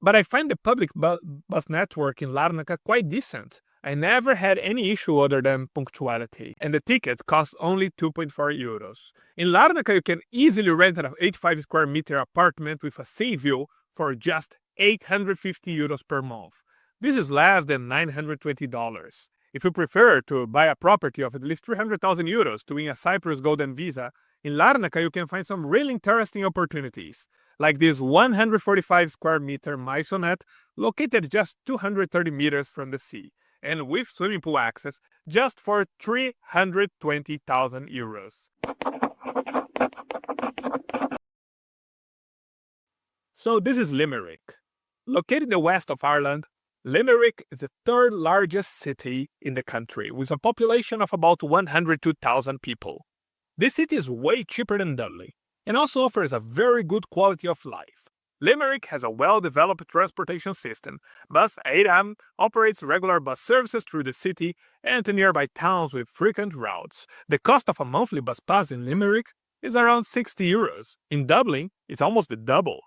but I find the public bus network in Larnaca quite decent. I never had any issue other than punctuality, and the ticket costs only 2.4 euros. In Larnaca, you can easily rent an 85 square meter apartment with a sea view for just 850 euros per month. This is less than $920. If you prefer to buy a property of at least 300,000 euros to win a Cyprus Golden Visa, in Larnaca you can find some really interesting opportunities, like this 145 square meter maisonette located just 230 meters from the sea, and with swimming pool access just for 320,000 euros. So this is Limerick. Located in the west of Ireland, Limerick is the third largest city in the country, with a population of about 102,000 people. This city is way cheaper than Dublin, and also offers a very good quality of life. Limerick has a well-developed transportation system. Bus 8M operates regular bus services through the city and to nearby towns with frequent routes. The cost of a monthly bus pass in Limerick is around 60 euros. In Dublin, it's almost the double.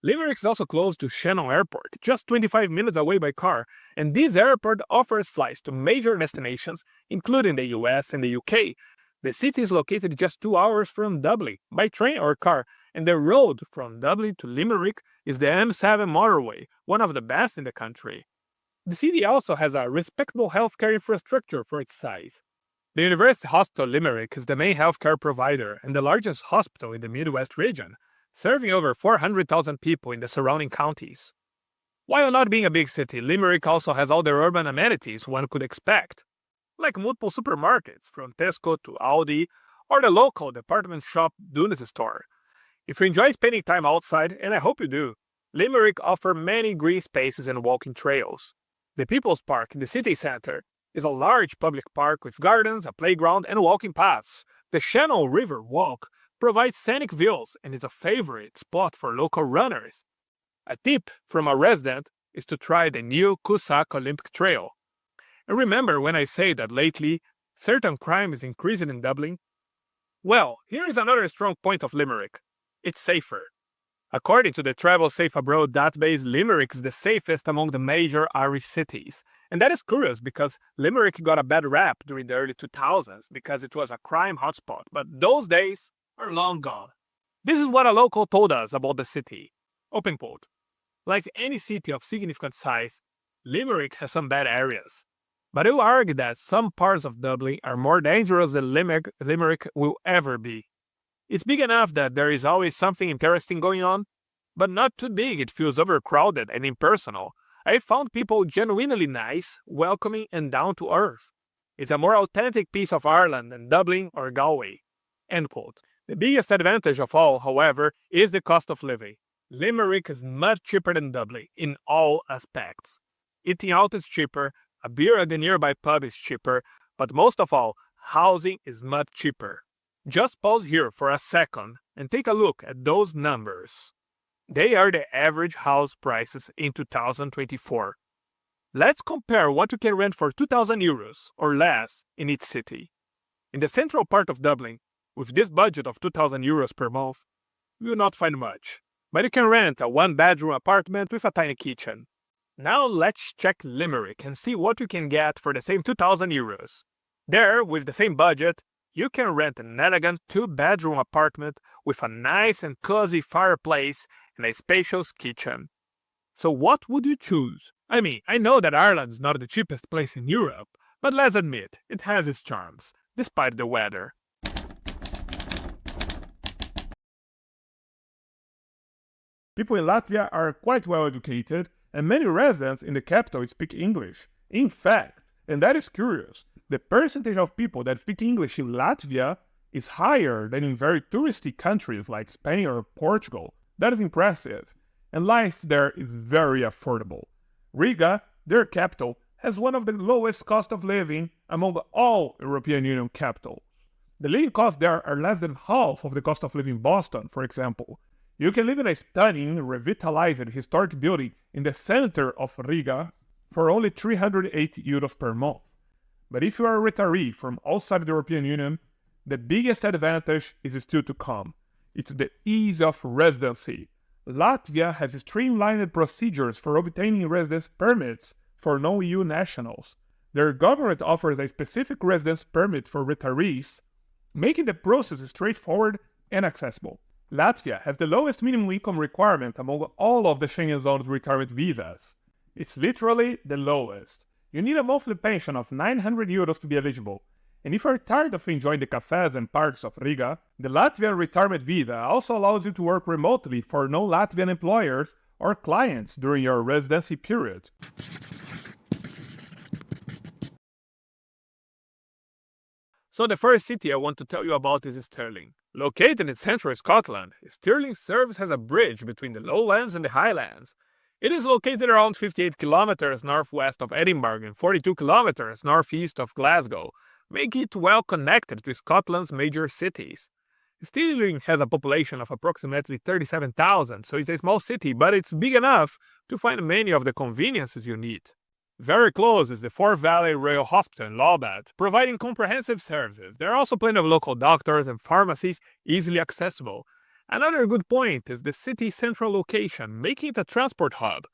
Limerick is also close to Shannon Airport, just 25 minutes away by car, and this airport offers flights to major destinations, including the US and the UK. The city is located just 2 hours from Dublin, by train or car, and the road from Dublin to Limerick is the M7 motorway, one of the best in the country. The city also has a respectable healthcare infrastructure for its size. The University Hospital Limerick is the main healthcare provider and the largest hospital in the Midwest region, serving over 400,000 people in the surrounding counties. While not being a big city, Limerick also has all the urban amenities one could expect, like multiple supermarkets from Tesco to Aldi, or the local department shop Dunes store. If you enjoy spending time outside, and I hope you do, Limerick offers many green spaces and walking trails. The People's Park in the city center is a large public park with gardens, a playground, and walking paths. The Shannon River Walk provides scenic views and is a favorite spot for local runners. A tip from a resident is to try the new Cossack Olympic Trail. And remember when I say that lately, certain crime is increasing in Dublin? Well, here is another strong point of Limerick. It's safer. According to the Travel Safe Abroad database, Limerick is the safest among the major Irish cities. And that is curious because Limerick got a bad rap during the early 2000s because it was a crime hotspot, but those days are long gone. This is what a local told us about the city. Open quote. Like any city of significant size, Limerick has some bad areas. But I will argue that some parts of Dublin are more dangerous than Limerick will ever be. It's big enough that there is always something interesting going on, but not too big it feels overcrowded and impersonal. I found people genuinely nice, welcoming, and down to earth. It's a more authentic piece of Ireland than Dublin or Galway. End quote. The biggest advantage of all, however, is the cost of living. Limerick is much cheaper than Dublin in all aspects. Eating out is cheaper, a beer at the nearby pub is cheaper, but most of all, housing is much cheaper. Just pause here for a second and take a look at those numbers. They are the average house prices in 2024. Let's compare what you can rent for 2,000 euros or less in each city. In the central part of Dublin, with this budget of 2,000 euros per month, you will not find much, but you can rent a one-bedroom apartment with a tiny kitchen. Now let's check Limerick and see what you can get for the same 2,000 euros. There, with the same budget, you can rent an elegant two-bedroom apartment with a nice and cozy fireplace and a spacious kitchen. So what would you choose? I mean, I know that Ireland's not the cheapest place in Europe, but let's admit, it has its charms, despite the weather. People in Latvia are quite well educated, and many residents in the capital speak English. In fact, and that is curious, the percentage of people that speak English in Latvia is higher than in very touristy countries like Spain or Portugal. That is impressive. And life there is very affordable. Riga, their capital, has one of the lowest cost of living among all European Union capitals. The living costs there are less than half of the cost of living in Boston, for example. You can live in a stunning, revitalized historic building in the center of Riga for only €380 per month. But if you are a retiree from outside the European Union, the biggest advantage is still to come. It's the ease of residency. Latvia has streamlined procedures for obtaining residence permits for non-EU nationals. Their government offers a specific residence permit for retirees, making the process straightforward and accessible. Latvia has the lowest minimum income requirement among all of the Schengen zone's retirement visas. It's literally the lowest. You need a monthly pension of €900 to be eligible. And if you're tired of enjoying the cafes and parks of Riga, the Latvian retirement visa also allows you to work remotely for non-Latvian employers or clients during your residency period. So the first city I want to tell you about is Stirling. Located in central Scotland, Stirling serves as a bridge between the lowlands and the highlands. It is located around 58 kilometers northwest of Edinburgh and 42 kilometers northeast of Glasgow, making it well connected to Scotland's major cities. Stirling has a population of approximately 37,000, so it's a small city, but it's big enough to find many of the conveniences you need. Very close is the Forth Valley Royal Hospital in Lobet, providing comprehensive services. There are also plenty of local doctors and pharmacies easily accessible. Another good point is the city's central location, making it a transport hub.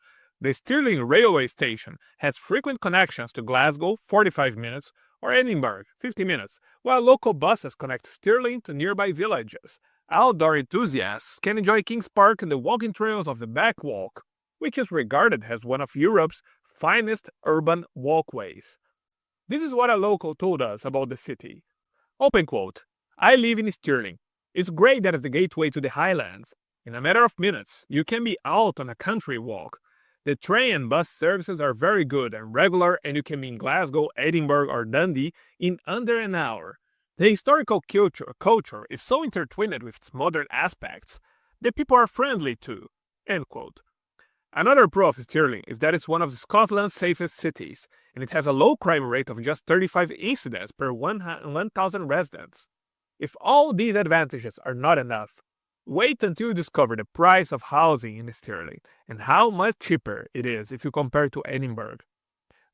The Stirling railway station has frequent connections to Glasgow, 45 minutes, or Edinburgh, 50 minutes, while local buses connect Stirling to nearby villages. Outdoor enthusiasts can enjoy Kings Park and the walking trails of the Backwalk, which is regarded as one of Europe's finest urban walkways. This is what a local told us about the city. Open quote, "I live in Stirling. It's great that it's the gateway to the highlands. In a matter of minutes, you can be out on a country walk. The train and bus services are very good and regular, and you can be in Glasgow, Edinburgh, or Dundee in under an hour. The historical culture is so intertwined with its modern aspects. The people are friendly too." End quote. Another pro of Stirling is that it's one of Scotland's safest cities, and it has a low crime rate of just 35 incidents per 1,000 residents. If all these advantages are not enough, wait until you discover the price of housing in Stirling and how much cheaper it is if you compare to Edinburgh.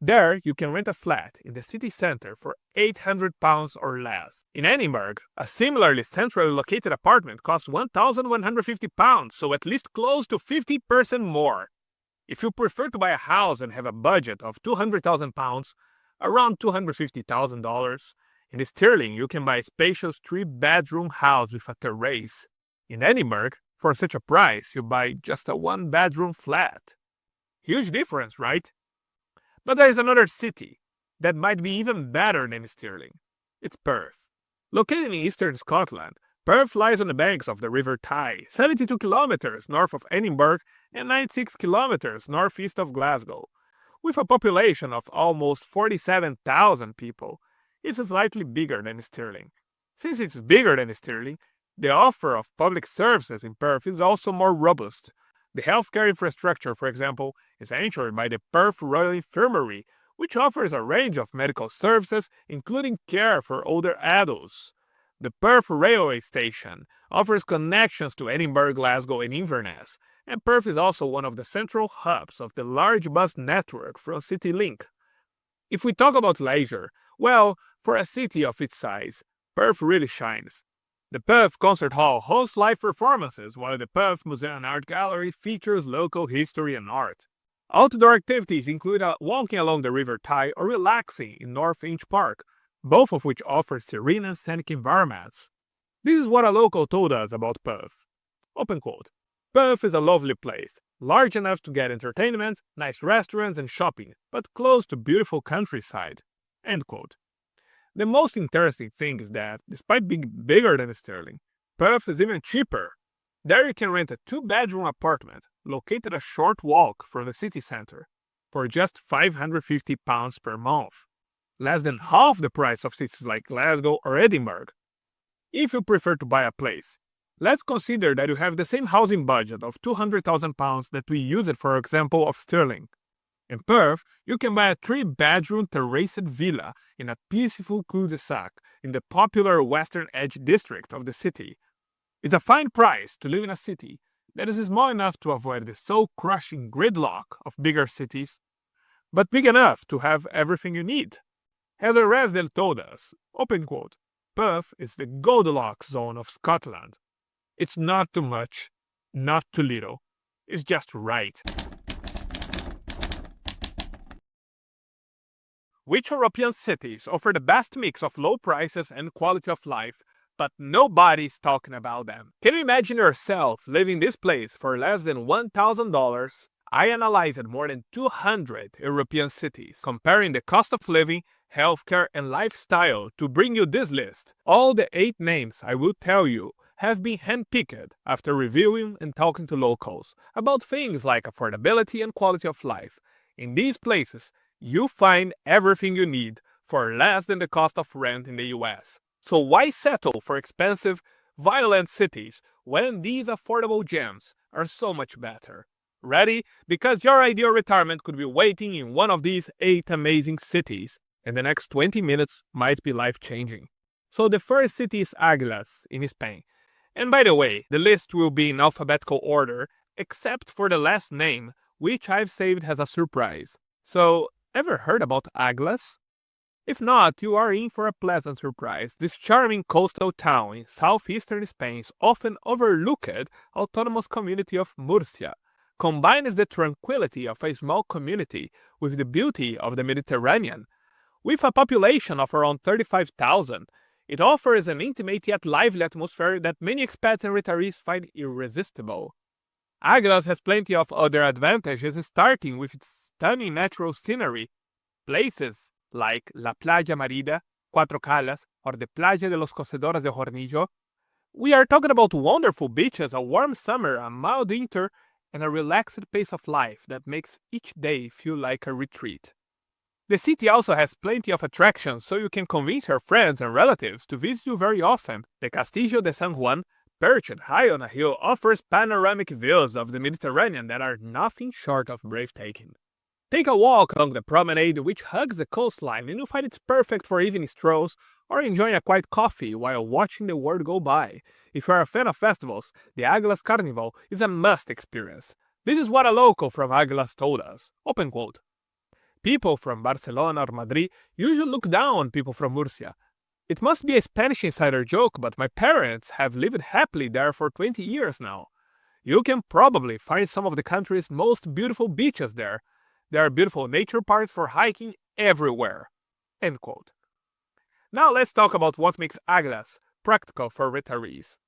There, you can rent a flat in the city centre for £800 or less. In Edinburgh, a similarly centrally located apartment costs £1,150, so at least close to 50% more. If you prefer to buy a house and have a budget of £200,000, around $250,000, in Stirling you can buy a spacious 3-bedroom house with a terrace. In Edinburgh, for such a price, you buy just a 1-bedroom flat. Huge difference, right? But there is another city that might be even better than Stirling. It's Perth. Located in eastern Scotland, Perth lies on the banks of the River Tay, 72 kilometers north of Edinburgh and 96 kilometers northeast of Glasgow. With a population of almost 47,000 people, it's slightly bigger than Stirling. Since it's bigger than Stirling, the offer of public services in Perth is also more robust. The healthcare infrastructure, for example, is ensured by the Perth Royal Infirmary, which offers a range of medical services, including care for older adults. The Perth Railway Station offers connections to Edinburgh, Glasgow, and Inverness, and Perth is also one of the central hubs of the large bus network from CityLink. If we talk about leisure, well, for a city of its size, Perth really shines. The Perth Concert Hall hosts live performances, while the Perth Museum and Art Gallery features local history and art. Outdoor activities include walking along the River Tay or relaxing in North Inch Park, both of which offer serene and scenic environments. This is what a local told us about Perth. Open quote, "Perth is a lovely place, large enough to get entertainment, nice restaurants and shopping, but close to beautiful countryside." End quote. The most interesting thing is that, despite being bigger than Stirling, Perth is even cheaper. There you can rent a 2-bedroom apartment located a short walk from the city centre for just £550 per month, less than half the price of cities like Glasgow or Edinburgh. If you prefer to buy a place, let's consider that you have the same housing budget of £200,000 that we used for example of Stirling. In Perth, you can buy a 3-bedroom terraced villa in a peaceful cul-de-sac in the popular Western Edge district of the city. It's a fine price to live in a city that is small enough to avoid the soul-crushing gridlock of bigger cities. but big enough to have everything you need. As a resident told us, open quote, Perth is the Goldilocks zone of Scotland. It's not too much, not too little. It's just right. Which European cities offer the best mix of low prices and quality of life, but nobody's talking about them? Can you imagine yourself living in this place for less than $1,000? I analyzed more than 200 European cities, comparing the cost of living, healthcare, and lifestyle to bring you this list. All the 8 names I will tell you have been handpicked after reviewing and talking to locals about things like affordability and quality of life. In these places, you find everything you need for less than the cost of rent in the US. So why settle for expensive, violent cities when these affordable gems are so much better? Ready? Because your ideal retirement could be waiting in one of these 8 amazing cities, and the next 20 minutes might be life-changing. So the first city is Aguilas in Spain. And by the way, the list will be in alphabetical order, except for the last name, which I've saved as a surprise. So, ever heard about Aguilas? If not, you are in for a pleasant surprise. This charming coastal town in southeastern Spain's often overlooked autonomous community of Murcia combines the tranquility of a small community with the beauty of the Mediterranean. With a population of around 35,000, it offers an intimate yet lively atmosphere that many expats and retirees find irresistible. Aguilas has plenty of other advantages, starting with its stunning natural scenery. Places like La Playa Marida, Cuatro Calas, or the Playa de los Cocedores de Hornillo. We are talking about wonderful beaches, a warm summer, a mild winter, and a relaxed pace of life that makes each day feel like a retreat. The city also has plenty of attractions, so you can convince your friends and relatives to visit you very often. The Castillo de San Juan, perched high on a hill, offers panoramic views of the Mediterranean that are nothing short of breathtaking. Take a walk along the promenade, which hugs the coastline, and you'll find it's perfect for evening strolls or enjoying a quiet coffee while watching the world go by. If you are a fan of festivals, the Aguilas Carnival is a must experience. This is what a local from Aguilas told us. Open quote. People from Barcelona or Madrid usually look down on people from Murcia. It must be a Spanish insider joke, but my parents have lived happily there for 20 years now. You can probably find some of the country's most beautiful beaches there. There are beautiful nature parks for hiking everywhere. End quote. Now let's talk about what makes Aguilas practical for retirees.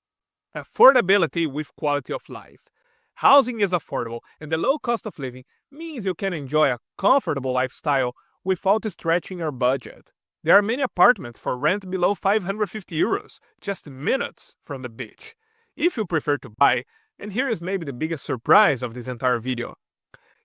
Affordability with quality of life. Housing is affordable, and the low cost of living means you can enjoy a comfortable lifestyle without stretching your budget. There are many apartments for rent below 550 euros, just minutes from the beach. If you prefer to buy, and here is maybe the biggest surprise of this entire video,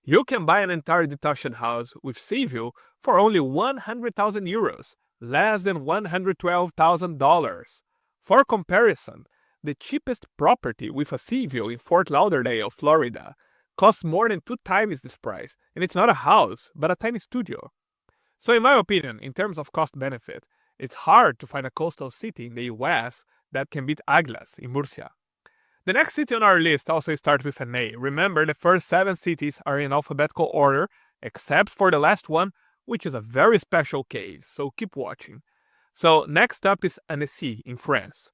you can buy an entire detached house with sea view for only 100,000 euros, less than $112,000. For comparison, the cheapest property with a sea view in Fort Lauderdale, Florida, costs more than 2 times this price, and it's not a house, but a tiny studio. So in my opinion, in terms of cost-benefit, it's hard to find a coastal city in the US that can beat Aguilas in Murcia. The next city on our list also starts with an A. Remember, the first 7 cities are in alphabetical order, except for the last one, which is a very special case, so keep watching. So next up is Annecy in France.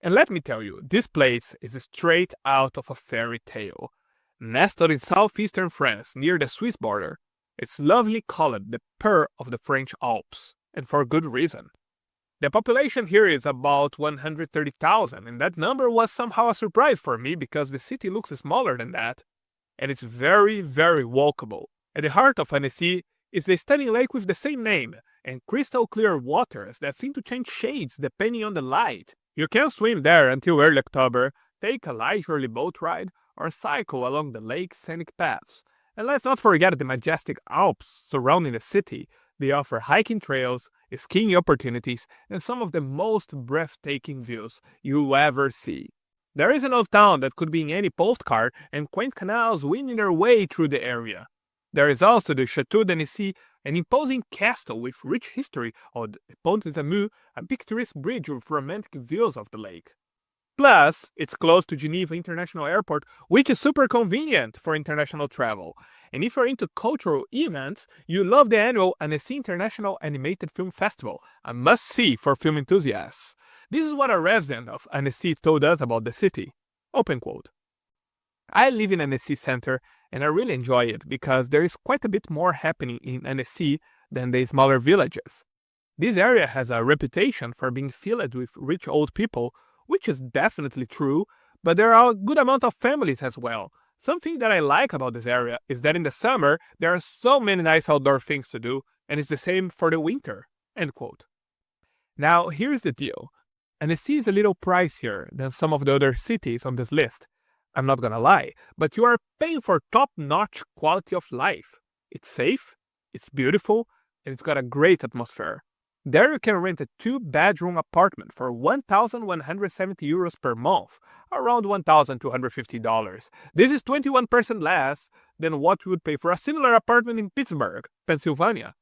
And let me tell you, this place is straight out of a fairy tale. Nestled in southeastern France, near the Swiss border, it's lovely called the Pearl of the French Alps, and for good reason. The population here is about 130,000, and that number was somehow a surprise for me because the city looks smaller than that. And it's very, very walkable. At the heart of Annecy is the stunning lake with the same name, and crystal clear waters that seem to change shades depending on the light. You can swim there until early October, take a leisurely boat ride, or cycle along the lake's scenic paths. And let's not forget the majestic Alps surrounding the city. They offer hiking trails, skiing opportunities, and some of the most breathtaking views you'll ever see. There is an old town that could be in any postcard, and quaint canals winding their way through the area. There is also the Château d'Annecy, an imposing castle with rich history, or the Pont des Amours, a picturesque bridge with romantic views of the lake. Plus, it's close to Geneva International Airport, which is super convenient for international travel. And if you're into cultural events, you love the annual Annecy International Animated Film Festival, a must-see for film enthusiasts. This is what a resident of Annecy told us about the city. Open quote. I live in Annecy Center and I really enjoy it because there is quite a bit more happening in Annecy than the smaller villages. This area has a reputation for being filled with rich old people, which is definitely true, but there are a good amount of families as well. Something that I like about this area is that in the summer, there are so many nice outdoor things to do, and it's the same for the winter. End quote. Now, here's the deal. Annecy is a little pricier than some of the other cities on this list. I'm not gonna lie, but you are paying for top-notch quality of life. It's safe, it's beautiful, and it's got a great atmosphere. There you can rent a 2-bedroom apartment for €1,170 per month, around $1,250. This is 21% less than what you would pay for a similar apartment in Pittsburgh, Pennsylvania.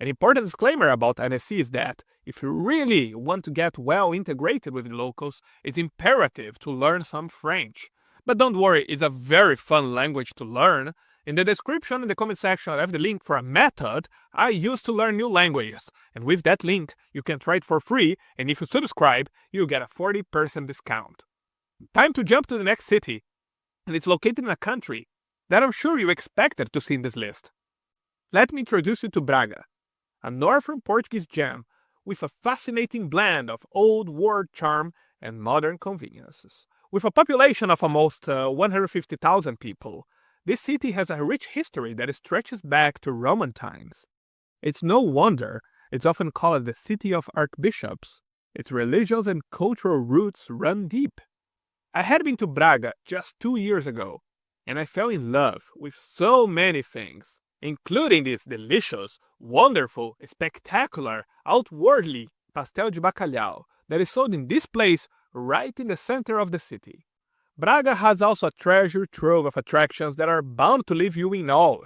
An important disclaimer about Annecy is that if you really want to get well integrated with the locals, it's imperative to learn some French. But don't worry, it's a very fun language to learn. In the description in the comment section I have the link for a method I use to learn new languages. And with that link, you can try it for free, and if you subscribe, you get a 40% discount. Time to jump to the next city. And it's located in a country that I'm sure you expected to see in this list. Let me introduce you to Braga, a northern Portuguese gem with a fascinating blend of old world charm and modern conveniences. With a population of almost 150,000 people, this city has a rich history that stretches back to Roman times. It's no wonder it's often called the City of Archbishops. Its religious and cultural roots run deep. I had been to Braga just 2 years ago, and I fell in love with so many things, including this delicious, wonderful, spectacular, outwardly pastel de bacalhau that is sold in this place right in the center of the city. Braga has also a treasure trove of attractions that are bound to leave you in awe.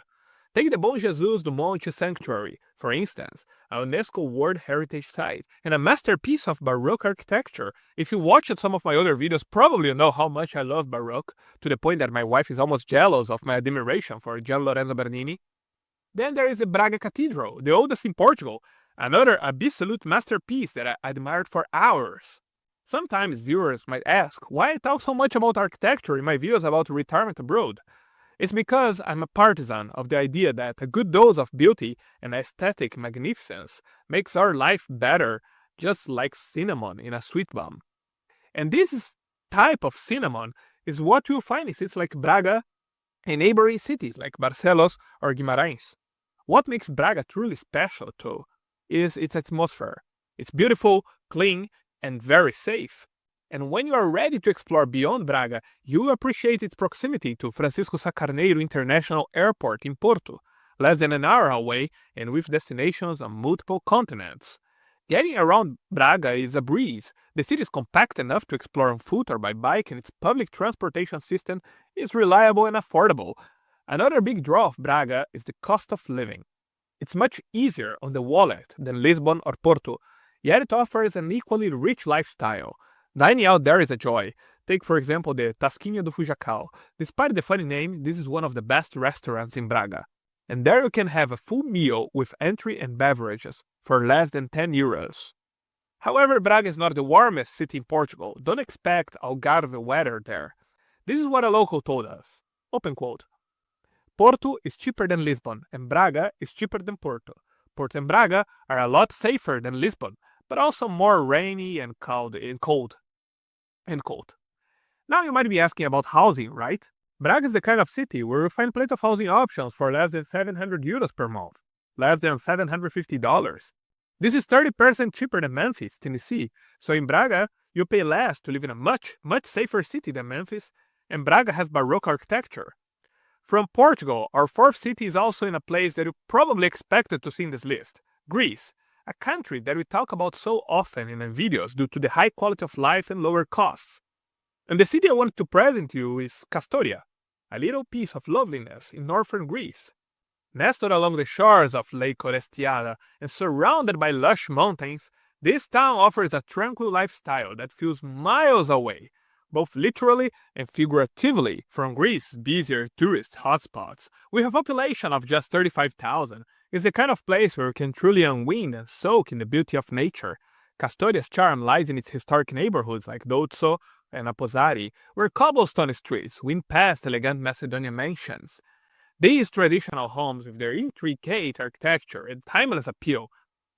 Take the Bom Jesus do Monte Sanctuary, for instance, a UNESCO World Heritage Site, and a masterpiece of Baroque architecture. If you watched some of my other videos, probably you know how much I love Baroque, to the point that my wife is almost jealous of my admiration for Gian Lorenzo Bernini. Then there is the Braga Cathedral, the oldest in Portugal, another absolute masterpiece that I admired for hours. Sometimes viewers might ask why I talk so much about architecture in my videos about retirement abroad. It's because I'm a partisan of the idea that a good dose of beauty and aesthetic magnificence makes our life better, just like cinnamon in a sweet bomb. And this type of cinnamon is what you'll find in cities like Braga and neighboring cities like Barcelos or Guimarães. What makes Braga truly special, though, is its atmosphere. It's beautiful, clean, and very safe. And when you are ready to explore beyond Braga, you will appreciate its proximity to Francisco Sá Carneiro International Airport in Porto, less than an hour away and with destinations on multiple continents. Getting around Braga is a breeze. The city is compact enough to explore on foot or by bike, and its public transportation system is reliable and affordable. Another big draw of Braga is the cost of living. It's much easier on the wallet than Lisbon or Porto, yet it offers an equally rich lifestyle. Dining out there is a joy. Take for example the Tasquinha do Fujacão. Despite the funny name, this is one of the best restaurants in Braga. And there you can have a full meal with entry and beverages for less than €10. However, Braga is not the warmest city in Portugal. Don't expect Algarve weather there. This is what a local told us. Open quote. Porto is cheaper than Lisbon, and Braga is cheaper than Porto. Porto and Braga are a lot safer than Lisbon, but also more rainy and cold. End quote. Now you might be asking about housing, right? Braga is the kind of city where you find plenty of housing options for less than €700 per month, less than $750. This is 30% cheaper than Memphis, Tennessee, so in Braga you pay less to live in a much safer city than Memphis, and Braga has Baroque architecture. From Portugal, our fourth city is also in a place that you probably expected to see in this list, Greece, a country that we talk about so often in videos due to the high quality of life and lower costs. And the city I wanted to present you is Kastoria, a little piece of loveliness in northern Greece. Nestled along the shores of Lake Orestiada and surrounded by lush mountains, this town offers a tranquil lifestyle that feels miles away both literally and figuratively, from Greece's busier tourist hotspots. With a population of just 35,000, it's the kind of place where you can truly unwind and soak in the beauty of nature. Castoria's charm lies in its historic neighborhoods like Dozzo and Aposari, where cobblestone streets wind past elegant Macedonian mansions. These traditional homes, with their intricate architecture and timeless appeal,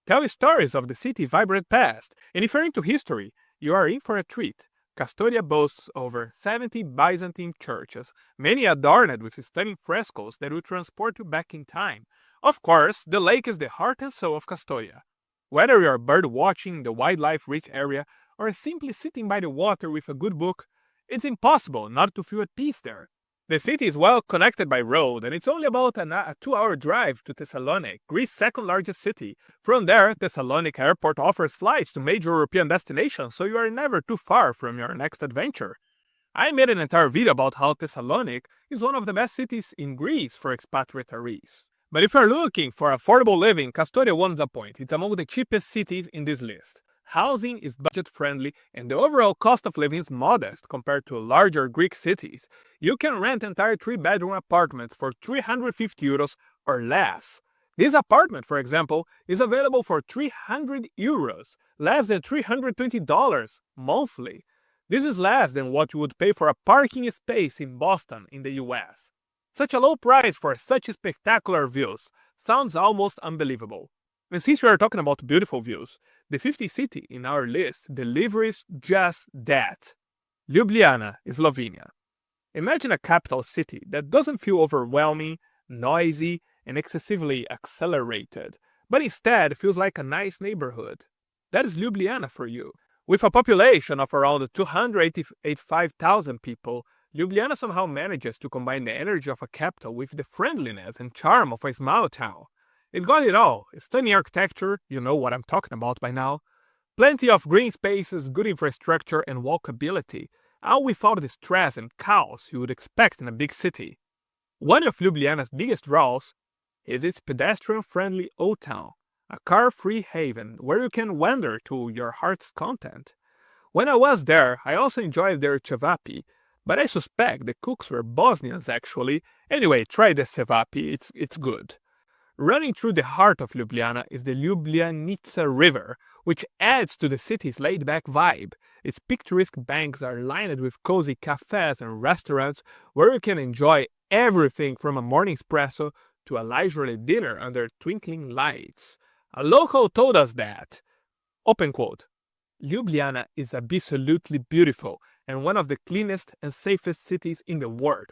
tell stories of the city's vibrant past, and if you're into history, you are in for a treat. Castoria boasts over 70 Byzantine churches, many adorned with stunning frescoes that will transport you back in time. Of course, the lake is the heart and soul of Castoria. Whether you're bird watching in the wildlife-rich area or simply sitting by the water with a good book, it's impossible not to feel at peace there. The city is well connected by road, and it's only about a 2-hour drive to Thessaloniki, Greece's second largest city. From there, Thessaloniki Airport offers flights to major European destinations, so you are never too far from your next adventure. I made an entire video about how Thessaloniki is one of the best cities in Greece for expatriates. But if you're looking for affordable living, Castoria won't disappoint. It's among the cheapest cities in this list. Housing is budget-friendly, and the overall cost of living is modest compared to larger Greek cities. You can rent entire 3-bedroom apartments for 350 euros or less. This apartment, for example, is available for 300 euros, less than $320 monthly. This is less than what you would pay for a parking space in Boston in the US. Such a low price for such spectacular views sounds almost unbelievable. And since we are talking about beautiful views, the 50th city in our list delivers just that. Ljubljana, Slovenia. Imagine a capital city that doesn't feel overwhelming, noisy, and excessively accelerated, but instead feels like a nice neighborhood. That is Ljubljana for you. With a population of around 285,000 people, Ljubljana somehow manages to combine the energy of a capital with the friendliness and charm of a small town. It got it all. Stunning architecture, you know what I'm talking about by now. Plenty of green spaces, good infrastructure, and walkability, all without the stress and chaos you would expect in a big city. One of Ljubljana's biggest draws is its pedestrian-friendly Old Town, a car-free haven where you can wander to your heart's content. When I was there, I also enjoyed their cevapi, but I suspect the cooks were Bosnians actually. Anyway, try the cevapi, it's good. Running through the heart of Ljubljana is the Ljubljanica River, which adds to the city's laid-back vibe. Its picturesque banks are lined with cozy cafes and restaurants where you can enjoy everything from a morning espresso to a leisurely dinner under twinkling lights. A local told us that, open quote, Ljubljana is absolutely beautiful and one of the cleanest and safest cities in the world.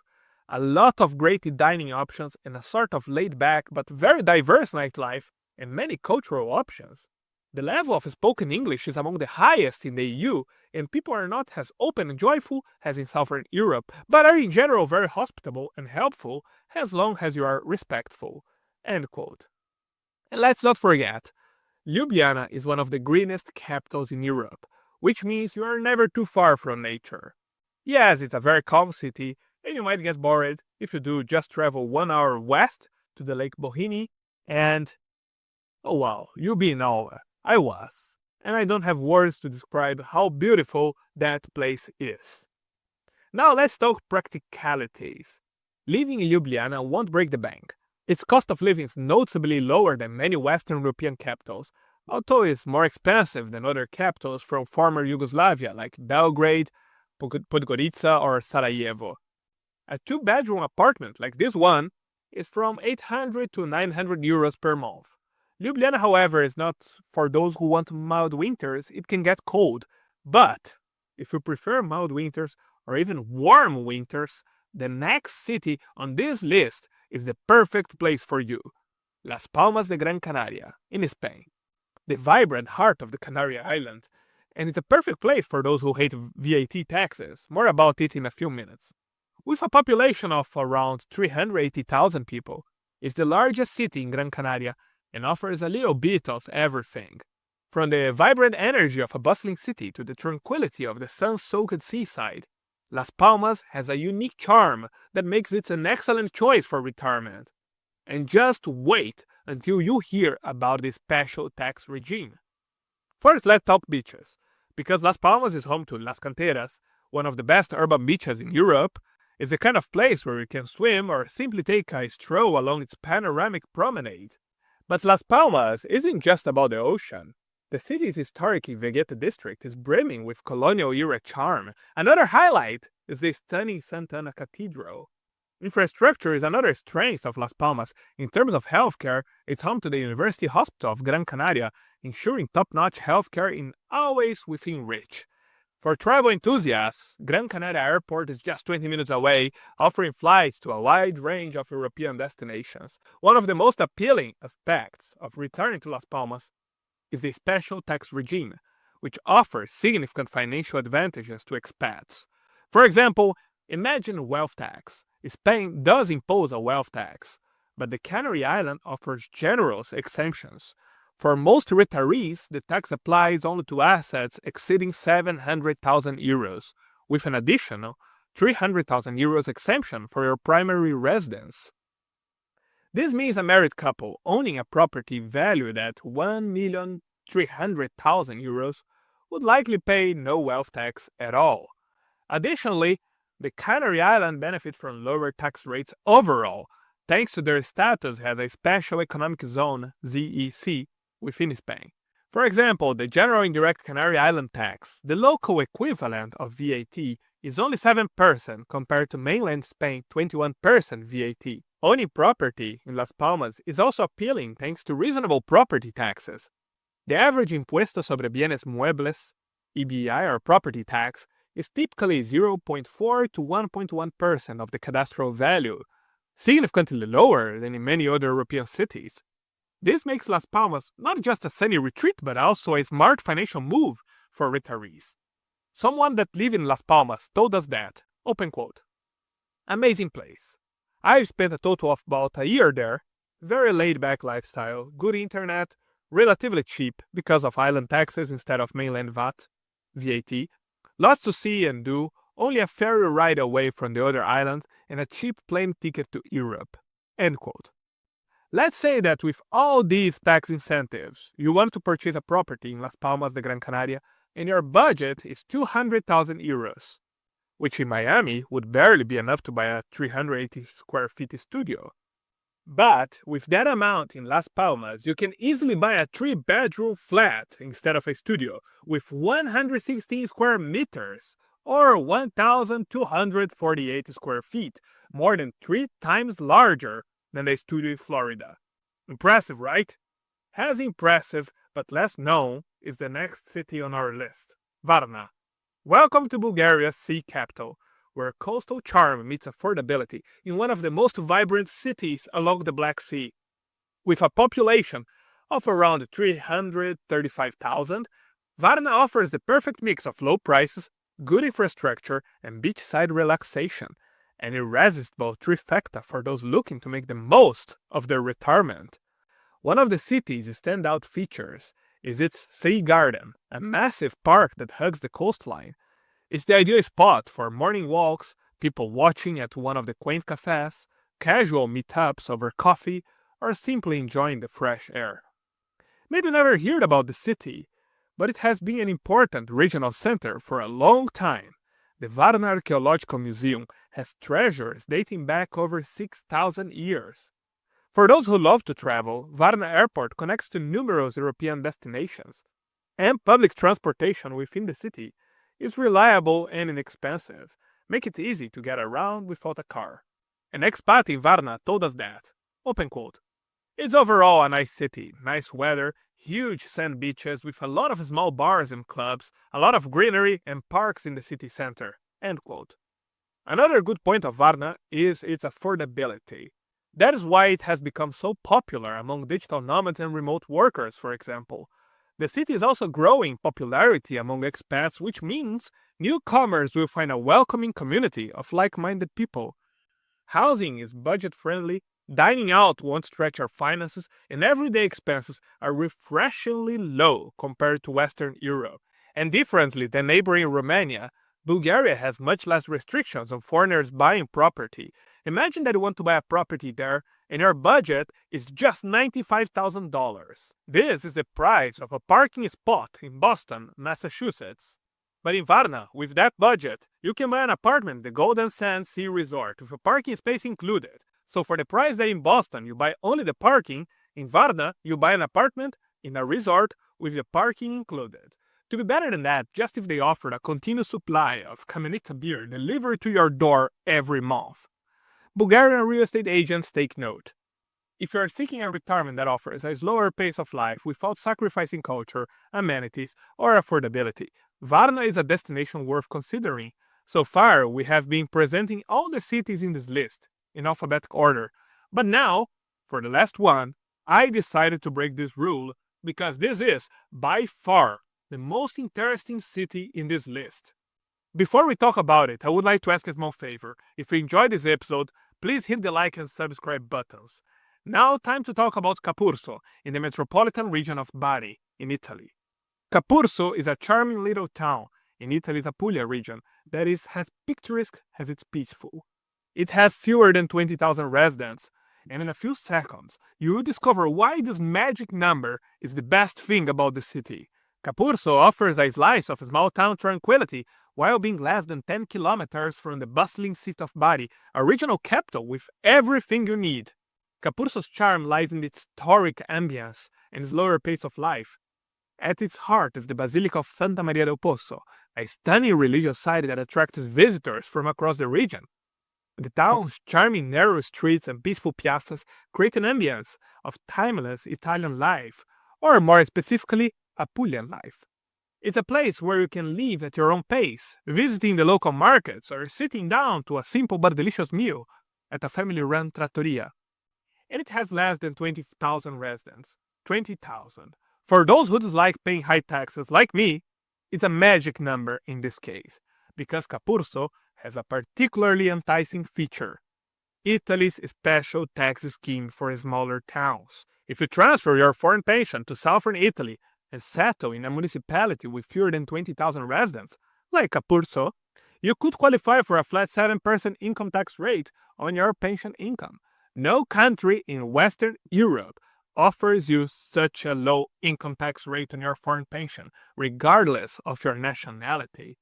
A lot of great dining options and a sort of laid-back but very diverse nightlife and many cultural options. The level of spoken English is among the highest in the EU, and people are not as open and joyful as in Southern Europe, but are in general very hospitable and helpful as long as you are respectful. End quote. And let's not forget, Ljubljana is one of the greenest capitals in Europe, which means you are never too far from nature. Yes, it's a very calm city, and you might get bored. If you do, just travel 1 hour west to the Lake Bohini, and oh wow, you know, I was. And I don't have words to describe how beautiful that place is. Now let's talk practicalities. Living in Ljubljana won't break the bank. Its cost of living is noticeably lower than many Western European capitals, although it's more expensive than other capitals from former Yugoslavia like Belgrade, Podgorica, or Sarajevo. A 2-bedroom apartment like this one is from 800 to 900 euros per month. Ljubljana, however, is not for those who want mild winters. It can get cold, but if you prefer mild winters or even warm winters, the next city on this list is the perfect place for you. Las Palmas de Gran Canaria in Spain, the vibrant heart of the Canary Islands, and it's a perfect place for those who hate VAT taxes. More about it in a few minutes. With a population of around 380,000 people, it's the largest city in Gran Canaria and offers a little bit of everything. From the vibrant energy of a bustling city to the tranquility of the sun-soaked seaside, Las Palmas has a unique charm that makes it an excellent choice for retirement. And just wait until you hear about this special tax regime. First, let's talk beaches. Because Las Palmas is home to Las Canteras, one of the best urban beaches in Europe, is the kind of place where you can swim or simply take a stroll along its panoramic promenade. But Las Palmas isn't just about the ocean. The city's historic Vegeta district is brimming with colonial-era charm. Another highlight is the stunning Santa Ana Cathedral. Infrastructure is another strength of Las Palmas. In terms of healthcare, it's home to the University Hospital of Gran Canaria, ensuring top-notch healthcare in always within reach. For travel enthusiasts, Gran Canaria Airport is just 20 minutes away, offering flights to a wide range of European destinations. One of the most appealing aspects of returning to Las Palmas is the special tax regime, which offers significant financial advantages to expats. For example, imagine wealth tax. Spain does impose a wealth tax, but the Canary Islands offers generous exemptions. For most retirees, the tax applies only to assets exceeding 700,000 euros, with an additional 300,000 euros exemption for your primary residence. This means a married couple owning a property valued at 1,300,000 euros would likely pay no wealth tax at all. Additionally, the Canary Islands benefit from lower tax rates overall, thanks to their status as a special economic zone (ZEC) within Spain. For example, the general indirect Canary Island tax, the local equivalent of VAT, is only 7% compared to mainland Spain 21% VAT. Owning property in Las Palmas is also appealing thanks to reasonable property taxes. The average Impuesto sobre Bienes Muebles, EBI or property tax, is typically 0.4 to 1.1% of the cadastral value, significantly lower than in many other European cities. This makes Las Palmas not just a sunny retreat but also a smart financial move for retirees. Someone that lived in Las Palmas told us that, open quote, "Amazing place. I've spent a total of about a year there, very laid-back lifestyle, good internet, relatively cheap because of island taxes instead of mainland VAT, lots to see and do, only a ferry ride away from the other islands, and a cheap plane ticket to Europe." End quote. Let's say that with all these tax incentives, you want to purchase a property in Las Palmas de Gran Canaria, and your budget is 200,000 euros, which in Miami would barely be enough to buy a 380 square feet studio. But with that amount in Las Palmas, you can easily buy a 3-bedroom flat instead of a studio with 116 square meters or 1,248 square feet, more than 3 times larger than a studio in Florida. Impressive, right? As impressive, but less known, is the next city on our list, Varna. Welcome to Bulgaria's sea capital, where coastal charm meets affordability in one of the most vibrant cities along the Black Sea. With a population of around 335,000, Varna offers the perfect mix of low prices, good infrastructure, and beachside relaxation, an irresistible trifecta for those looking to make the most of their retirement. One of the city's standout features is its Sea Garden, a massive park that hugs the coastline. It's the ideal spot for morning walks, people watching at one of the quaint cafes, casual meetups over coffee, or simply enjoying the fresh air. Maybe you never heard about the city, but it has been an important regional center for a long time. The Varna Archaeological Museum has treasures dating back over 6,000 years. For those who love to travel, Varna Airport connects to numerous European destinations, and public transportation within the city is reliable and inexpensive, making it easy to get around without a car. An expat in Varna told us that, open quote, "It's overall a nice city, nice weather, huge sand beaches with a lot of small bars and clubs, a lot of greenery and parks in the city center." End quote. Another good point of Varna is its affordability. That is why it has become so popular among digital nomads and remote workers, for example. The city is also growing popularity among expats, which means newcomers will find a welcoming community of like-minded people. Housing is budget-friendly, dining out won't stretch your finances, and everyday expenses are refreshingly low compared to Western Europe. And differently than neighboring Romania, Bulgaria has much less restrictions on foreigners buying property. Imagine that you want to buy a property there, and your budget is just $95,000. This is the price of a parking spot in Boston, Massachusetts. But in Varna, with that budget, you can buy an apartment at the Golden Sands Sea Resort with a parking space included. So for the price that in Boston you buy only the parking, in Varna you buy an apartment in a resort with the parking included. To be better than that, just if they offered a continuous supply of Kamenita beer delivered to your door every month. Bulgarian real estate agents take note. If you are seeking a retirement that offers a slower pace of life without sacrificing culture, amenities, or affordability, Varna is a destination worth considering. So far, we have been presenting all the cities in this list, in alphabetical order. But now, for the last one, I decided to break this rule because this is, by far, the most interesting city in this list. Before we talk about it, I would like to ask a small favor. If you enjoyed this episode, please hit the like and subscribe buttons. Now, time to talk about Capurso, in the metropolitan region of Bari, in Italy. Capurso is a charming little town in Italy's Apulia region that is as picturesque as it's peaceful. It has fewer than 20,000 residents, and in a few seconds, you will discover why this magic number is the best thing about the city. Capurso offers a slice of small town tranquility while being less than 10 kilometers from the bustling city of Bari, a regional capital with everything you need. Capurso's charm lies in its historic ambience and slower pace of life. At its heart is the Basilica of Santa Maria del Pozzo, a stunning religious site that attracts visitors from across the region. The town's charming narrow streets and peaceful piazzas create an ambience of timeless Italian life, or more specifically, Apulian life. It's a place where you can live at your own pace, visiting the local markets or sitting down to a simple but delicious meal at a family-run trattoria. And it has less than 20,000 residents. 20,000. For those who dislike paying high taxes like me, it's a magic number in this case, because Capurso has a particularly enticing feature: Italy's special tax scheme for smaller towns. If you transfer your foreign pension to southern Italy and settle in a municipality with fewer than 20,000 residents, like Capurso, you could qualify for a flat 7% income tax rate on your pension income. No country in Western Europe offers you such a low income tax rate on your foreign pension, regardless of your nationality.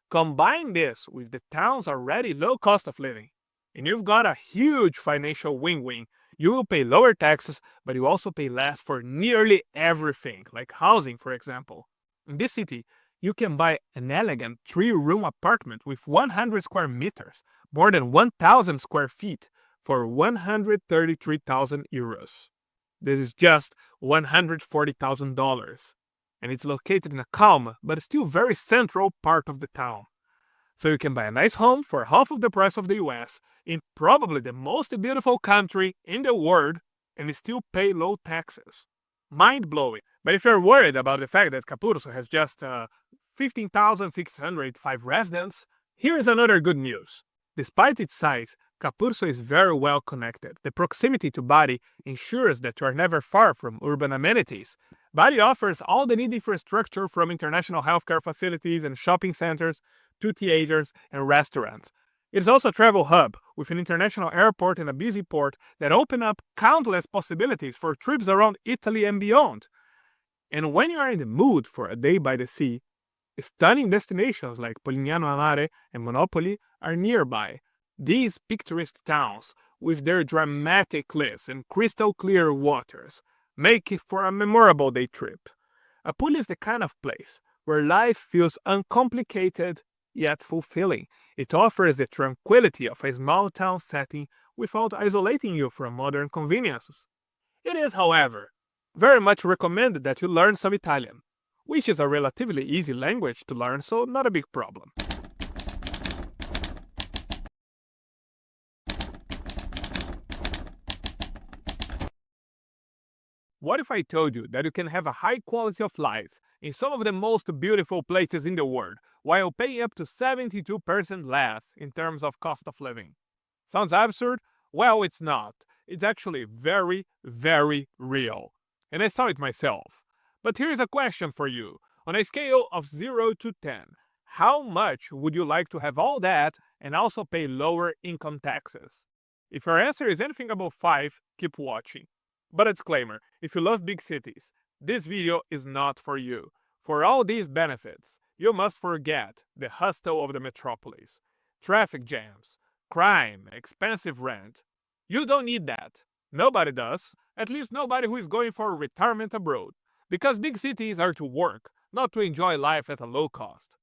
Combine this with the town's already low cost of living, and you've got a huge financial win-win. You will pay lower taxes, but you also pay less for nearly everything, like housing, for example. In this city, you can buy an elegant 3-room apartment with 100 square meters, more than 1,000 square feet, for 133,000 euros. This is just $140,000, and it's located in a calm but still very central part of the town. So you can buy a nice home for half of the price of the US in probably the most beautiful country in the world and still pay low taxes. Mind-blowing. But if you're worried about the fact that Capurso has just 15,605 residents, here is another good news. Despite its size, Capurso is very well connected. The proximity to Bari ensures that you are never far from urban amenities. Bari offers all the needed infrastructure from international healthcare facilities and shopping centers to theaters and restaurants. It is also a travel hub with an international airport and a busy port that open up countless possibilities for trips around Italy and beyond. And when you are in the mood for a day by the sea, stunning destinations like Polignano a Mare and Monopoli are nearby. These picturesque towns, with their dramatic cliffs and crystal clear waters, make it for a memorable day trip. Apulia is the kind of place where life feels uncomplicated yet fulfilling. It offers the tranquility of a small town setting without isolating you from modern conveniences. It is, however, very much recommended that you learn some Italian, which is a relatively easy language to learn, so not a big problem. What if I told you that you can have a high quality of life in some of the most beautiful places in the world while paying up to 72% less in terms of cost of living? Sounds absurd? Well, it's not. It's actually very, very real. And I saw it myself. But here's a question for you. On a scale of 0 to 10, how much would you like to have all that and also pay lower income taxes? If your answer is anything above 5, keep watching. But a disclaimer, if you love big cities, this video is not for you. For all these benefits, you must forget the hustle of the metropolis. Traffic jams, crime, expensive rent. You don't need that. Nobody does, at least nobody who is going for retirement abroad, because big cities are to work, not to enjoy life at a low cost.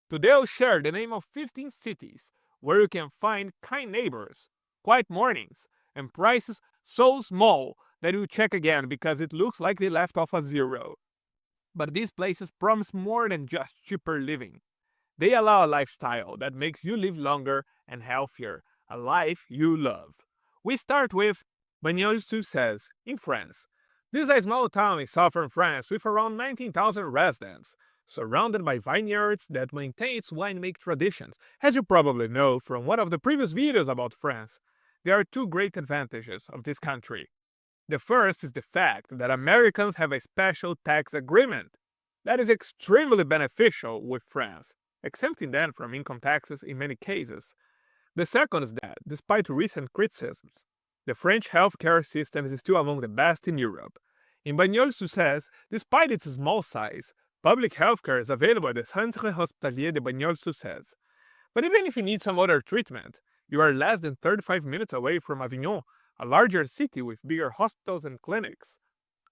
Today I'll share the name of 15 cities where you can find kind neighbors, quiet mornings, and prices so small that you check again because it looks like they left off a zero. But these places promise more than just cheaper living. They allow a lifestyle that makes you live longer and healthier, a life you love. We start with Bagnols-sur-Cèze in France. This is a small town in southern France with around 19,000 residents, surrounded by vineyards that maintain its winemaking traditions. As you probably know from one of the previous videos about France, there are two great advantages of this country. The first is the fact that Americans have a special tax agreement that is extremely beneficial with France, exempting them from income taxes in many cases. The second is that, despite recent criticisms, the French healthcare system is still among the best in Europe. In Bagnols-sur-Cèze, despite its small size, public healthcare is available at the Centre Hospitalier de Bagnols-sur-Cèze. But even if you need some other treatment, you are less than 35 minutes away from Avignon, a larger city with bigger hospitals and clinics.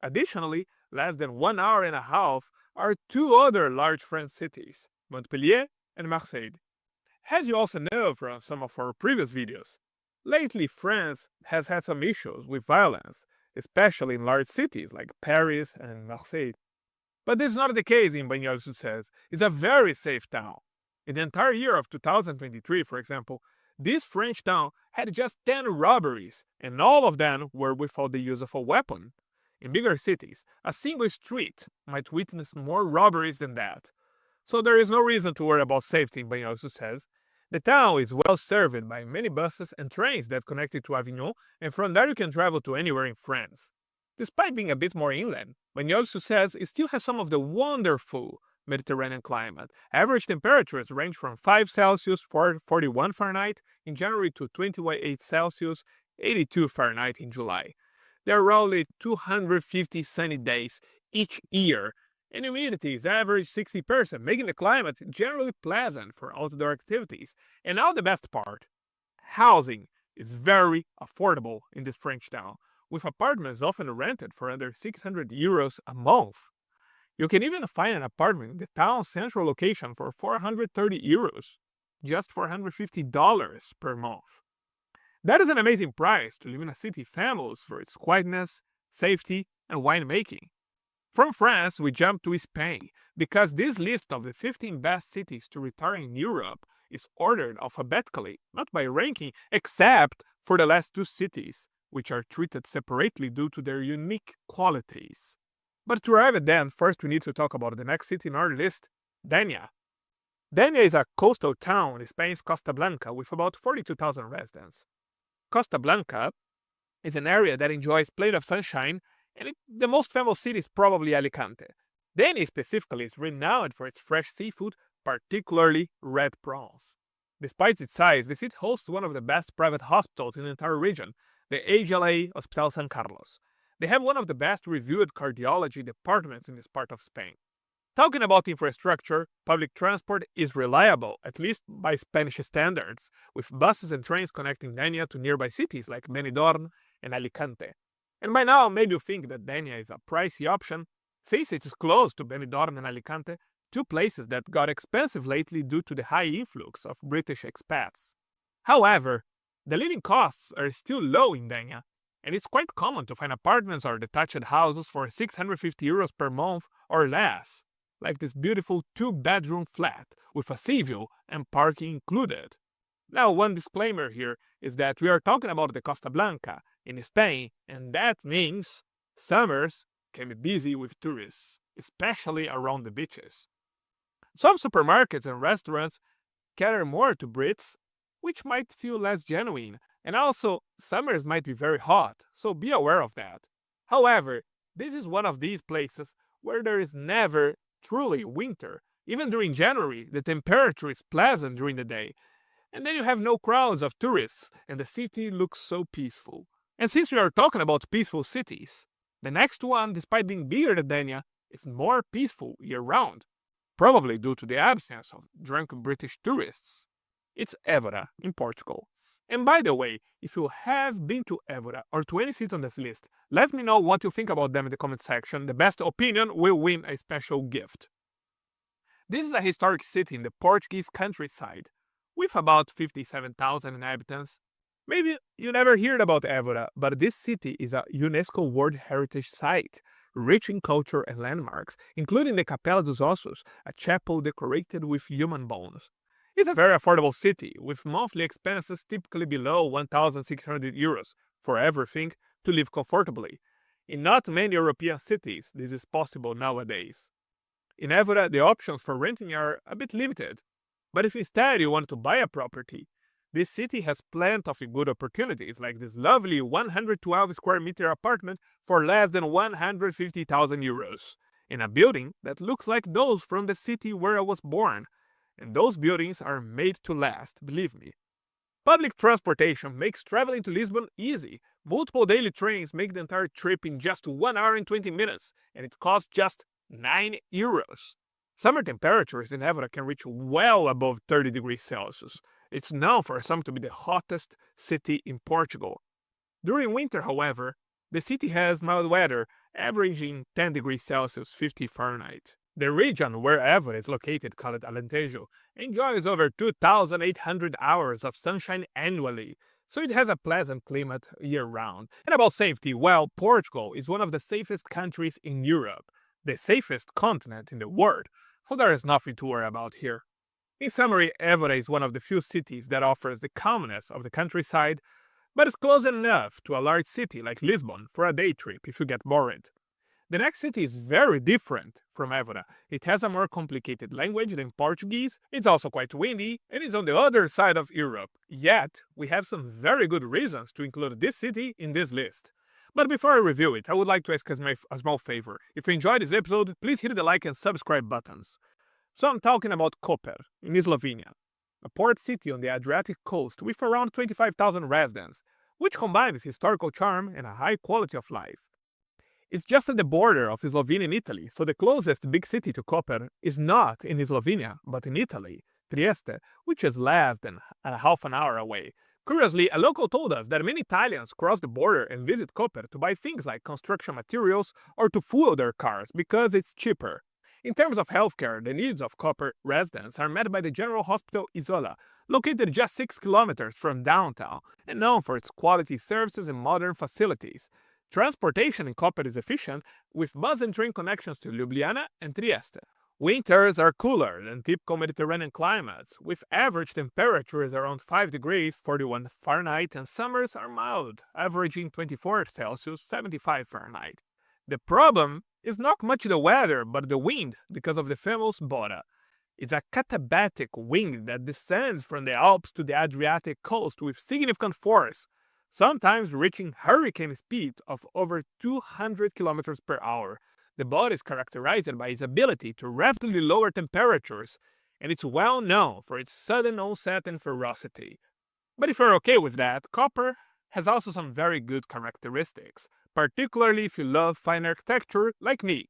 Additionally, less than 1 hour and a half are two other large French cities, Montpellier and Marseille. As you also know from some of our previous videos, lately France has had some issues with violence, especially in large cities like Paris and Marseille. But this is not the case in Bagnols-sur-Cèze. It's a very safe town. In the entire year of 2023, for example, this French town had just 10 robberies, and all of them were without the use of a weapon. In bigger cities, a single street might witness more robberies than that. So there is no reason to worry about safety in Bagnols-sur-Cèze. The town is well served by many buses and trains that connect it to Avignon, and from there you can travel to anywhere in France. Despite being a bit more inland, Bagnols-sur-Cèze still has some of the wonderful Mediterranean climate. Average temperatures range from 5 Celsius 41 Fahrenheit in January to 28 Celsius 82 Fahrenheit in July. There are only 250 sunny days each year, and humidity is average 60%, making the climate generally pleasant for outdoor activities. And now the best part, housing is very affordable in this French town, with apartments often rented for under 600 euros a month. You can even find an apartment in the town's central location for 430 euros, just $450 per month. That is an amazing price to live in a city famous for its quietness, safety, and winemaking. From France, we jump to Spain, because this list of the 15 best cities to retire in Europe is ordered alphabetically, not by ranking, except for the last two cities, which are treated separately due to their unique qualities. But to arrive at them, first we need to talk about the next city in our list, Denia. Denia is a coastal town in Spain's Costa Blanca with about 42,000 residents. Costa Blanca is an area that enjoys plenty of sunshine, and the most famous city is probably Alicante. Denia specifically is renowned for its fresh seafood, particularly red prawns. Despite its size, the city hosts one of the best private hospitals in the entire region, the AGLA Hospital San Carlos. They have one of the best reviewed cardiology departments in this part of Spain. Talking about infrastructure, public transport is reliable, at least by Spanish standards, with buses and trains connecting Denia to nearby cities like Benidorm and Alicante. And by now, maybe you think that Denia is a pricey option, since it is close to Benidorm and Alicante, two places that got expensive lately due to the high influx of British expats. However, the living costs are still low in Denia, and it's quite common to find apartments or detached houses for 650 euros per month or less, like this beautiful 2-bedroom flat with a sea view and parking included. Now, one disclaimer here is that we are talking about the Costa Blanca in Spain, and that means summers can be busy with tourists, especially around the beaches. Some supermarkets and restaurants cater more to Brits, which might feel less genuine, and also summers might be very hot, so be aware of that. However, this is one of these places where there is never truly winter. Even during January, the temperature is pleasant during the day, and then you have no crowds of tourists, and the city looks so peaceful. And since we are talking about peaceful cities, the next one, despite being bigger than Denia, is more peaceful year-round. probably due to the absence of drunk British tourists. It's Évora in Portugal. And by the way, if you have been to Évora or to any city on this list, let me know what you think about them in the comment section. The best opinion will win a special gift. This is a historic city in the Portuguese countryside, with about 57,000 inhabitants. Maybe you never heard about Évora, but this city is a UNESCO World Heritage Site, rich in culture and landmarks, including the Capela dos Ossos, a chapel decorated with human bones. It's a very affordable city, with monthly expenses typically below 1,600 euros for everything to live comfortably. In not many European cities, this is possible nowadays. In Évora, the options for renting are a bit limited, but if instead you want to buy a property, this city has plenty of good opportunities, like this lovely 112 square meter apartment for less than 150,000 euros, in a building that looks like those from the city where I was born. And those buildings are made to last, believe me. Public transportation makes traveling to Lisbon easy. Multiple daily trains make the entire trip in just 1 hour and 20 minutes, and it costs just 9 euros. Summer temperatures in Évora can reach well above 30 degrees Celsius. It's known for some to be the hottest city in Portugal. During winter, however, the city has mild weather, averaging 10 degrees Celsius, 50 Fahrenheit. The region where Évora is located, called Alentejo, enjoys over 2,800 hours of sunshine annually, so it has a pleasant climate year-round. And about safety, well, Portugal is one of the safest countries in Europe, the safest continent in the world, so there is nothing to worry about here. In summary, Évora is one of the few cities that offers the calmness of the countryside, but is close enough to a large city like Lisbon for a day trip if you get bored. The next city is very different from Évora. It has a more complicated language than Portuguese, it's also quite windy, and it's on the other side of Europe. Yet, we have some very good reasons to include this city in this list. But before I review it, I would like to ask a small favor. If you enjoyed this episode, please hit the like and subscribe buttons. So I'm talking about Koper, in Slovenia, a port city on the Adriatic coast with around 25,000 residents, which combines historical charm and a high quality of life. It's just at the border of Slovenia and Italy, so the closest big city to Koper is not in Slovenia, but in Italy, Trieste, which is less than half an hour away. Curiously, a local told us that many Italians cross the border and visit Koper to buy things like construction materials or to fuel their cars because it's cheaper. In terms of healthcare, the needs of Koper residents are met by the General Hospital Isola, located just 6 kilometers from downtown and known for its quality services and modern facilities. Transportation in Koper is efficient, with bus and train connections to Ljubljana and Trieste. Winters are cooler than typical Mediterranean climates, with average temperatures around 5 degrees 41 Fahrenheit, and summers are mild, averaging 24 Celsius 75 Fahrenheit. The problem is not much the weather, but the wind, because of the famous Bora. It's a katabatic wind that descends from the Alps to the Adriatic coast with significant force, sometimes reaching hurricane speed of over 200 kilometers per hour. The Bora is characterized by its ability to rapidly lower temperatures, and it's well known for its sudden onset and ferocity. But if you're okay with that, Koper has also some very good characteristics, particularly if you love fine architecture like me.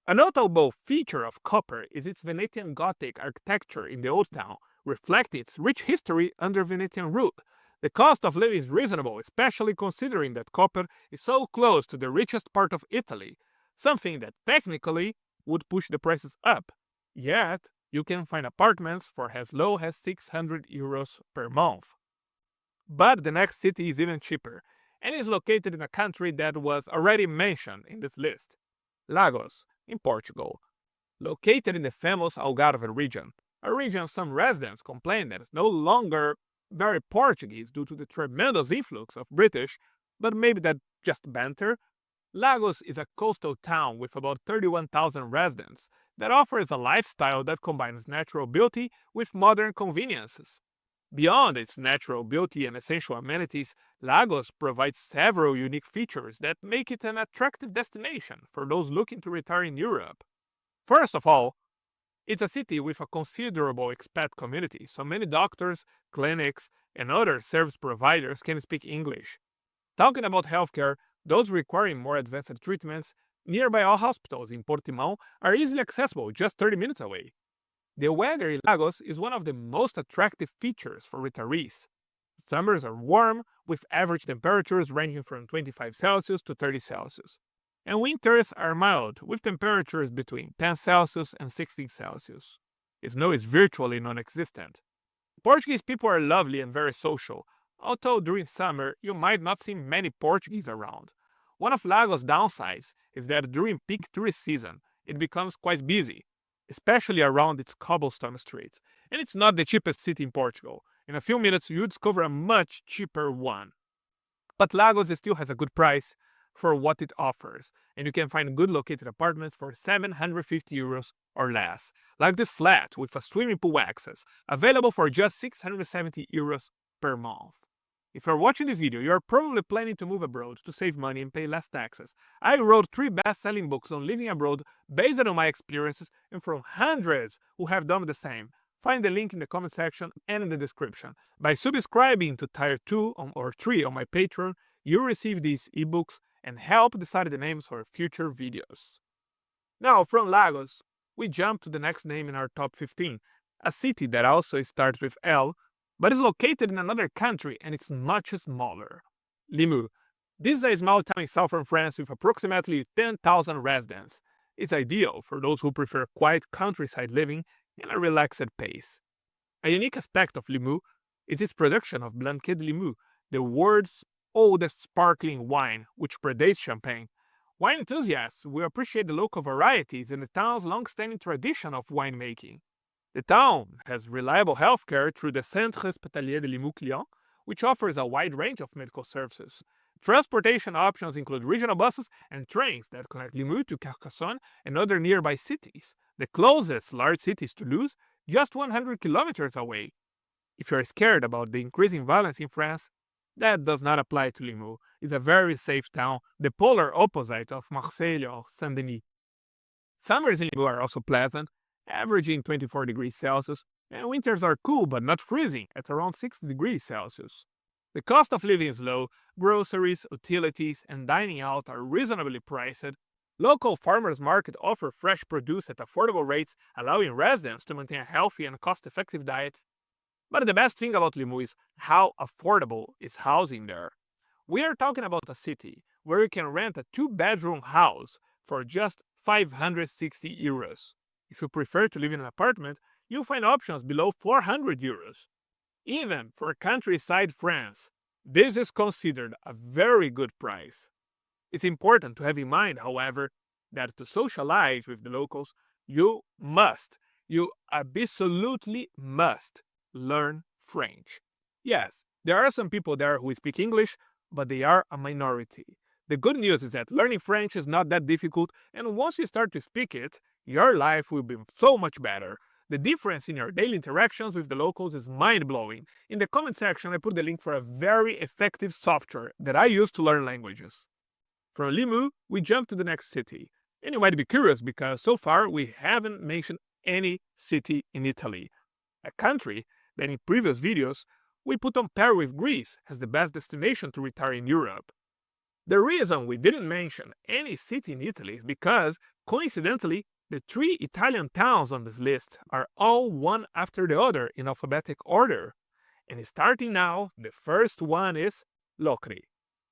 A notable feature of Koper is its Venetian Gothic architecture in the Old Town, reflecting its rich history under Venetian rule. The cost of living is reasonable, especially considering that Koper is so close to the richest part of Italy, something that technically would push the prices up. Yet, you can find apartments for as low as 600 euros per month. But the next city is even cheaper, and is located in a country that was already mentioned in this list, Lagos, in Portugal. Located in the famous Algarve region, a region some residents complain that is no longer very Portuguese due to the tremendous influx of British, but maybe that's just banter. Lagos is a coastal town with about 31,000 residents that offers a lifestyle that combines natural beauty with modern conveniences. Beyond its natural beauty and essential amenities, Lagos provides several unique features that make it an attractive destination for those looking to retire in Europe. First of all, it's a city with a considerable expat community, so many doctors, clinics, and other service providers can speak English. Talking about healthcare, those requiring more advanced treatments, nearby all hospitals in Portimão are easily accessible just 30 minutes away. The weather in Lagos is one of the most attractive features for retirees. Summers are warm, with average temperatures ranging from 25 Celsius to 30 Celsius. And winters are mild, with temperatures between 10 Celsius and 16 Celsius. Snow is virtually non-existent. Portuguese people are lovely and very social, although during summer you might not see many Portuguese around. One of Lagos' downsides is that during peak tourist season, it becomes quite busy, especially around its cobblestone streets, and it's not the cheapest city in Portugal. In a few minutes you discover a much cheaper one. But Lagos still has a good price for what it offers, and you can find good located apartments for 750 euros or less, like this flat with a swimming pool access, available for just 670 euros per month. If you're watching this video, you are probably planning to move abroad to save money and pay less taxes. I wrote 3 best-selling books on living abroad based on my experiences and from hundreds who have done the same. Find the link in the comment section and in the description. By subscribing to Tier 2 or 3 on my Patreon, you receive these ebooks and help decide the names for future videos. Now, from Lagos, we jump to the next name in our top 15, a city that also starts with L, but is located in another country and it's much smaller. Limoux. This is a small town in southern France with approximately 10,000 residents. It's ideal for those who prefer quiet countryside living and a relaxed pace. A unique aspect of Limoux is its production of Blanquet de Limoux, the world's oldest sparkling wine, which predates champagne. Wine enthusiasts will appreciate the local varieties and the town's long-standing tradition of winemaking. The town has reliable healthcare through the Centre Hospitalier de Limoux-Clion, which offers a wide range of medical services. Transportation options include regional buses and trains that connect Limoux to Carcassonne and other nearby cities. The closest large city is Toulouse, just 100 kilometers away. If you're scared about the increasing violence in France, that does not apply to Limoux. It's a very safe town, the polar opposite of Marseille or Saint-Denis. Summers in Limoux are also pleasant, averaging 24 degrees Celsius, and winters are cool but not freezing at around 6 degrees Celsius. The cost of living is low, groceries, utilities, and dining out are reasonably priced. Local farmers' market offer fresh produce at affordable rates, allowing residents to maintain a healthy and cost-effective diet. But the best thing about Limoux is how affordable is housing there. We are talking about a city where you can rent a 2-bedroom house for just 560 euros. If you prefer to live in an apartment, you'll find options below 400 euros. Even for countryside France, this is considered a very good price. It's important to have in mind, however, that to socialize with the locals, you absolutely must learn French. Yes, there are some people there who speak English, but they are a minority. The good news is that learning French is not that difficult, and once you start to speak it, your life will be so much better. The difference in your daily interactions with the locals is mind-blowing. In the comment section, I put the link for a very effective software that I use to learn languages. From Limoux, we jump to the next city. And you might be curious because so far we haven't mentioned any city in Italy, a country that in previous videos we put on par with Greece as the best destination to retire in Europe. The reason we didn't mention any city in Italy is because, coincidentally, the 3 Italian towns on this list are all one after the other in alphabetic order. And starting now, the first one is Locri.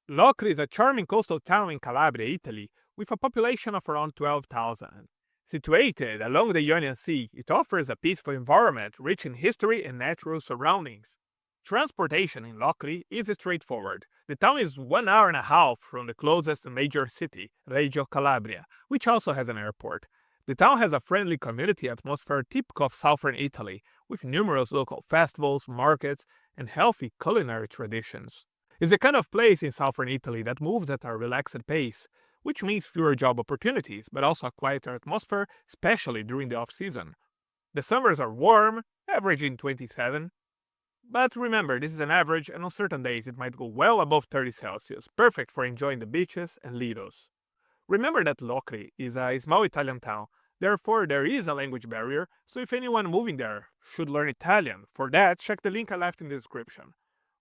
Locri is a charming coastal town in Calabria, Italy, with a population of around 12,000. Situated along the Ionian Sea, it offers a peaceful environment rich in history and natural surroundings. Transportation in Locri is straightforward. The town is 1 hour and a half from the closest major city, Reggio Calabria, which also has an airport. The town has a friendly community atmosphere typical of southern Italy, with numerous local festivals, markets, and healthy culinary traditions. It's the kind of place in southern Italy that moves at a relaxed pace, which means fewer job opportunities, but also a quieter atmosphere, especially during the off-season. The summers are warm, averaging 27. But remember, this is an average, and on certain days it might go well above 30 Celsius, perfect for enjoying the beaches and lidos. Remember that Locri is a small Italian town, therefore there is a language barrier, so if anyone moving there should learn Italian, for that check the link I left in the description.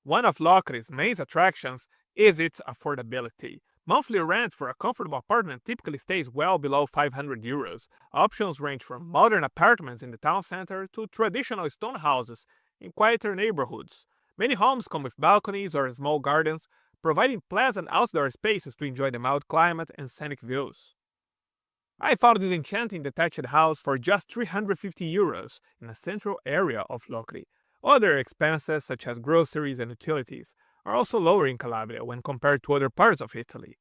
One of Locri's main attractions is its affordability. Monthly rent for a comfortable apartment typically stays well below 500 euros. Options range from modern apartments in the town center to traditional stone houses in quieter neighborhoods. Many homes come with balconies or small gardens, providing pleasant outdoor spaces to enjoy the mild climate and scenic views. I found this enchanting detached house for just 350 euros in a central area of Locri. Other expenses, such as groceries and utilities, are also lower in Calabria when compared to other parts of Italy.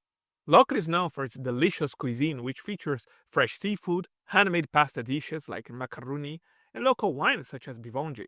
Locri is known for its delicious cuisine, which features fresh seafood, handmade pasta dishes like macaroni, and local wines such as Bivongi.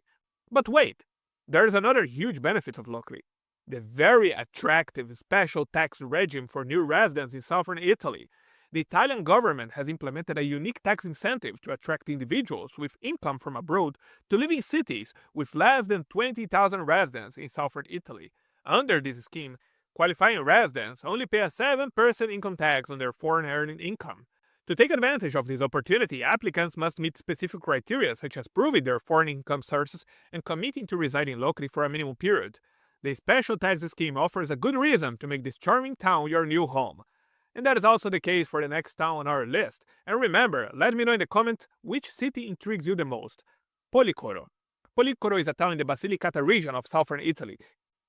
But wait, there's another huge benefit of Locri: the very attractive special tax regime for new residents in southern Italy. The Italian government has implemented a unique tax incentive to attract individuals with income from abroad to live in cities with less than 20,000 residents in southern Italy. Under this scheme, qualifying residents only pay a 7% income tax on their foreign earning income. To take advantage of this opportunity, applicants must meet specific criteria such as proving their foreign income sources and committing to reside in Locri for a minimum period. The special tax scheme offers a good reason to make this charming town your new home. And that is also the case for the next town on our list. And remember, let me know in the comment which city intrigues you the most. Policoro. Policoro is a town in the Basilicata region of southern Italy.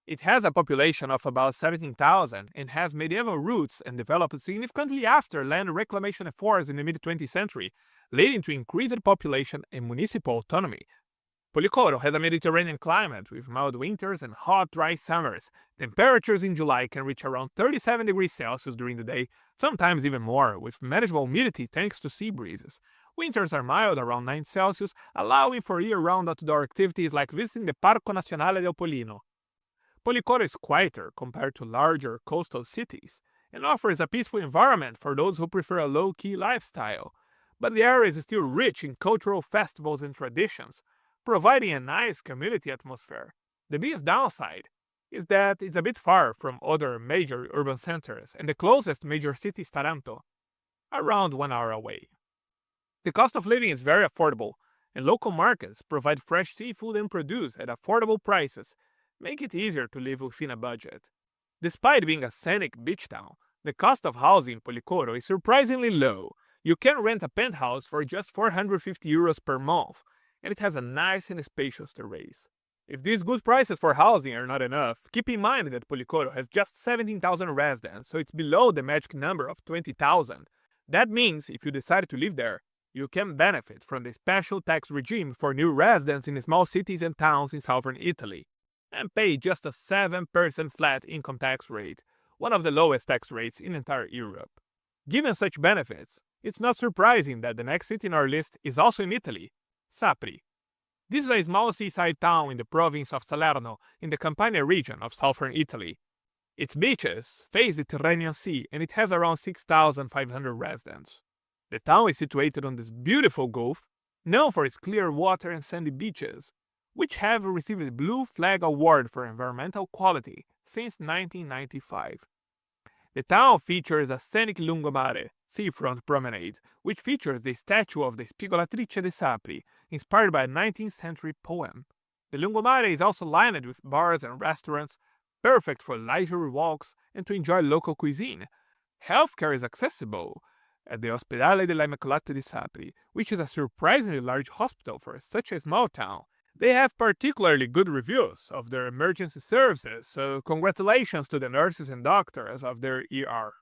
It has a population of about 17,000 and has medieval roots and developed significantly after land reclamation efforts in the mid-20th century, leading to increased population and municipal autonomy. Policoro has a Mediterranean climate with mild winters and hot, dry summers. Temperatures in July can reach around 37 degrees Celsius during the day, sometimes even more, with manageable humidity thanks to sea breezes. Winters are mild around 9 Celsius, allowing for year-round outdoor activities like visiting the Parco Nazionale del Pollino. Policoro is quieter compared to larger coastal cities and offers a peaceful environment for those who prefer a low-key lifestyle. But the area is still rich in cultural festivals and traditions, providing a nice community atmosphere. The biggest downside is that it's a bit far from other major urban centers, and the closest major city is Taranto, around 1 hour away. The cost of living is very affordable, and local markets provide fresh seafood and produce at affordable prices, make it easier to live within a budget. Despite being a scenic beach town, the cost of housing in Policoro is surprisingly low. You can rent a penthouse for just 450 euros per month, and it has a nice and spacious terrace. If these good prices for housing are not enough, keep in mind that Policoro has just 17,000 residents, so it's below the magic number of 20,000. That means if you decide to live there, you can benefit from the special tax regime for new residents in small cities and towns in southern Italy, and pay just a 7% flat income tax rate, one of the lowest tax rates in entire Europe. Given such benefits, it's not surprising that the next city in our list is also in Italy, Sapri. This is a small seaside town in the province of Salerno in the Campania region of southern Italy. Its beaches face the Tyrrhenian Sea and it has around 6,500 residents. The town is situated on this beautiful gulf, known for its clear water and sandy beaches, which have received the Blue Flag Award for environmental quality since 1995. The town features a scenic lungomare, seafront promenade, which features the statue of the Spigolatrice de Sapri, inspired by a 19th century poem. The lungomare is also lined with bars and restaurants, perfect for leisurely walks and to enjoy local cuisine. Healthcare is accessible at the Ospedale della Immacolata di Sapri, which is a surprisingly large hospital for such a small town. They have particularly good reviews of their emergency services, so congratulations to the nurses and doctors of their ER.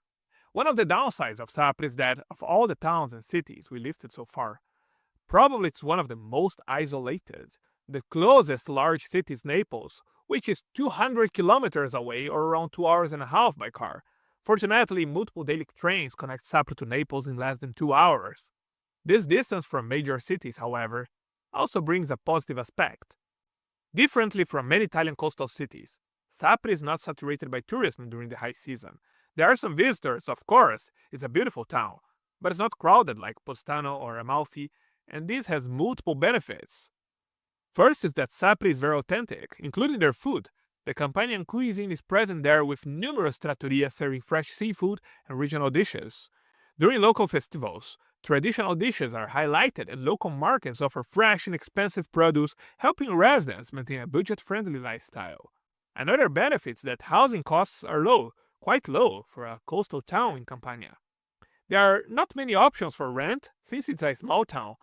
One of the downsides of Sapri is that of all the towns and cities we listed so far, probably it's one of the most isolated. The closest large city is Naples, which is 200 kilometers away or around 2 hours and a half by car. Fortunately, multiple daily trains connect Sapri to Naples in less than 2 hours. This distance from major cities, however, also brings a positive aspect. Differently from many Italian coastal cities, Sapri is not saturated by tourism during the high season. There are some visitors, of course, it's a beautiful town, but it's not crowded like Postano or Amalfi, and this has multiple benefits. First is that Sapri is very authentic, including their food. The Campanian cuisine is present there with numerous trattorias serving fresh seafood and regional dishes. During local festivals, traditional dishes are highlighted and local markets offer fresh and expensive produce, helping residents maintain a budget-friendly lifestyle. Another benefit is that housing costs are low, quite low for a coastal town in Campania. There are not many options for rent since it's a small town,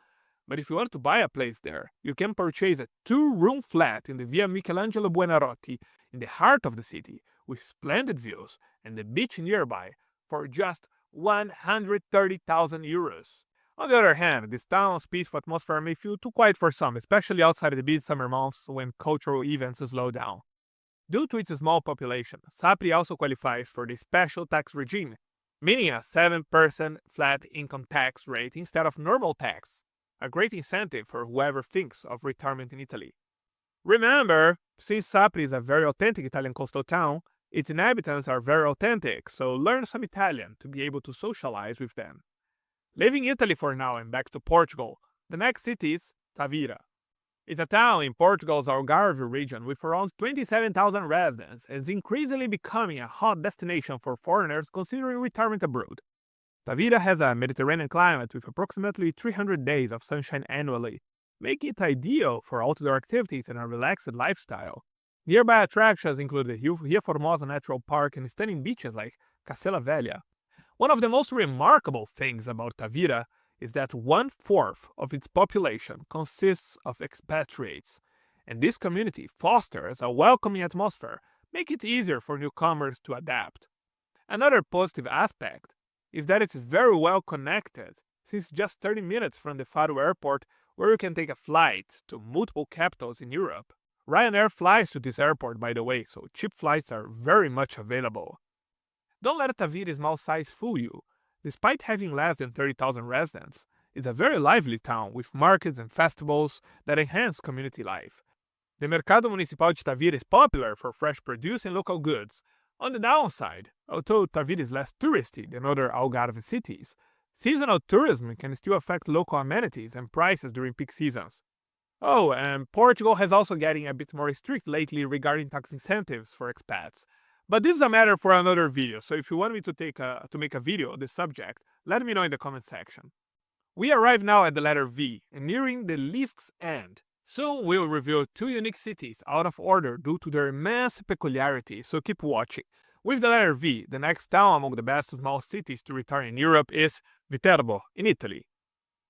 but if you want to buy a place there, you can purchase a 2-room flat in the Via Michelangelo Buonarroti in the heart of the city with splendid views and the beach nearby for just 130,000 euros. On the other hand, this town's peaceful atmosphere may feel too quiet for some, especially outside the busy summer months when cultural events slow down. Due to its small population, Sapri also qualifies for the special tax regime, meaning a 7% flat income tax rate instead of normal tax, a great incentive for whoever thinks of retirement in Italy. Remember, since Sapri is a very authentic Italian coastal town, its inhabitants are very authentic, so learn some Italian to be able to socialize with them. Leaving Italy for now and back to Portugal, the next city is Tavira. It's a town in Portugal's Algarve region with around 27,000 residents and is increasingly becoming a hot destination for foreigners considering retirement abroad. Tavira has a Mediterranean climate with approximately 300 days of sunshine annually, making it ideal for outdoor activities and a relaxed lifestyle. Nearby attractions include the Rio Formosa Natural Park and stunning beaches like Castella Velha. One of the most remarkable things about Tavira is that 1/4 of its population consists of expatriates, and this community fosters a welcoming atmosphere, making it easier for newcomers to adapt. Another positive aspect is that it's very well connected, since just 30 minutes from the Faro airport, where you can take a flight to multiple capitals in Europe. Ryanair flies to this airport, by the way, so cheap flights are very much available. Don't let Tavira's small size fool you. Despite having less than 30,000 residents, it's a very lively town with markets and festivals that enhance community life. The Mercado Municipal de Tavira is popular for fresh produce and local goods. On the downside, although Tavira is less touristy than other Algarve cities, seasonal tourism can still affect local amenities and prices during peak seasons. Oh, and Portugal has also getting a bit more strict lately regarding tax incentives for expats. But this is a matter for another video, so if you want me to make a video on this subject, let me know in the comment section. We arrive now at the letter V, and nearing the list's end. Soon we'll reveal 2 unique cities out of order due to their immense peculiarity, so keep watching. With the letter V, the next town among the best small cities to retire in Europe is Viterbo, in Italy.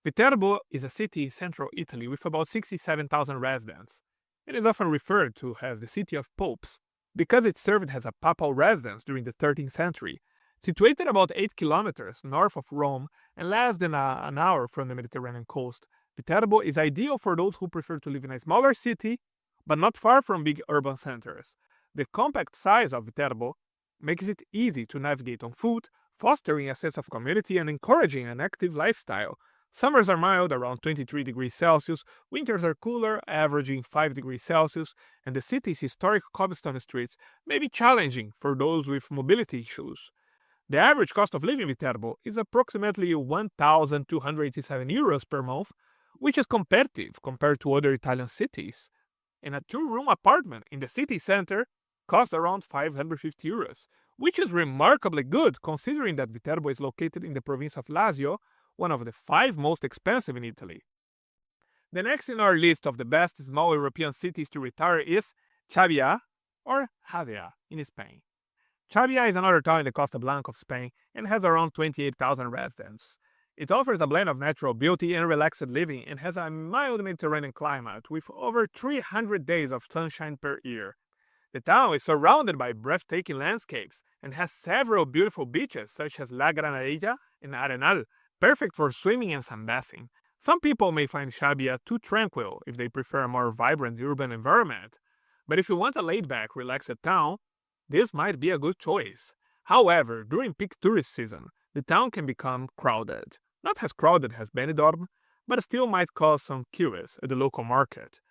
Viterbo is a city in central Italy with about 67,000 residents. It is often referred to as the City of Popes, because it served as a papal residence during the 13th century. Situated about 8 kilometers north of Rome and less than an hour from the Mediterranean coast, Viterbo is ideal for those who prefer to live in a smaller city, but not far from big urban centers. The compact size of Viterbo makes it easy to navigate on foot, fostering a sense of community and encouraging an active lifestyle. Summers are mild, around 23 degrees Celsius, winters are cooler, averaging 5 degrees Celsius, and the city's historic cobblestone streets may be challenging for those with mobility issues. The average cost of living in Viterbo is approximately 1,287 euros per month, which is competitive compared to other Italian cities. And a 2-room apartment in the city center costs around 550 euros, which is remarkably good considering that Viterbo is located in the province of Lazio, one of the 5 most expensive in Italy. The next in our list of the best small European cities to retire is Xàbia, or Javea in Spain. Xàbia is another town in the Costa Blanca of Spain and has around 28,000 residents. It offers a blend of natural beauty and relaxed living and has a mild Mediterranean climate with over 300 days of sunshine per year. The town is surrounded by breathtaking landscapes and has several beautiful beaches such as La Granadilla and Arenal, perfect for swimming and sunbathing. Some people may find Xàbia too tranquil if they prefer a more vibrant urban environment, but if you want a laid-back, relaxed town, this might be a good choice. However, during peak tourist season, the town can become crowded. Not as crowded as Benidorm, but still might cause some queues at the local market.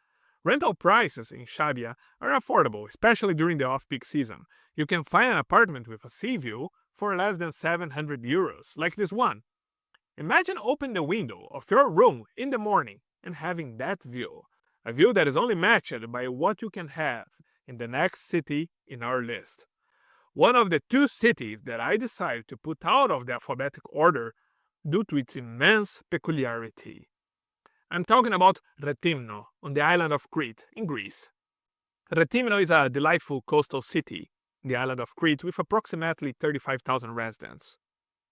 Rental prices in Xàbia are affordable, especially during the off-peak season. You can find an apartment with a sea view for less than 700 euros, like this one. Imagine opening the window of your room in the morning and having that view, a view that is only matched by what you can have in the next city in our list. One of the 2 cities that I decided to put out of the alphabetic order due to its immense peculiarity. I'm talking about Rethymno, on the island of Crete, in Greece. Rethymno is a delightful coastal city the island of Crete with approximately 35,000 residents.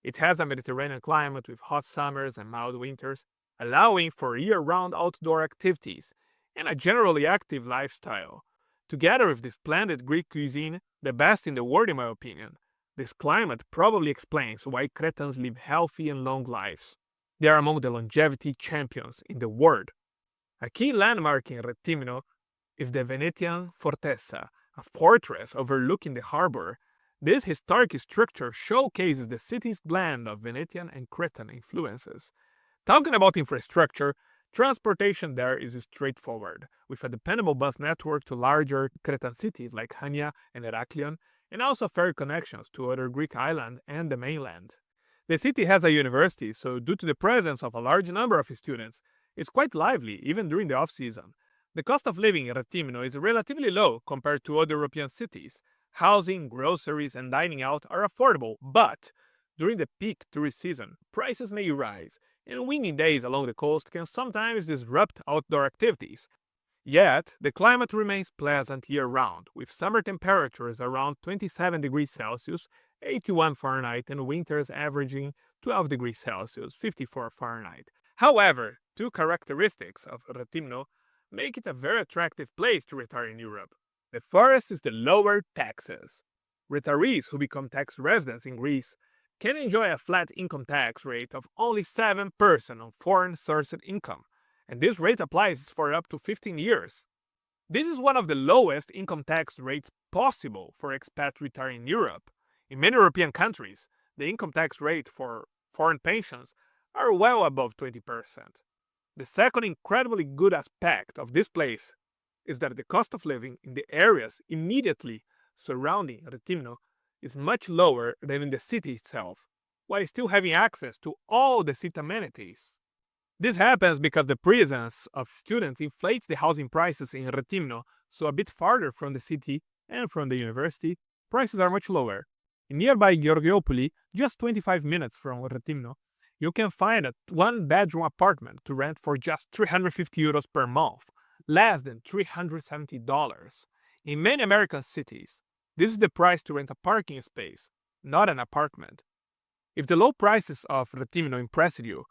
It has a Mediterranean climate with hot summers and mild winters, allowing for year-round outdoor activities and a generally active lifestyle. Together with the splendid Greek cuisine, the best in the world in my opinion, this climate probably explains why Cretans live healthy and long lives. They are among the longevity champions in the world. A key landmark in Retimno is the Venetian Fortezza, a fortress overlooking the harbor. This historic structure showcases the city's blend of Venetian and Cretan influences. Talking about infrastructure, transportation there is straightforward, with a dependable bus network to larger Cretan cities like Chania and Heraklion, and also ferry connections to other Greek islands and the mainland. The city has a university, so due to the presence of a large number of students, it's quite lively even during the off-season. The cost of living in Retimno is relatively low compared to other European cities. Housing, groceries, and dining out are affordable, but during the peak tourist season, prices may rise, and windy days along the coast can sometimes disrupt outdoor activities. Yet, the climate remains pleasant year-round, with summer temperatures around 27 degrees Celsius, 81 Fahrenheit, and winters averaging 12 degrees Celsius, 54 Fahrenheit. However, two characteristics of Retimno make it a very attractive place to retire in Europe. The first is the lower taxes. Retirees who become tax residents in Greece can enjoy a flat income tax rate of only 7% on foreign-sourced income, and this rate applies for up to 15 years. This is one of the lowest income tax rates possible for expats retiring in Europe. In many European countries, the income tax rate for foreign pensions are well above 20%. The second incredibly good aspect of this place is that the cost of living in the areas immediately surrounding Retimno is much lower than in the city itself, while still having access to all the city amenities. This happens because the presence of students inflates the housing prices in Retimno, so a bit farther from the city and from the university, prices are much lower. In nearby Georgiopoli, just 25 minutes from Retimno, you can find a one-bedroom apartment to rent for just €350 per month, less than $370. In many American cities, this is the price to rent a parking space, not an apartment. If the low prices of Retimno impressed you,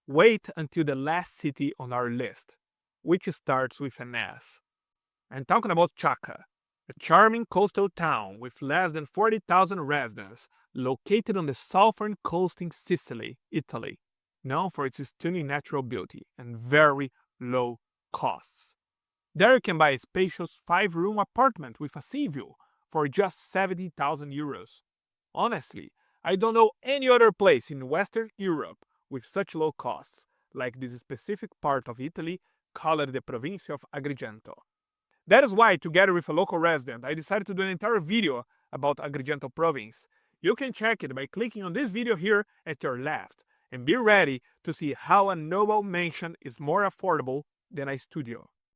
wait until the last city on our list, which starts with an S. I'm talking about Sciacca, a charming coastal town with less than 40,000 residents located on the southern coast in Sicily, Italy, known for its stunning natural beauty and very low costs. There you can buy a spacious 5-room apartment with a sea view for just €70,000. Honestly, I don't know any other place in Western Europe with such low costs, like this specific part of Italy called the Provincia of Agrigento. That is why, together with a local resident, I decided to do an entire video about Agrigento province. You can check it by clicking on this video here at your left, and be ready to see how a noble mansion is more affordable than a studio.